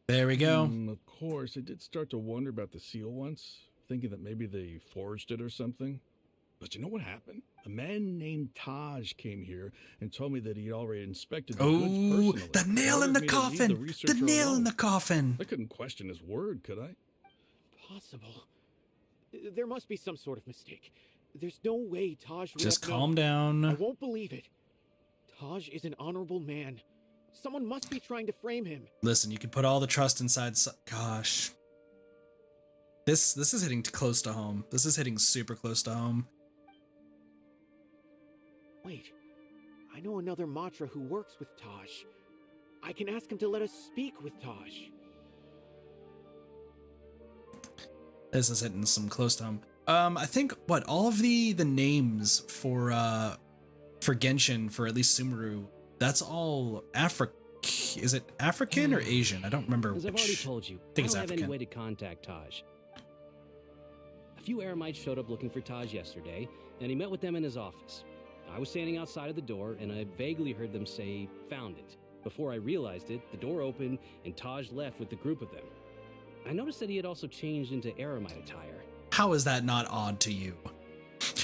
There we go. Of course, I did start to wonder about the seal once, thinking that maybe they forged it or something. But you know what happened? A man named Taj came here and told me that he'd already inspected the goods personally. The nail in the coffin! The nail in the coffin! I couldn't question his word, could I? Possible. There must be some sort of mistake. There's no way Taj would Just have calm known. down. I won't believe it. Taj is an honorable man. Someone must be trying to frame him. Listen, you can put all the trust inside. Gosh, this is hitting close to home. This is hitting super close to home. Wait, I know another Matra who works with Taj. I can ask him to let us speak with Taj. This is hitting some close to home. I think what all of the names for Genshin, for at least Sumeru, that's all Is it African or Asian? I don't remember. As I've already told you, I don't have any way to contact Taj. A few Eremites showed up looking for Taj yesterday, and he met with them in his office. I was standing outside of the door, and I vaguely heard them say, "Found it." Before I realized it, the door opened, and Taj left with the group of them. I noticed that he had also changed into Eremite attire. How is that not odd to you?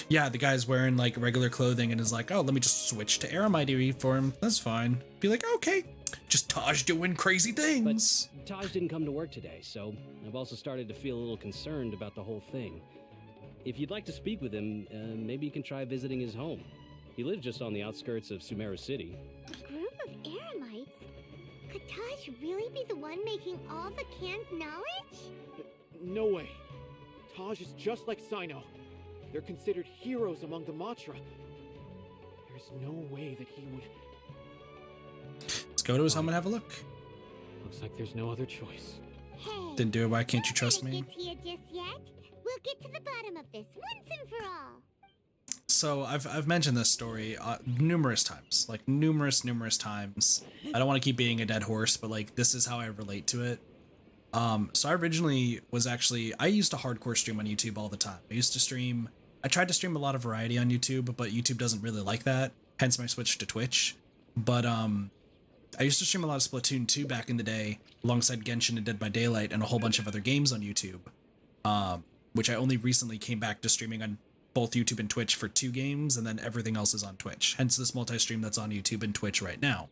Yeah, the guy's wearing like regular clothing and is like, oh, let me just switch to Eremite for him. That's fine. Be like, okay, just Taj doing crazy things. But Taj didn't come to work today, so I've also started to feel a little concerned about the whole thing. If you'd like to speak with him, maybe you can try visiting his home. He lives just on the outskirts of Sumeru City. A group of Eremites? Could Taj really be the one making all the canned knowledge? No way. Taj is just like Cyno. They're considered heroes among the Matra. There's no way that he would... Let's go to his home and have a look. Looks like there's no other choice. Hey, Didn't do it, why can't you trust me? Get here just yet. We'll get to the bottom of this once and for all. So I've mentioned this story numerous times, like numerous times. I don't want to keep beating a dead horse, but like this is how I relate to it. So I originally was I used to hardcore stream on YouTube all the time. I tried to stream a lot of variety on YouTube, but YouTube doesn't really like that. Hence my switch to Twitch. But I used to stream a lot of Splatoon 2 back in the day, alongside Genshin and Dead by Daylight and a whole bunch of other games on YouTube. Which I only recently came back to streaming on both YouTube and Twitch for 2 games, and then everything else is on Twitch. Hence this multi-stream that's on YouTube and Twitch right now.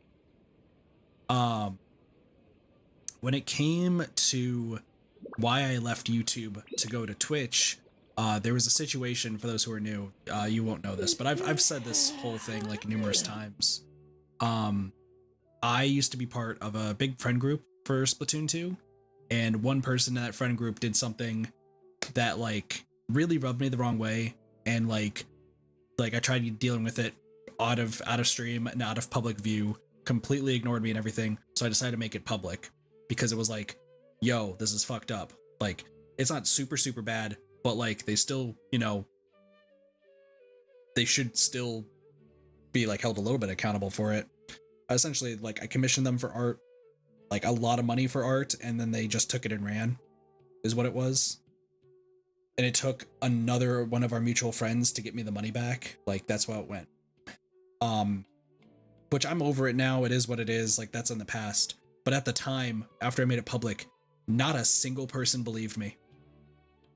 When it came to why I left YouTube to go to Twitch, there was a situation, for those who are new, you won't know this, but I've said this whole thing like numerous times. I used to be part of a big friend group for Splatoon 2, and one person in that friend group did something that like really rubbed me the wrong way, and like I tried dealing with it out of stream and out of public view, completely ignored me and everything, so I decided to make it public. Because it was like, yo, this is fucked up. Like, it's not super bad, but like, they still, you know, they should still be like held a little bit accountable for it. Essentially, like, I commissioned them for art, like a lot of money for art, and then they just took it and ran, is what it was. And it took another one of our mutual friends to get me the money back. Like, that's how it went. Which I'm over it now. It is what it is. Like, that's in the past. But at the time, after I made it public, not a single person believed me.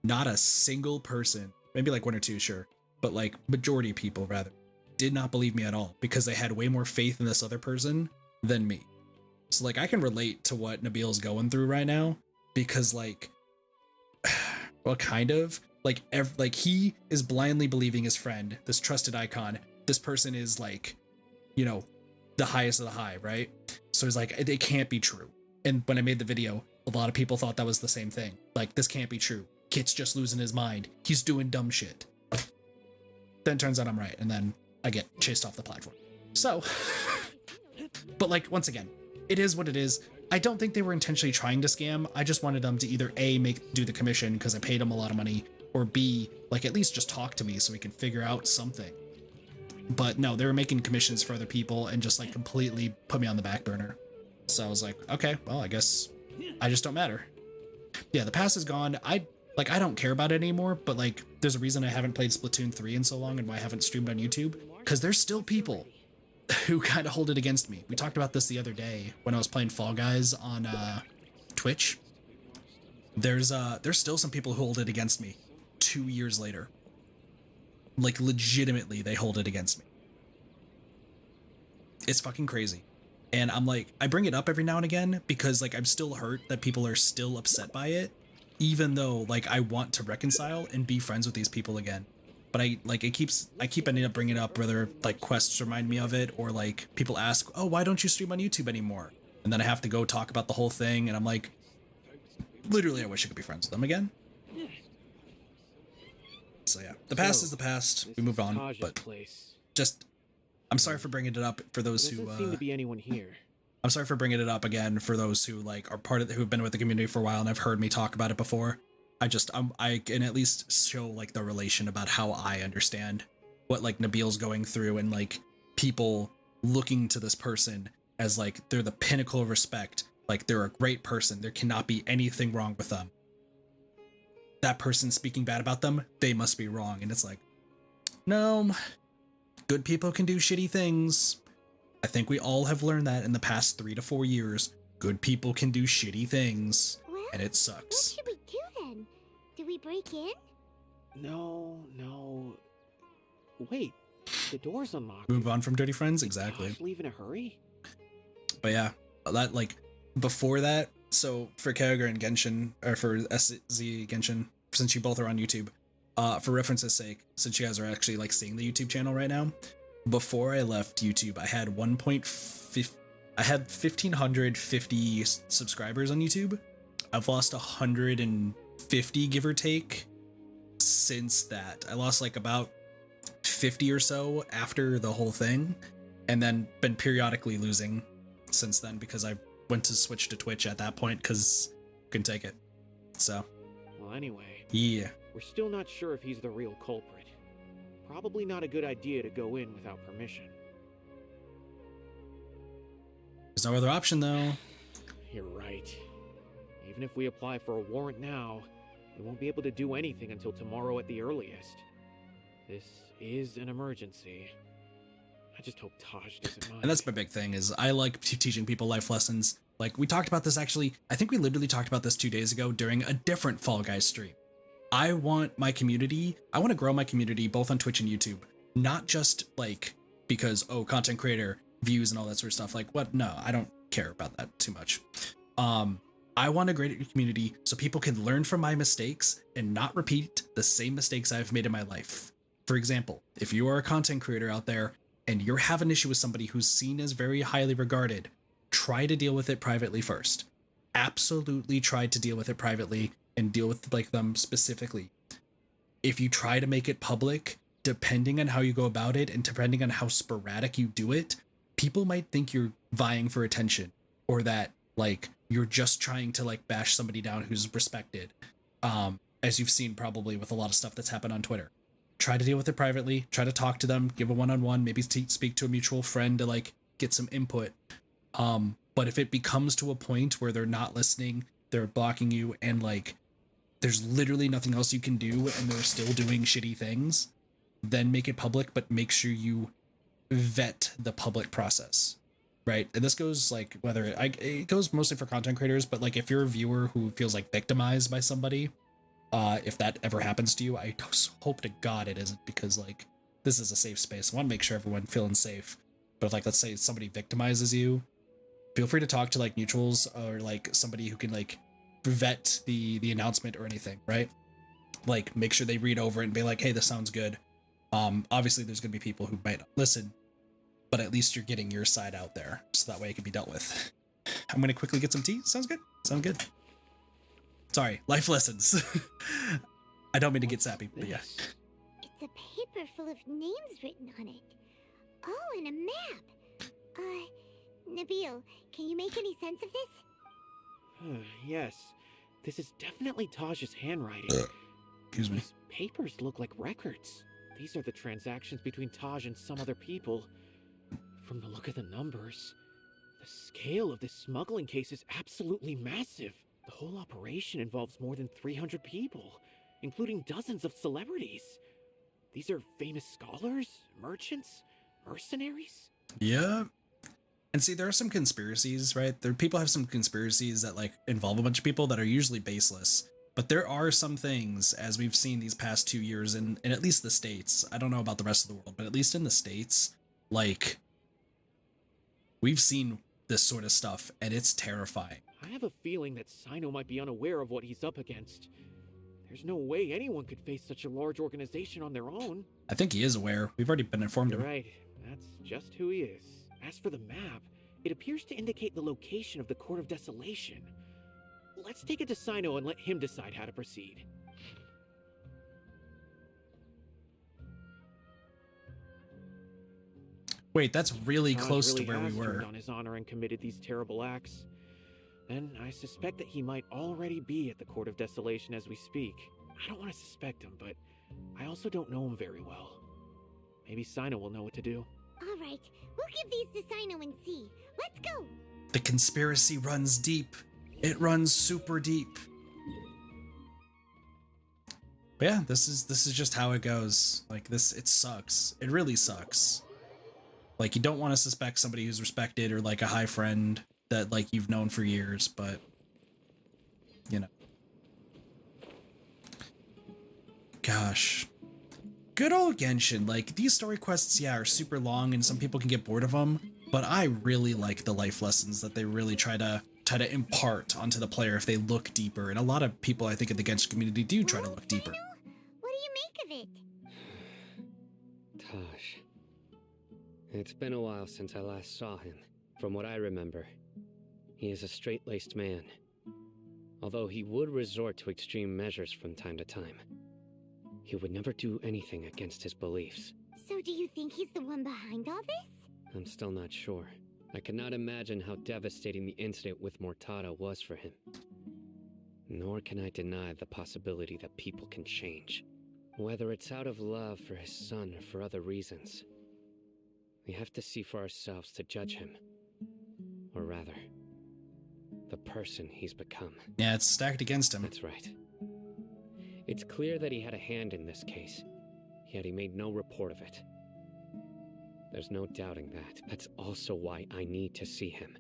Not a single person. Maybe like 1 or 2, sure. But like majority of people, rather, did not believe me at all because they had way more faith in this other person than me. So like I can relate to what Nabil's going through right now because like, well, kind of. Like, he is blindly believing his friend, this trusted icon. This person is like, you know, the highest of the high, right? So he's like, it can't be true. And when I made the video, a lot of people thought that was the same thing. Like, this can't be true. Kit's just losing his mind. He's doing dumb shit. Then turns out I'm right, and then I get chased off the platform. So, but like, once again, it is what it is. I don't think they were intentionally trying to scam. I just wanted them to either A, do the commission because I paid them a lot of money, or B, like at least just talk to me so we can figure out something. But no, they were making commissions for other people and just like completely put me on the back burner. So I was like, okay, well, I guess I just don't matter. Yeah, the past is gone. I don't care about it anymore, but like there's a reason I haven't played Splatoon 3 in so long and why I haven't streamed on YouTube, because there's still people who kind of hold it against me. We talked about this the other day when I was playing Fall Guys on Twitch. There's still some people who hold it against me 2 years later. Like, legitimately, they hold it against me. It's fucking crazy. And I'm like, I bring it up every now and again because, like, I'm still hurt that people are still upset by it, even though, like, I want to reconcile and be friends with these people again. But I keep ending up bringing it up, whether, like, quests remind me of it, or, like, people ask, oh, why don't you stream on YouTube anymore? And then I have to go talk about the whole thing, and I'm like, literally, I wish I could be friends with them again. So yeah, the past is the past. We moved on, but just, I'm sorry for bringing it up for those who doesn't seem to be anyone here. I'm sorry for bringing it up again for those who like are part of who've been with the community for a while and have heard me talk about it before. I can at least show like the relation about how I understand what like Nabil's going through and like people looking to this person as like they're the pinnacle of respect. Like they're a great person. There cannot be anything wrong with them. That person speaking bad about them, they must be wrong. And it's like, no, good people can do shitty things. I think we all have learned that in the past 3 to 4 years. Good people can do shitty things, and it sucks. What should we do then? Do we break in? No. Wait, the door's unlocked. Move on from dirty friends? Exactly. Gosh, leave in a hurry? But yeah, that like, before that, so for Kyogre and Genshin, or for SZ Genshin, since you both are on YouTube, for reference's sake, since you guys are actually like seeing the YouTube channel right now, before I left YouTube, I had 1,550 subscribers on YouTube. I've lost 150, give or take, since that. I lost like about 50 or so after the whole thing, and then been periodically losing since then because I went to switch to Twitch at that point because couldn't take it. So, well, anyway, yeah, we're still not sure if he's the real culprit. Probably not a good idea to go in without permission. There's no other option though. You're right. Even if we apply for a warrant now, we won't be able to do anything until tomorrow at the earliest. This is an emergency. I just hope Taj doesn't mind. And that's my big thing is I like teaching people life lessons. Like we talked about this actually, I think we literally talked about this 2 days ago during a different Fall Guys stream. I want my community, I want to grow my community both on Twitch and YouTube, not just like because, oh, content creator, views and all that sort of stuff. Like what? No, I don't care about that too much. I want to grow a community so people can learn from my mistakes and not repeat the same mistakes I've made in my life. For example, if you are a content creator out there and you're having an issue with somebody who's seen as very highly regarded, try to deal with it privately first. Absolutely try to deal with it privately and deal with like them specifically. If you try to make it public, depending on how you go about it and depending on how sporadic you do it, people might think you're vying for attention or that like you're just trying to like bash somebody down who's respected. As you've seen probably with a lot of stuff that's happened on Twitter. Try to deal with it privately, try to talk to them, give a one-on-one, maybe speak to a mutual friend to like get some input. But if it becomes to a point where they're not listening, they're blocking you and like there's literally nothing else you can do and they're still doing shitty things, then make it public, but make sure you vet the public process, right? And this goes like whether it goes mostly for content creators, but like if you're a viewer who feels like victimized by somebody, if that ever happens to you, I hope to God it isn't, because like this is a safe space. I want to make sure everyone feeling safe. But if like let's say somebody victimizes you, feel free to talk to like mutuals or like somebody who can like vet the announcement or anything, right? Like make sure they read over it and be like, hey, this sounds good. Obviously there's gonna be people who might not listen, but at least you're getting your side out there so that way it can be dealt with. I'm gonna quickly get some tea. Sounds good. Sound good. Sorry, life lessons. I don't mean to get sappy, but yeah. It's a paper full of names written on it. Oh, and a map. Nabil, can you make any sense of this? Yes. This is definitely Taj's handwriting. Excuse me. These papers look like records. These are the transactions between Taj and some other people. From the look of the numbers, the scale of this smuggling case is absolutely massive. The whole operation involves more than 300 people, including dozens of celebrities. These are famous scholars, merchants, mercenaries? Yeah. And see, there are some conspiracies, right? People have some conspiracies that like involve a bunch of people that are usually baseless. But there are some things, as we've seen these past 2 years in at least the States. I don't know about the rest of the world, but at least in the States, like we've seen this sort of stuff and it's terrifying. I have a feeling that Cyno might be unaware of what he's up against. There's no way anyone could face such a large organization on their own. I think he is aware. We've already been informed of You're him. right. That's just who he is. As for the map, it appears to indicate the location of the Court of Desolation. Let's take it to Cyno and let him decide how to proceed. Wait, that's really Taj close really to where we has were. turned on his honor and committed these terrible acts, then I suspect that he might already be at the Court of Desolation as we speak. I don't want to suspect him, but I also don't know him very well. Maybe Cyno will know what to do. All right, we'll give these to Cyno and see. Let's go. The conspiracy runs deep. It runs super deep. But yeah, this is just how it goes. Like this, it sucks. It really sucks. Like you don't want to suspect somebody who's respected or like a high friend that like you've known for years, but you know. Gosh. Good old Genshin. Like these story quests, yeah, are super long and some people can get bored of them, but I really like the life lessons that they really try to impart onto the player if they look deeper. And a lot of people I think in the Genshin community do try to look deeper. What do you make of it? Taj. It's been a while since I last saw him. From what I remember, he is a straight-laced man. Although he would resort to extreme measures from time to time, he would never do anything against his beliefs. So do you think he's the one behind all this? I'm still not sure. I cannot imagine how devastating the incident with Mortada was for him. Nor can I deny the possibility that people can change. Whether it's out of love for his son or for other reasons. We have to see for ourselves to judge him. Or rather, the person he's become. Yeah, it's stacked against him. That's right. It's clear that he had a hand in this case, yet he made no report of it. There's no doubting that. That's also why I need to see him.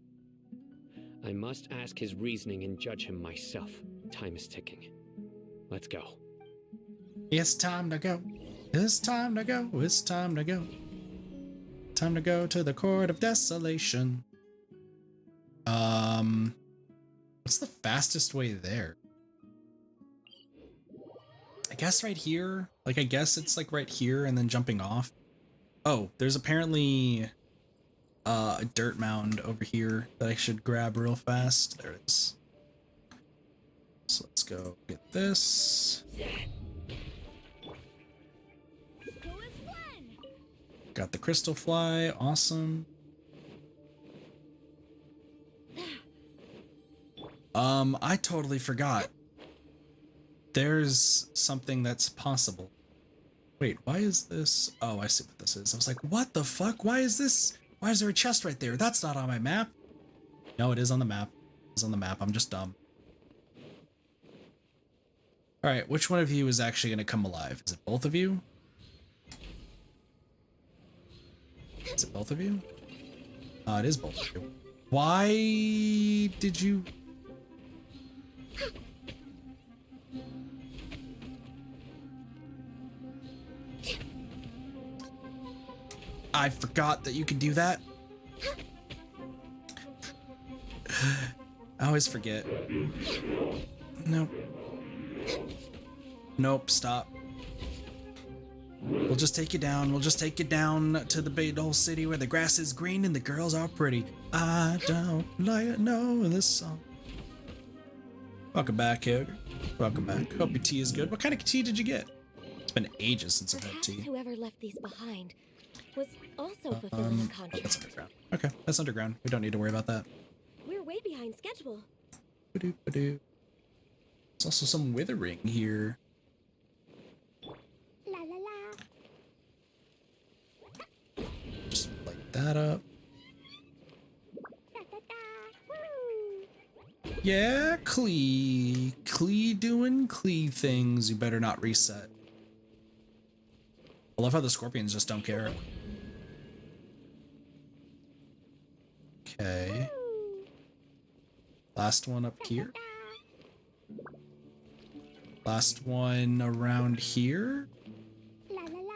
I must ask his reasoning and judge him myself. Time is ticking. Let's go. It's time to go. It's time to go. It's time to go. Time to go to the Court of Desolation. What's the fastest way there? I guess right here. Like, I guess it's like right here and then jumping off. Oh, there's apparently a dirt mound over here that I should grab real fast. There it is. So let's go get this. Got the crystal fly. Awesome. I totally forgot. There's something that's possible. Wait, why is this? Oh, I see what this is. I was like, what the fuck? Why is this? Why is there a chest right there? That's not on my map. No, it is on the map. It's on the map. I'm just dumb. All right, which one of you is actually going to come alive? Is it both of you? Is it both of you? It is both of you. Why did you? I forgot that you could do that. I always forget. Nope. Nope, stop. We'll just take you down. We'll just take you down to the big old city where the grass is green and the girls are pretty. I don't like know this song. Welcome back, Yoger. Welcome back. Hope your tea is good. What kind of tea did you get? It's been ages since I've had tea. Whoever left these behind was also fulfilling a contract. That's underground. Okay, that's underground. We don't need to worry about that. We're way behind schedule. There's also some withering here. La la la. Just light that up. Da da da. Woo. Yeah, Klee. Klee doing Klee things. You better not reset. I love how the scorpions just don't care. Okay. Last one up here. Last one around here. La la la.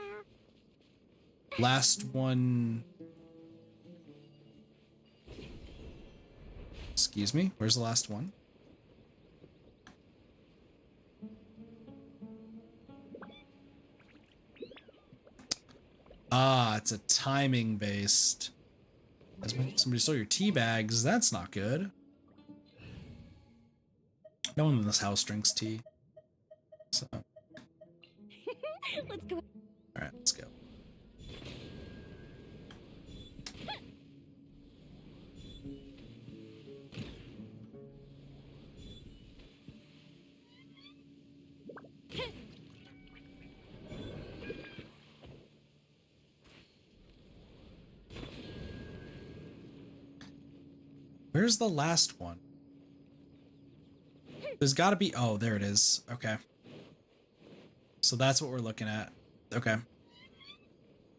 Last one. Excuse me, where's the last one? Ah, it's a timing based. Somebody stole your tea bags. That's not good. No one in this house drinks tea. So. Let's go. Alright, let's go. Where's the last one? There's got to be... Oh, there it is. Okay. So that's what we're looking at. Okay.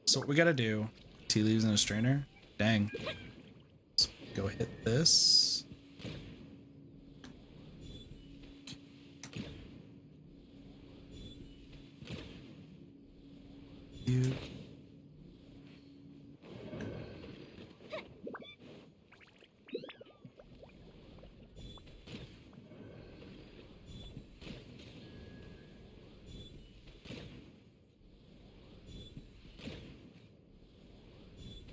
So what we got to do... Tea leaves in a strainer? Dang. Let's go hit this. You...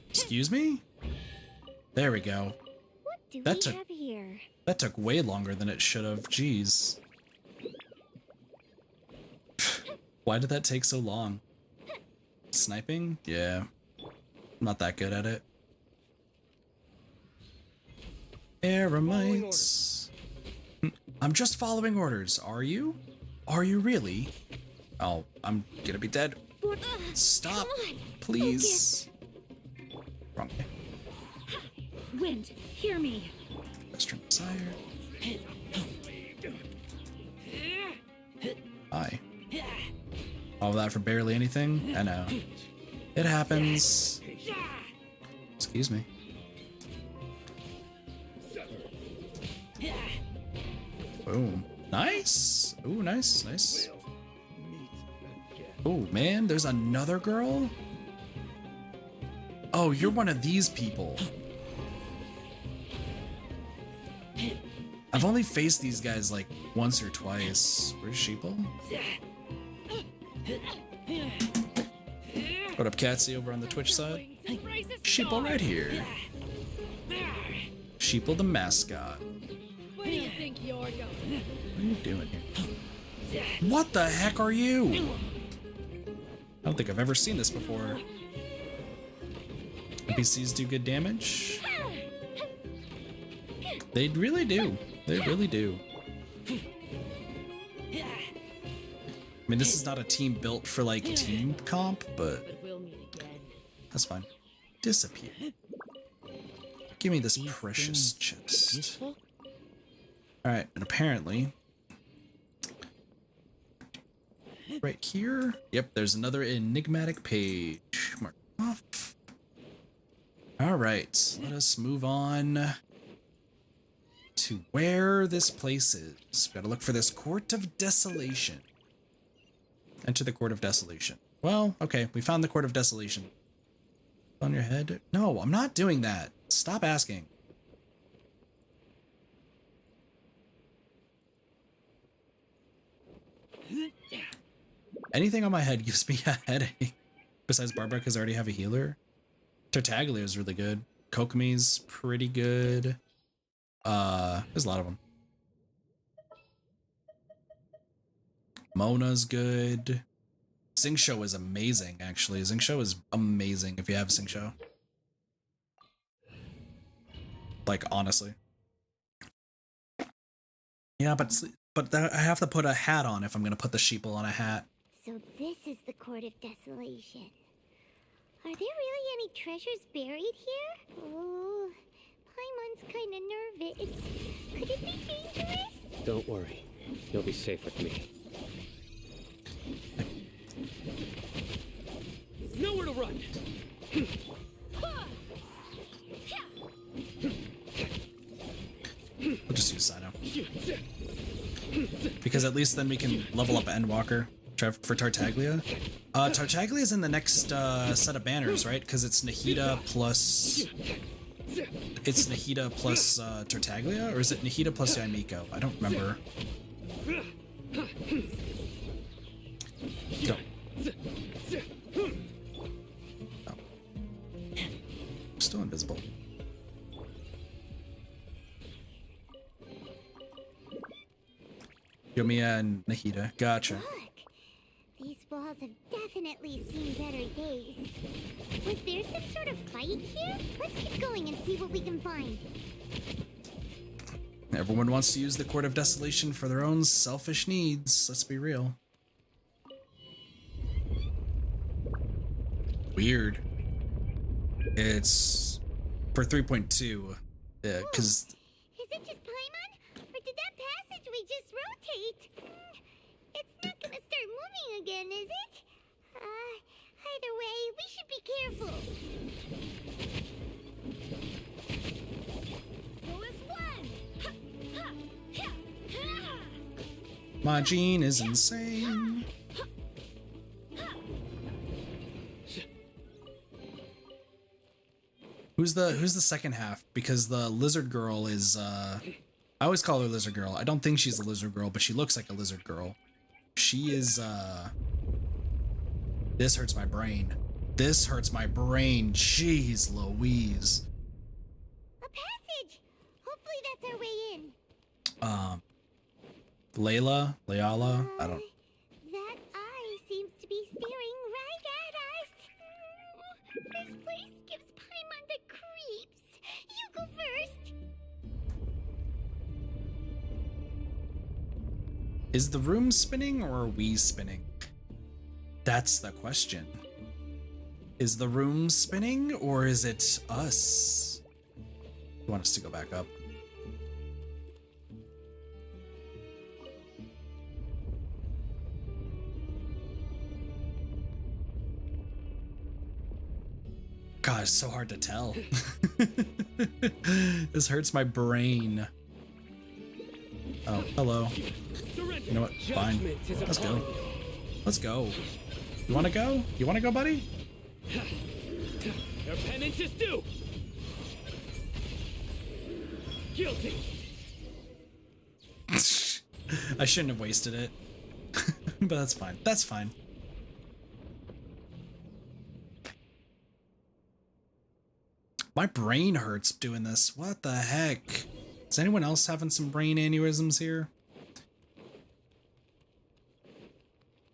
Excuse me? There we go. What do That we took- have here? That took way longer than it should have. Jeez. Why did that take so long? Sniping? Yeah. I'm not that good at it. Eremites. I'm just following orders. Are you? Are you really? Oh, I'm gonna be dead. Stop, please. Wrong way. Wind, hear me. Western Desire. Hi. All that for barely anything? I know. It happens. Excuse me. Boom. Nice. Ooh, nice, nice. Oh, man, there's another girl? Oh, you're one of these people. I've only faced these guys like once or twice. Where's Sheeple? What up, Catsy, over on the Twitch side? Sheeple right here. Sheeple the mascot. Where do you think you're going? What are you doing here? What the heck are you? I don't think I've ever seen this before. NPCs do good damage. They really do. They really do. I mean, this is not a team built for like team comp, but that's fine. Disappear. Give me this precious chest. Alright, and apparently right here. Yep, there's another enigmatic page. Mark off. Alright, let us move on to where this place is. Gotta look for this Court of Desolation. Enter the Court of Desolation. Well, okay, we found the Court of Desolation. On your head? No, I'm not doing that. Stop asking. Anything on my head gives me a headache. Besides Barbara, because I already have a healer. Tartaglia is really good. Kokomi's pretty good. There's a lot of them. Mona's good. Xingqiu is amazing, actually. Xingqiu is amazing if you have Xingqiu. Like, honestly. Yeah, but I have to put a hat on if I'm gonna put the sheeple on a hat. So this is the Court of Desolation. Are there really any treasures buried here? Oh, Paimon's kinda nervous. Could it be dangerous? Don't worry. You'll be safe with me. Nowhere to run! We'll just use Cyno. Because at least then we can level up Endwalker for Tartaglia. Tartaglia is in the next set of banners, right? Because it's Nahida plus... It's Nahida plus Tartaglia? Or is it Nahida plus Yaimiko? I don't remember. Don't. Oh. Still invisible. Yomiya and Nahida. Gotcha. Look, these walls have definitely seen better days. Was there some sort of fight here? Let's keep going and see what we can find. Everyone wants to use the Court of Desolation for their own selfish needs. Let's be real. Weird. It's for 3.2. because Is it just Paimon? Or did that passageway just rotate? It's not gonna start moving again, is it? Either way, we should be careful. my gene is insane. Who's the second half? Because the lizard girl is I always call her lizard girl. I don't think she's a lizard girl, but she looks like a lizard girl. She is this hurts my brain. This hurts my brain. Jeez Louise. A passage! Hopefully that's our way in. Layla? I don't. That eye seems to be staring right at us. This place gives Paimon the creeps. You go first. Is the room spinning or are we spinning? That's the question. Is the room spinning or is it us? You want us to go back up? God, it's so hard to tell. This hurts my brain. Oh, hello. You know what? Fine. Let's go. Let's go. You want to go? You want to go, buddy? Your penance is due. Guilty. I shouldn't have wasted it. But that's fine. That's fine. My brain hurts doing this. What the heck? Is anyone else having some brain aneurysms here?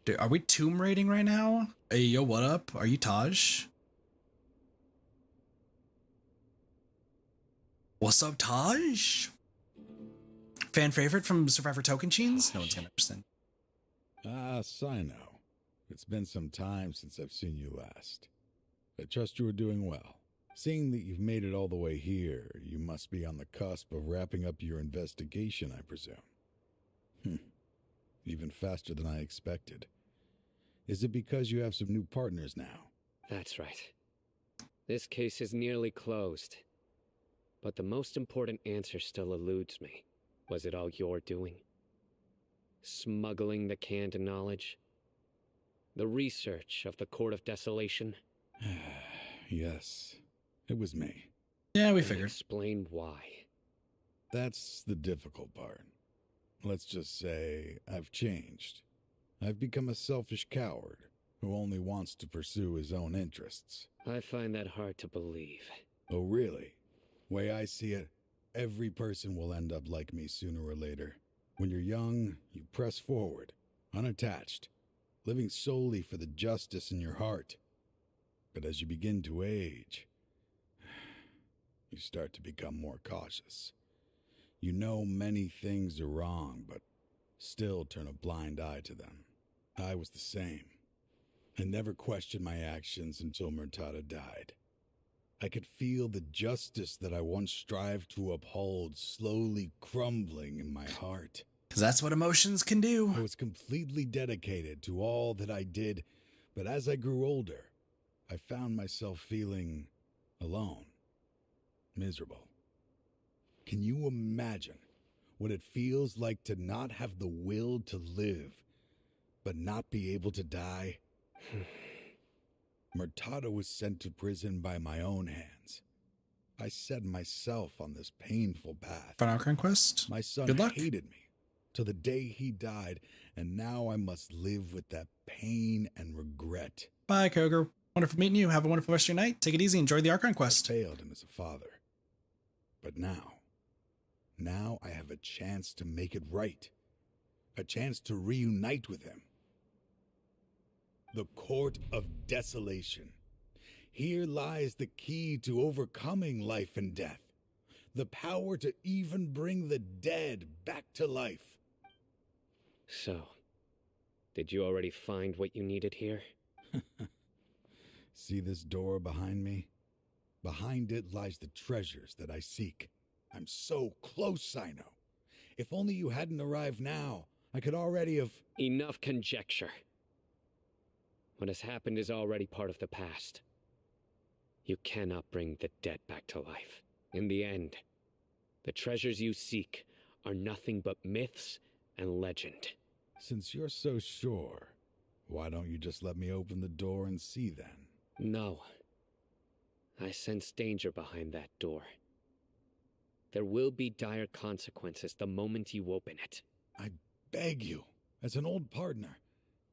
Dude, are we tomb raiding right now? Hey, yo, what up? Are you Taj? What's up, Taj? Fan favorite from Survivor Token Chains? No one's gonna understand. Cyno. It's been some time since I've seen you last. I trust you are doing well. Seeing that you've made it all the way here, you must be on the cusp of wrapping up your investigation, I presume. Even faster than I expected. Is it because you have some new partners now? That's right. This case is nearly closed. But the most important answer still eludes me. Was it all your doing? Smuggling the canned knowledge? The research of the Court of Desolation? Yes, it was me. Yeah, we figured. Explain why. That's the difficult part. Let's just say I've changed. I've become a selfish coward who only wants to pursue his own interests. I find that hard to believe. Oh, really? Way I see it, every person will end up like me sooner or later. When you're young, you press forward, unattached, living solely for the justice in your heart. But as you begin to age, you start to become more cautious. You know many things are wrong, but still turn a blind eye to them. I was the same. I never questioned my actions until Murtada died. I could feel the justice that I once strived to uphold slowly crumbling in my heart. Because that's what emotions can do. I was completely dedicated to all that I did, but as I grew older, I found myself feeling alone, miserable. Can you imagine what it feels like to not have the will to live, but not be able to die? Murtada was sent to prison by my own hands. I set myself on this painful path. Final conquest. My son Good luck. hated me till the day he died, and now I must live with that pain and regret. Bye, Koger. Wonderful meeting you. Have a wonderful rest of your night. Take it easy. Enjoy the Archon I quest. failed him as a father. But now I have a chance to make it right. A chance to reunite with him. The Court of Desolation. Here lies the key to overcoming life and death. The power to even bring the dead back to life. So, did you already find what you needed here? See this door behind me? Behind it lies the treasures that I seek. I'm so close, Cyno. If only you hadn't arrived now, I could already have... Enough conjecture. What has happened is already part of the past. You cannot bring the dead back to life. In the end, the treasures you seek are nothing but myths and legend. Since you're so sure, why don't you just let me open the door and see then? No. I sense danger behind that door. There will be dire consequences the moment you open it. I beg you, as an old partner,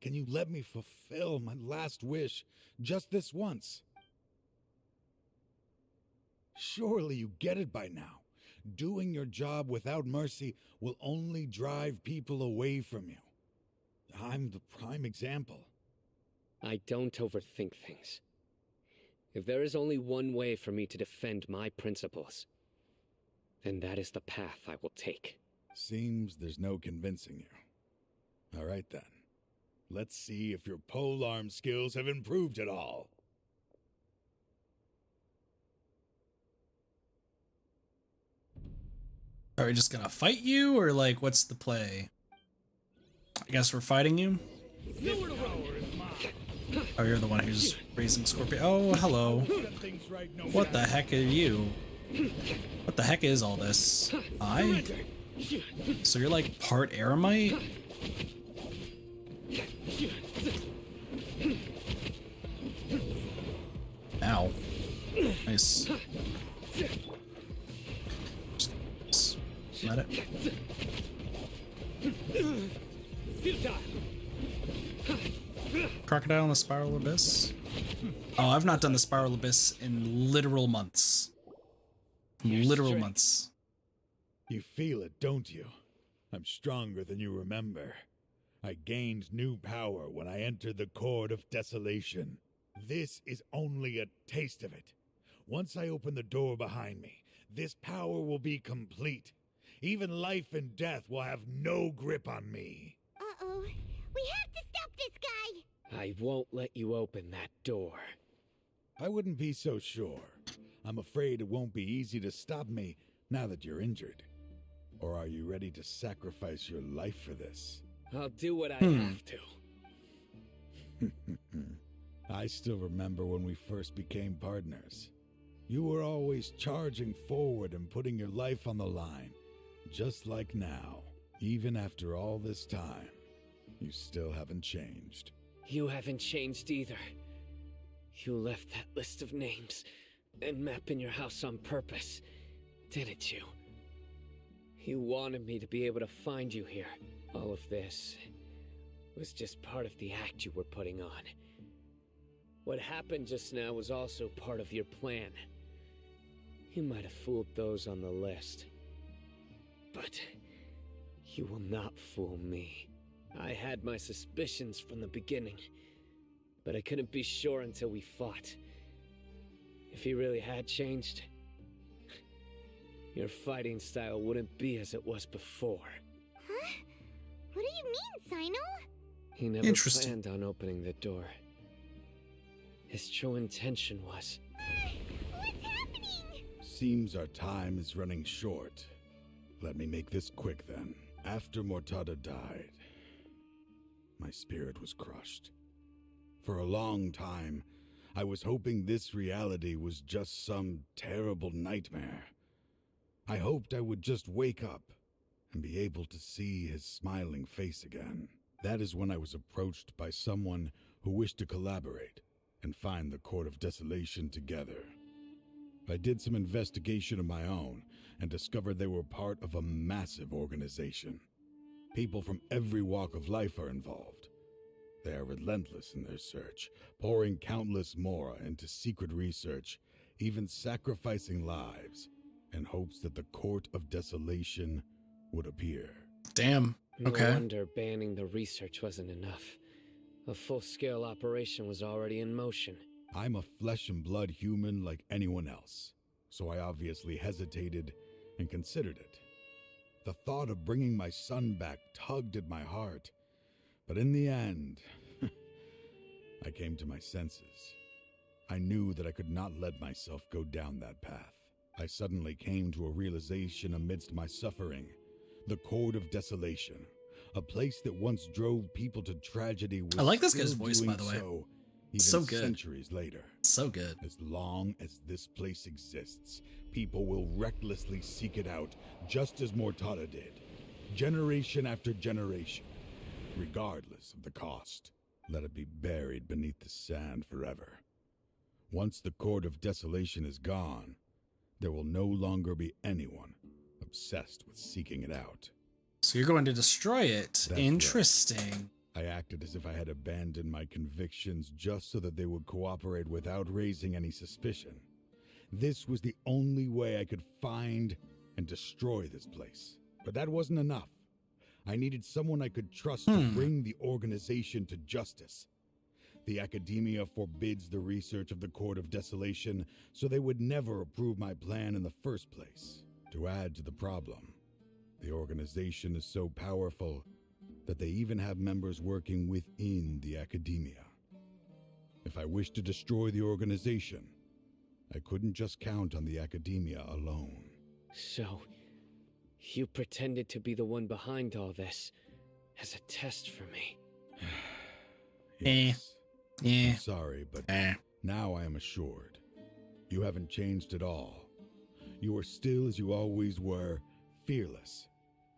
can you let me fulfill my last wish just this once? Surely you get it by now. Doing your job without mercy will only drive people away from you. I'm the prime example. I don't overthink things. If there is only one way for me to defend my principles, then that is the path I will take. Seems there's no convincing you. All right then. Let's see if your polearm skills have improved at all. Are we just gonna fight you, or like, what's the play? I guess we're fighting you? Oh, you're the one who's raising Scorpion. Oh, hello. What the heck are you? What the heck is all this? So you're like part Aramite? Ow. Nice. Let it. Crocodile in the Spiral Abyss? Oh, I've not done the Spiral Abyss in literal months. Literal months. You feel it, don't you? I'm stronger than you remember. I gained new power when I entered the Court of Desolation. This is only a taste of it. Once I open the door behind me, this power will be complete. Even life and death will have no grip on me. Uh-oh. We have to stop this guy! I won't let you open that door. I wouldn't be so sure. I'm afraid it won't be easy to stop me now that you're injured. Or are you ready to sacrifice your life for this? I'll do what I have to. I still remember when we first became partners. You were always charging forward and putting your life on the line. Just like now. Even after all this time, you still haven't changed. You haven't changed either. You left that list of names and map in your house on purpose, didn't you? You wanted me to be able to find you here. All of this was just part of the act you were putting on. What happened just now was also part of your plan. You might have fooled those on the list, but you will not fool me. I had my suspicions from the beginning, but I couldn't be sure until we fought. If he really had changed, your fighting style wouldn't be as it was before. Huh? What do you mean, Cyno? He never planned on opening the door. His true intention was... What's happening? Seems our time is running short. Let me make this quick then. After Mortada died, my spirit was crushed. For a long time, I was hoping this reality was just some terrible nightmare. I hoped I would just wake up and be able to see his smiling face again. That is when I was approached by someone who wished to collaborate and find the Court of Desolation together. I did some investigation of my own and discovered they were part of a massive organization. People from every walk of life are involved. They are relentless in their search, pouring countless mora into secret research, even sacrificing lives in hopes that the Court of Desolation would appear. Damn. Okay. No wonder banning the research wasn't enough. A full-scale operation was already in motion. I'm a flesh and blood human like anyone else, so I obviously hesitated and considered it. The thought of bringing my son back tugged at my heart, but in the end, I came to my senses. I knew that I could not let myself go down that path. I suddenly came to a realization amidst my suffering. The Court of Desolation, a place that once drove people to tragedy, was I like this guy's still voice, by doing the way. so, even So good. centuries later. So good. As long as this place exists, people will recklessly seek it out, just as Mortada did, generation after generation, regardless of the cost. Let it be buried beneath the sand forever. Once the Court of Desolation is gone, there will no longer be anyone obsessed with seeking it out. So you're going to destroy it. That's Interesting. right. I acted as if I had abandoned my convictions just so that they would cooperate without raising any suspicion. This was the only way I could find and destroy this place. But that wasn't enough. I needed someone I could trust to bring the organization to justice. The academia forbids the research of the Court of Desolation, so they would never approve my plan in the first place. To add to the problem, the organization is so powerful that they even have members working within the academia. If I wished to destroy the organization, I couldn't just count on the academia alone. So, you pretended to be the one behind all this as a test for me. Yes. Yeah. I'm sorry, but now I am assured. You haven't changed at all. You are still as you always were, fearless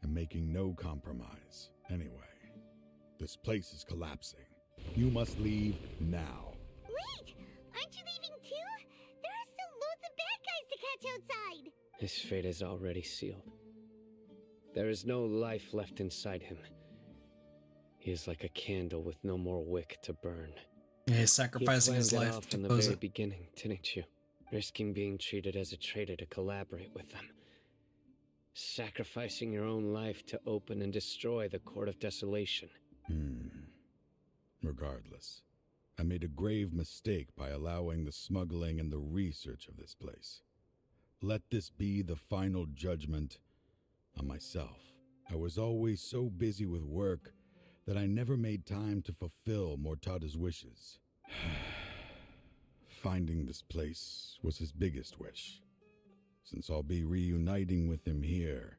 and making no compromise. Anyway, this place is collapsing. You must leave now. Wait! Aren't you leaving too? There are still loads of bad guys to catch outside! His fate is already sealed. There is no life left inside him. He is like a candle with no more wick to burn. Yeah, he's sacrificing his You planned it life all to from the close very it. beginning, didn't you? Risking being treated as a traitor to collaborate with them. Sacrificing your own life to open and destroy the Court of Desolation. Regardless, I made a grave mistake by allowing the smuggling and the research of this place. Let this be the final judgment on myself. I was always so busy with work that I never made time to fulfill Mortada's wishes. Finding this place was his biggest wish. Since I'll be reuniting with him here,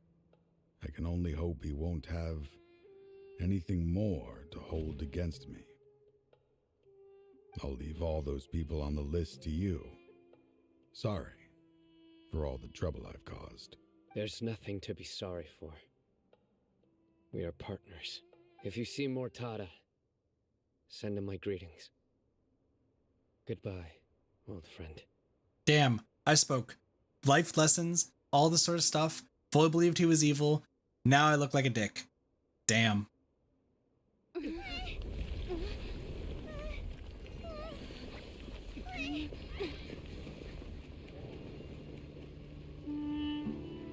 I can only hope he won't have anything more to hold against me. I'll leave all those people on the list to you. Sorry for all the trouble I've caused. There's nothing to be sorry for. We are partners. If you see Mortada, send him my greetings. Goodbye, old friend. Damn, I spoke life lessons, all this sort of stuff, fully believed he was evil. Now I look like a dick. Damn.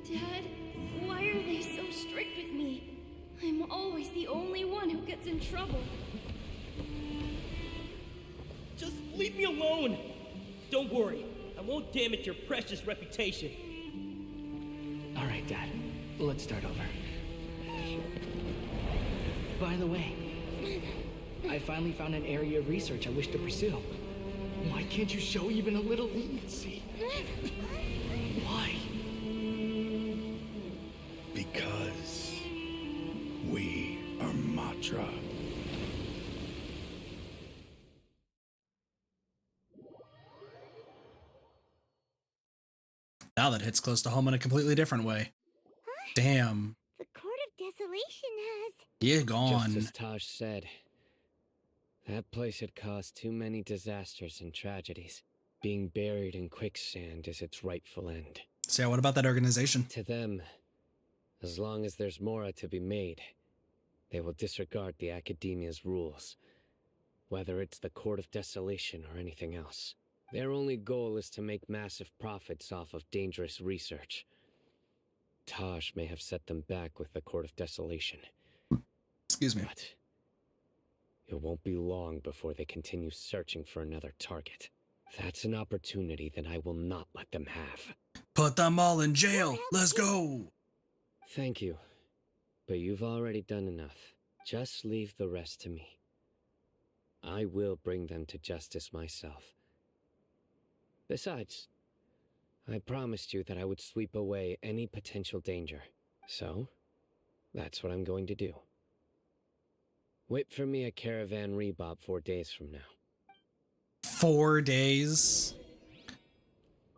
Dad, why are they so strict with me? I'm always the only one who gets in trouble. Just leave me alone! Don't worry, I won't damage your precious reputation. All right, Dad. Let's start over. By the way, I finally found an area of research I wish to pursue. Why can't you show even a little leniency? Why? Because we are Matra. Now that hits close to home in a completely different way. Damn. The Court of Desolation has... You're gone. Just as Taj said, that place had caused too many disasters and tragedies. Being buried in quicksand is its rightful end. So yeah, what about that organization? To them, as long as there's more to be made, they will disregard the Academia's rules, whether it's the Court of Desolation or anything else. Their only goal is to make massive profits off of dangerous research. Taj may have set them back with the Court of Desolation. Excuse me. But it won't be long before they continue searching for another target. That's an opportunity that I will not let them have. Put them all in jail. Let's go. Thank you, but you've already done enough. Just leave the rest to me. I will bring them to justice myself. Besides, I promised you that I would sweep away any potential danger. So, that's what I'm going to do. Wait for me at Caravan Rebop 4 days from now. 4 days?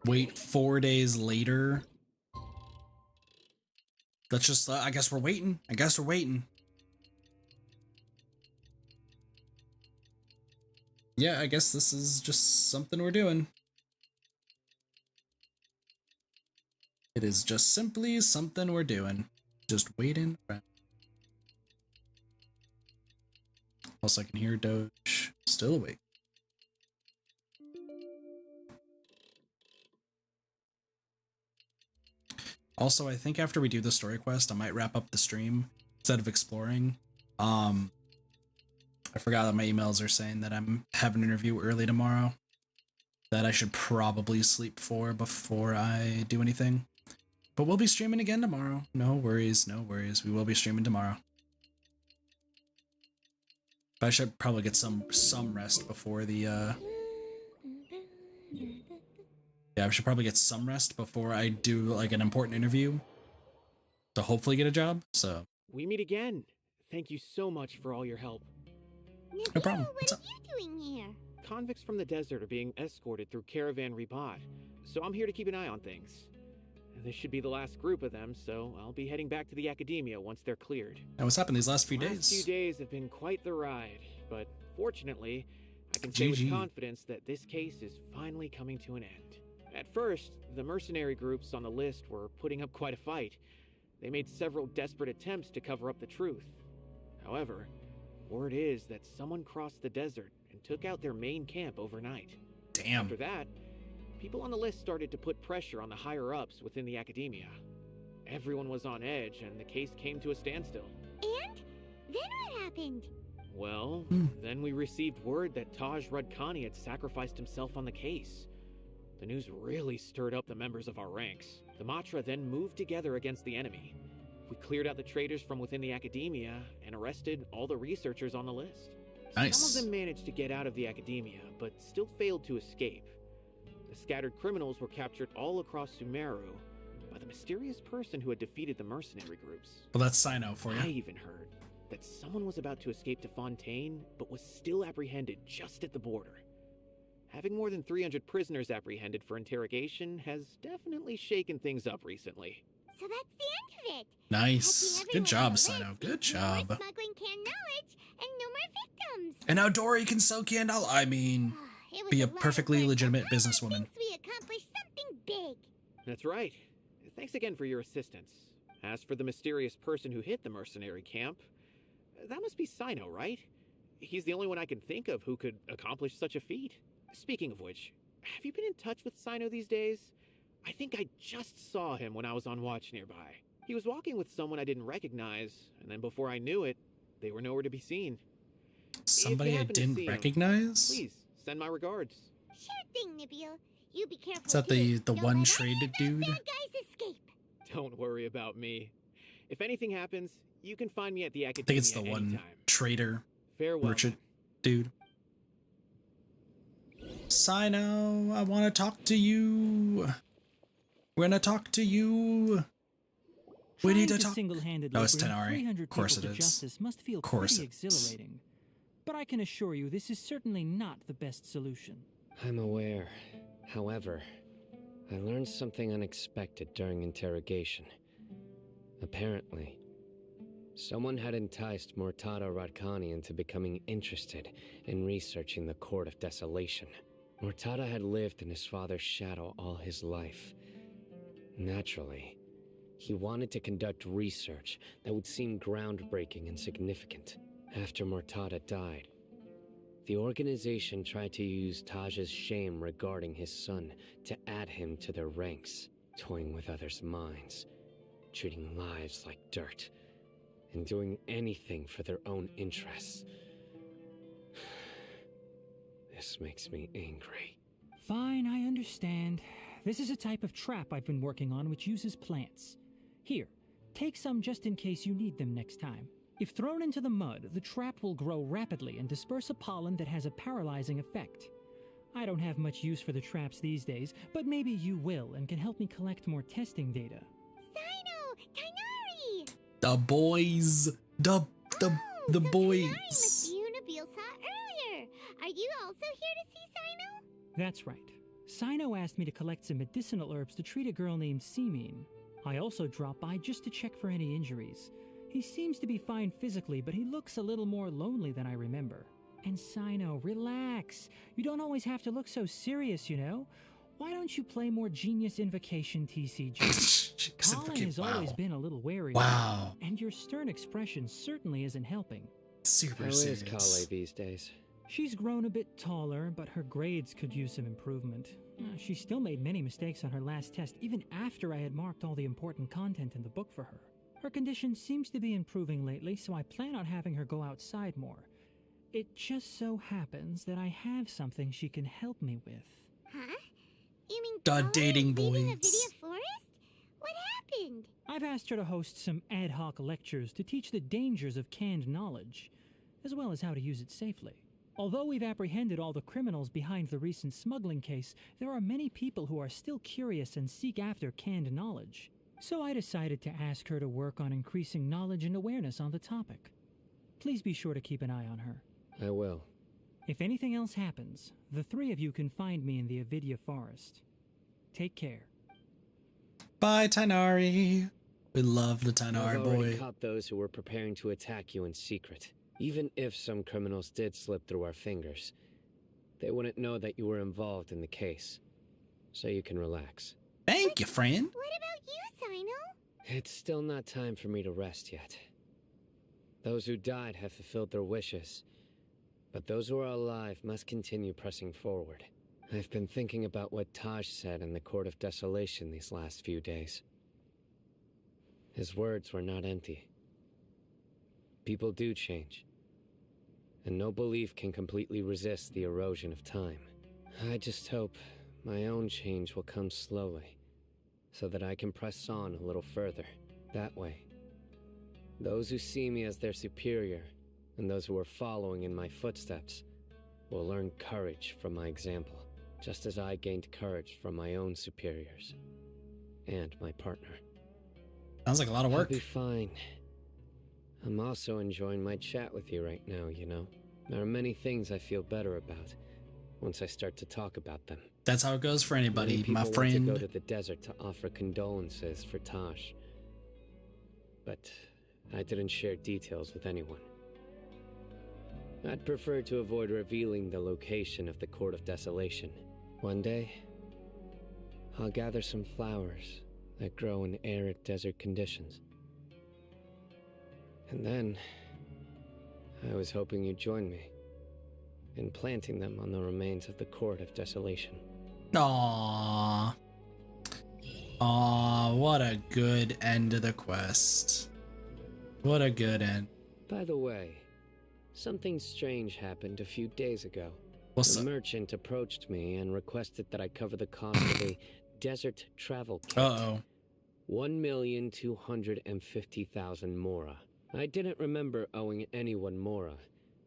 Wait 4 days later? Let's just, I guess we're waiting. I guess we're waiting. Yeah, I guess this is just something we're doing. It is just simply something we're doing. Just waiting around. Also, I can hear Doge still awake. Also, I think after we do the story quest, I might wrap up the stream instead of exploring. I forgot that my emails are saying that I'm having an interview early tomorrow that I should probably sleep for before I do anything. But we'll be streaming again tomorrow. No worries, no worries. We will be streaming tomorrow. But I should probably get some rest before the yeah, I should probably get some rest before I do like an important interview to hopefully get a job. So we meet again. Thank you so much for all your help. No problem. What are you doing here? Convicts from the desert are being escorted through Caravan Rebot, so I'm here to keep an eye on things. This should be the last group of them, so I'll be heading back to the academia once they're cleared. Now, what's happened these last few days? Last few days have been quite the ride, but fortunately, I can say with confidence that this case is finally coming to an end. At first, the mercenary groups on the list were putting up quite a fight. They made several desperate attempts to cover up the truth. However, word is that someone crossed the desert and took out their main camp overnight. Damn. After that, people on the list started to put pressure on the higher-ups within the academia. Everyone was on edge, and the case came to a standstill. And? Then what happened? Well, then we received word that Taj Rudkani had sacrificed himself on the case. The news really stirred up the members of our ranks. The Matra then moved together against the enemy. We cleared out the traitors from within the academia and arrested all the researchers on the list. Nice. Some of them managed to get out of the academia, but still failed to escape. The scattered criminals were captured all across Sumeru by the mysterious person who had defeated the mercenary groups. Well, that's Cyno for you. I even heard that someone was about to escape to Fontaine, but was still apprehended just at the border. Having more than 300 prisoners apprehended for interrogation has definitely shaken things up recently. So that's the end of it. Nice. Good job, Cyno. Good job. No more smuggling canned knowledge, and no more victims. And now Dory can sell canned knowledge. I mean, be a perfectly legitimate businesswoman. We accomplished something big. That's right. Thanks again for your assistance. As for the mysterious person who hit the mercenary camp, that must be Cyno, right? He's the only one I can think of who could accomplish such a feat. Speaking of which, have you been in touch with Cyno these days? I think I just saw him when I was on watch nearby. He was walking with someone I didn't recognize, and then before I knew it, they were nowhere to be seen. Somebody I didn't recognize? Please, send my regards. Sure thing, Nabil. You be careful. Is that the one traded dude? Bad guys escape. Don't worry about me. If anything happens, you can find me at the academia. I think it's the anytime. one trader Farewell, merchant dude. Cyno, I want to talk to you. We're gonna talk to you. We need to talk. Oh, it's Tenari. Of course it is. Justice must feel pretty exhilarating. But I can assure you this is certainly not the best solution. I'm aware. However, I learned something unexpected during interrogation. Apparently, someone had enticed Mortada Radkani into becoming interested in researching the Court of Desolation. Mortada had lived in his father's shadow all his life. Naturally, he wanted to conduct research that would seem groundbreaking and significant. After Mortada died, the organization tried to use Taj's shame regarding his son to add him to their ranks, toying with others' minds, treating lives like dirt, and doing anything for their own interests. This makes me angry. Fine, I understand. This is a type of trap I've been working on which uses plants. Here, take some just in case you need them next time. If thrown into the mud, the trap will grow rapidly and disperse a pollen that has a paralyzing effect. I don't have much use for the traps these days, but maybe you will and can help me collect more testing data. Cyno! Kainari! The boys! The boys! Must be who Nabil saw earlier. Are you also here to see Cyno? That's right. Cyno asked me to collect some medicinal herbs to treat a girl named Seemine. I also dropped by just to check for any injuries. He seems to be fine physically, but he looks a little more lonely than I remember. And Cyno, relax. You don't always have to look so serious, you know? Why don't you play more Genius Invocation TCG? Colin has always been a little wary of you, and your stern expression certainly isn't helping. How is Kale these days? She's grown a bit taller, but her grades could use some improvement. She still made many mistakes on her last test, even after I had marked all the important content in the book for her. Her condition seems to be improving lately, so I plan on having her go outside more. It just so happens that I have something she can help me with. Huh? You mean the dating leaving boys? a video forest? What happened? I've asked her to host some ad hoc lectures to teach the dangers of canned knowledge, as well as how to use it safely. Although we've apprehended all the criminals behind the recent smuggling case, there are many people who are still curious and seek after canned knowledge. So I decided to ask her to work on increasing knowledge and awareness on the topic. Please be sure to keep an eye on her. I will. If anything else happens, the three of you can find me in the Avidya Forest. Take care. Bye, Tainari. We love the Tainari I've already boy. caught those who were preparing to attack you in secret. Even if some criminals did slip through our fingers, they wouldn't know that you were involved in the case. So you can relax. Thank you, friend. What about you, Cyno? It's still not time for me to rest yet. Those who died have fulfilled their wishes, but those who are alive must continue pressing forward. I've been thinking about what Taj said in the Court of Desolation these last few days. His words were not empty. People do change, and no belief can completely resist the erosion of time. I just hope my own change will come slowly, so that I can press on a little further. That way, those who see me as their superior, and those who are following in my footsteps, will learn courage from my example, just as I gained courage from my own superiors and my partner. Sounds like a lot of work. I'll be fine. I'm also enjoying my chat with you right now, you know? There are many things I feel better about once I start to talk about them. That's how it goes for anybody, my Many people friend. want to go to the desert to offer condolences for Taj, but I didn't share details with anyone. I'd prefer to avoid revealing the location of the Court of Desolation. One day, I'll gather some flowers that grow in arid desert conditions. And then, I was hoping you'd join me in planting them on the remains of the Court of Desolation. Aww. Aww, what a good end to the quest. What a good end. By the way, something strange happened a few days ago. What's a up? merchant approached me and requested that I cover the cost of a desert travel kit. Uh-oh. 1,250,000 mora. I didn't remember owing anyone mora,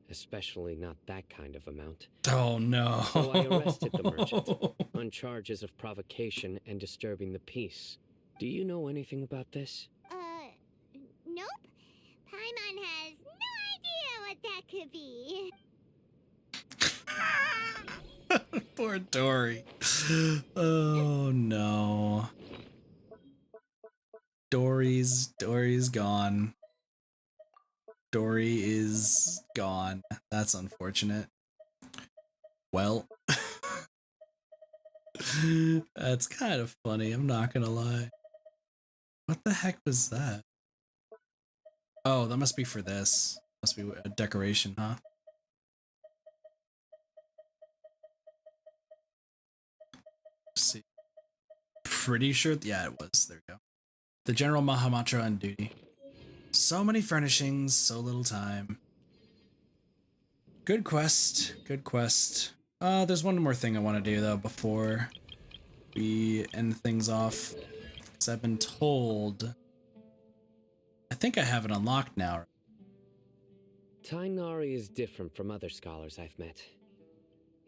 especially not that kind of amount. Oh no. So I arrested the merchant on charges of provocation and disturbing the peace. Do you know anything about this? Nope. Paimon has no idea what that could be. Poor Dory. Oh no. Dory's gone. Dory is gone. That's unfortunate. Well, that's kind of funny, I'm not gonna lie. What the heck was that? Oh, that must be for this. Must be a decoration, huh? Let's see. Pretty sure, yeah, it was. There we go. The General Mahamatra on duty. So many furnishings, so little time. Good quest, good quest. There's one more thing I want to do though before we end things off. Because I've been told, I think I have it unlocked now. Tainari is different from other scholars I've met.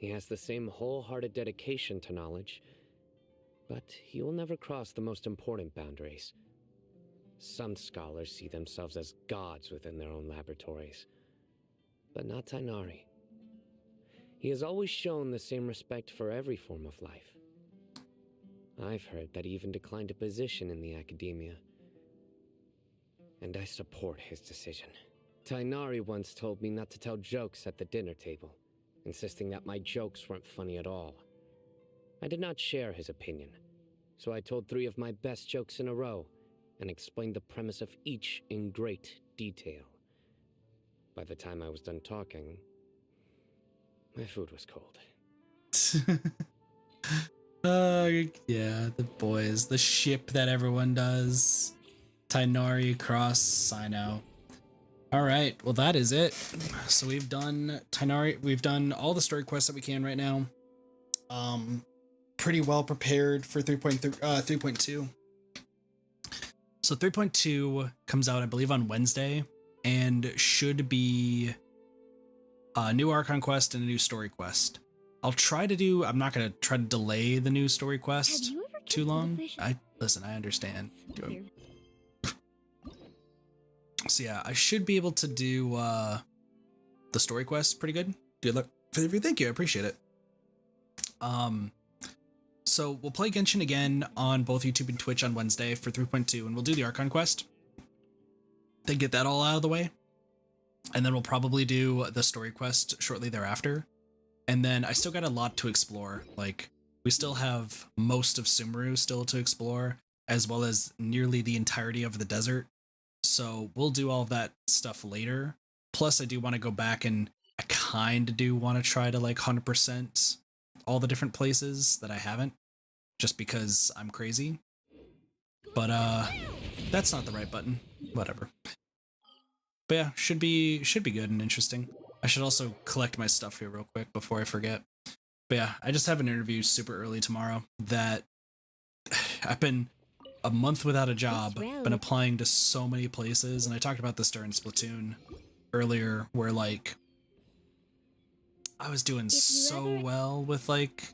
He has the same wholehearted dedication to knowledge, but he will never cross the most important boundaries. Some scholars see themselves as gods within their own laboratories, but not Tighnari. He has always shown the same respect for every form of life. I've heard that he even declined a position in the academia, and I support his decision. Tighnari once told me not to tell jokes at the dinner table, insisting that my jokes weren't funny at all. I did not share his opinion, so I told 3 of my best jokes in a row and explained the premise of each in great detail. By the time I was done talking, my food was cold. Yeah, the boys, the ship that everyone does. Tighnari cross Cyno. All right, well that is it. So we've done Tighnari, we've done all the story quests that we can right now. Pretty well prepared for 3.2. So 3.2 comes out, I believe, on Wednesday, and should be a new Archon quest and a new story quest. I'll try to do, I'm not going to try to delay the new story quest too long. Listen, I understand. So yeah, I should be able to do the story quest pretty good. Good luck. Thank you, I appreciate it. So we'll play Genshin again on both YouTube and Twitch on Wednesday for 3.2, and we'll do the Archon quest. Then get that all out of the way. And then we'll probably do the story quest shortly thereafter. And then I still got a lot to explore. Like, we still have most of Sumeru still to explore, as well as nearly the entirety of the desert. So we'll do all of that stuff later. Plus, I do want to go back and I kind of do want to try to like 100% all the different places that I haven't, just because I'm crazy. But that's not the right button. Whatever. But yeah, should be good and interesting. I should also collect my stuff here real quick before I forget. But yeah, I just have an interview super early tomorrow that I've been a month without a job, been applying to so many places, and I talked about this during Splatoon earlier, where like I was doing so well with like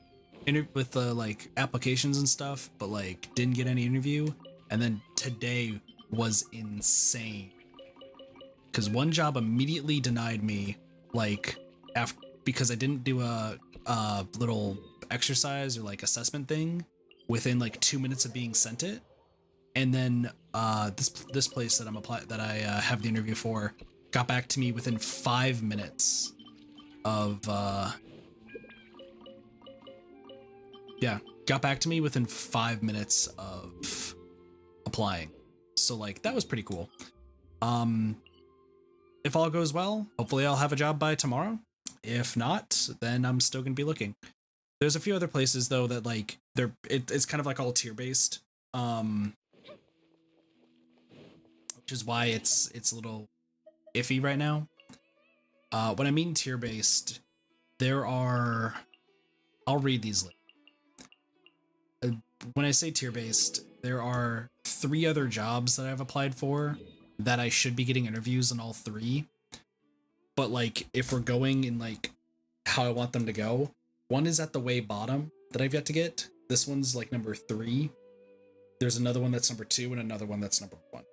with the like applications and stuff, but like didn't get any interview. And then today was insane because one job immediately denied me, like after, because I didn't do a little exercise or like assessment thing within like 2 minutes of being sent it. And then this place that I have the interview for got back to me within 5 minutes of got back to me within 5 minutes of applying. So like that was pretty cool. If all goes well, hopefully I'll have a job by tomorrow. If not, then I'm still gonna be looking. There's a few other places though that like it's kind of like all tier based. Which is why it's a little iffy right now. When I mean tier based, there are, I'll read these later. When I say tier based, there are 3 other jobs that I've applied for that I should be getting interviews on all 3. But like if we're going in like how I want them to go, one is at the way bottom that I've yet to get. This one's like number 3. There's another one that's number 2 and another one that's number 1.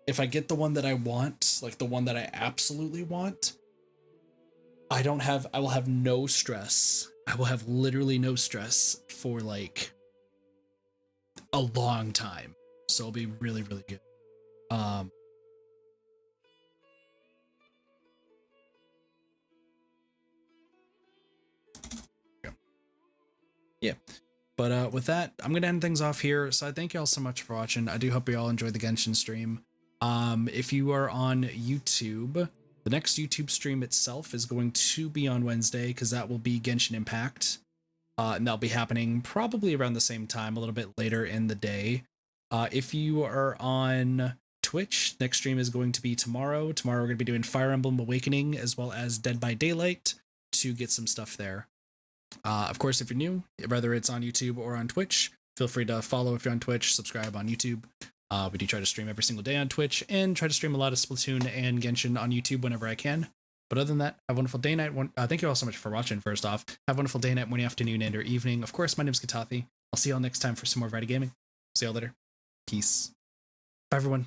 If I get the one that I want, like the one that I absolutely want, I will have no stress. I will have literally no stress for like a long time. So it'll be really, really good. Yeah. But with that, I'm going to end things off here. So I thank you all so much for watching. I do hope you all enjoyed the Genshin stream. If you are on YouTube, the next YouTube stream itself is going to be on Wednesday because that will be Genshin Impact. And that'll be happening probably around the same time, a little bit later in the day. If you are on Twitch, next stream is going to be tomorrow. Tomorrow we're going to be doing Fire Emblem Awakening as well as Dead by Daylight to get some stuff there. Of course, if you're new, whether it's on YouTube or on Twitch, feel free to follow if you're on Twitch, subscribe on YouTube. We do try to stream every single day on Twitch and try to stream a lot of Splatoon and Genshin on YouTube whenever I can. But other than that, have a wonderful day, night. Thank you all so much for watching, first off. Have a wonderful day, night, morning, afternoon, and or evening. Of course, my name is Katathi. I'll see you all next time for some more Variety Gaming. See you all later. Peace. Bye, everyone.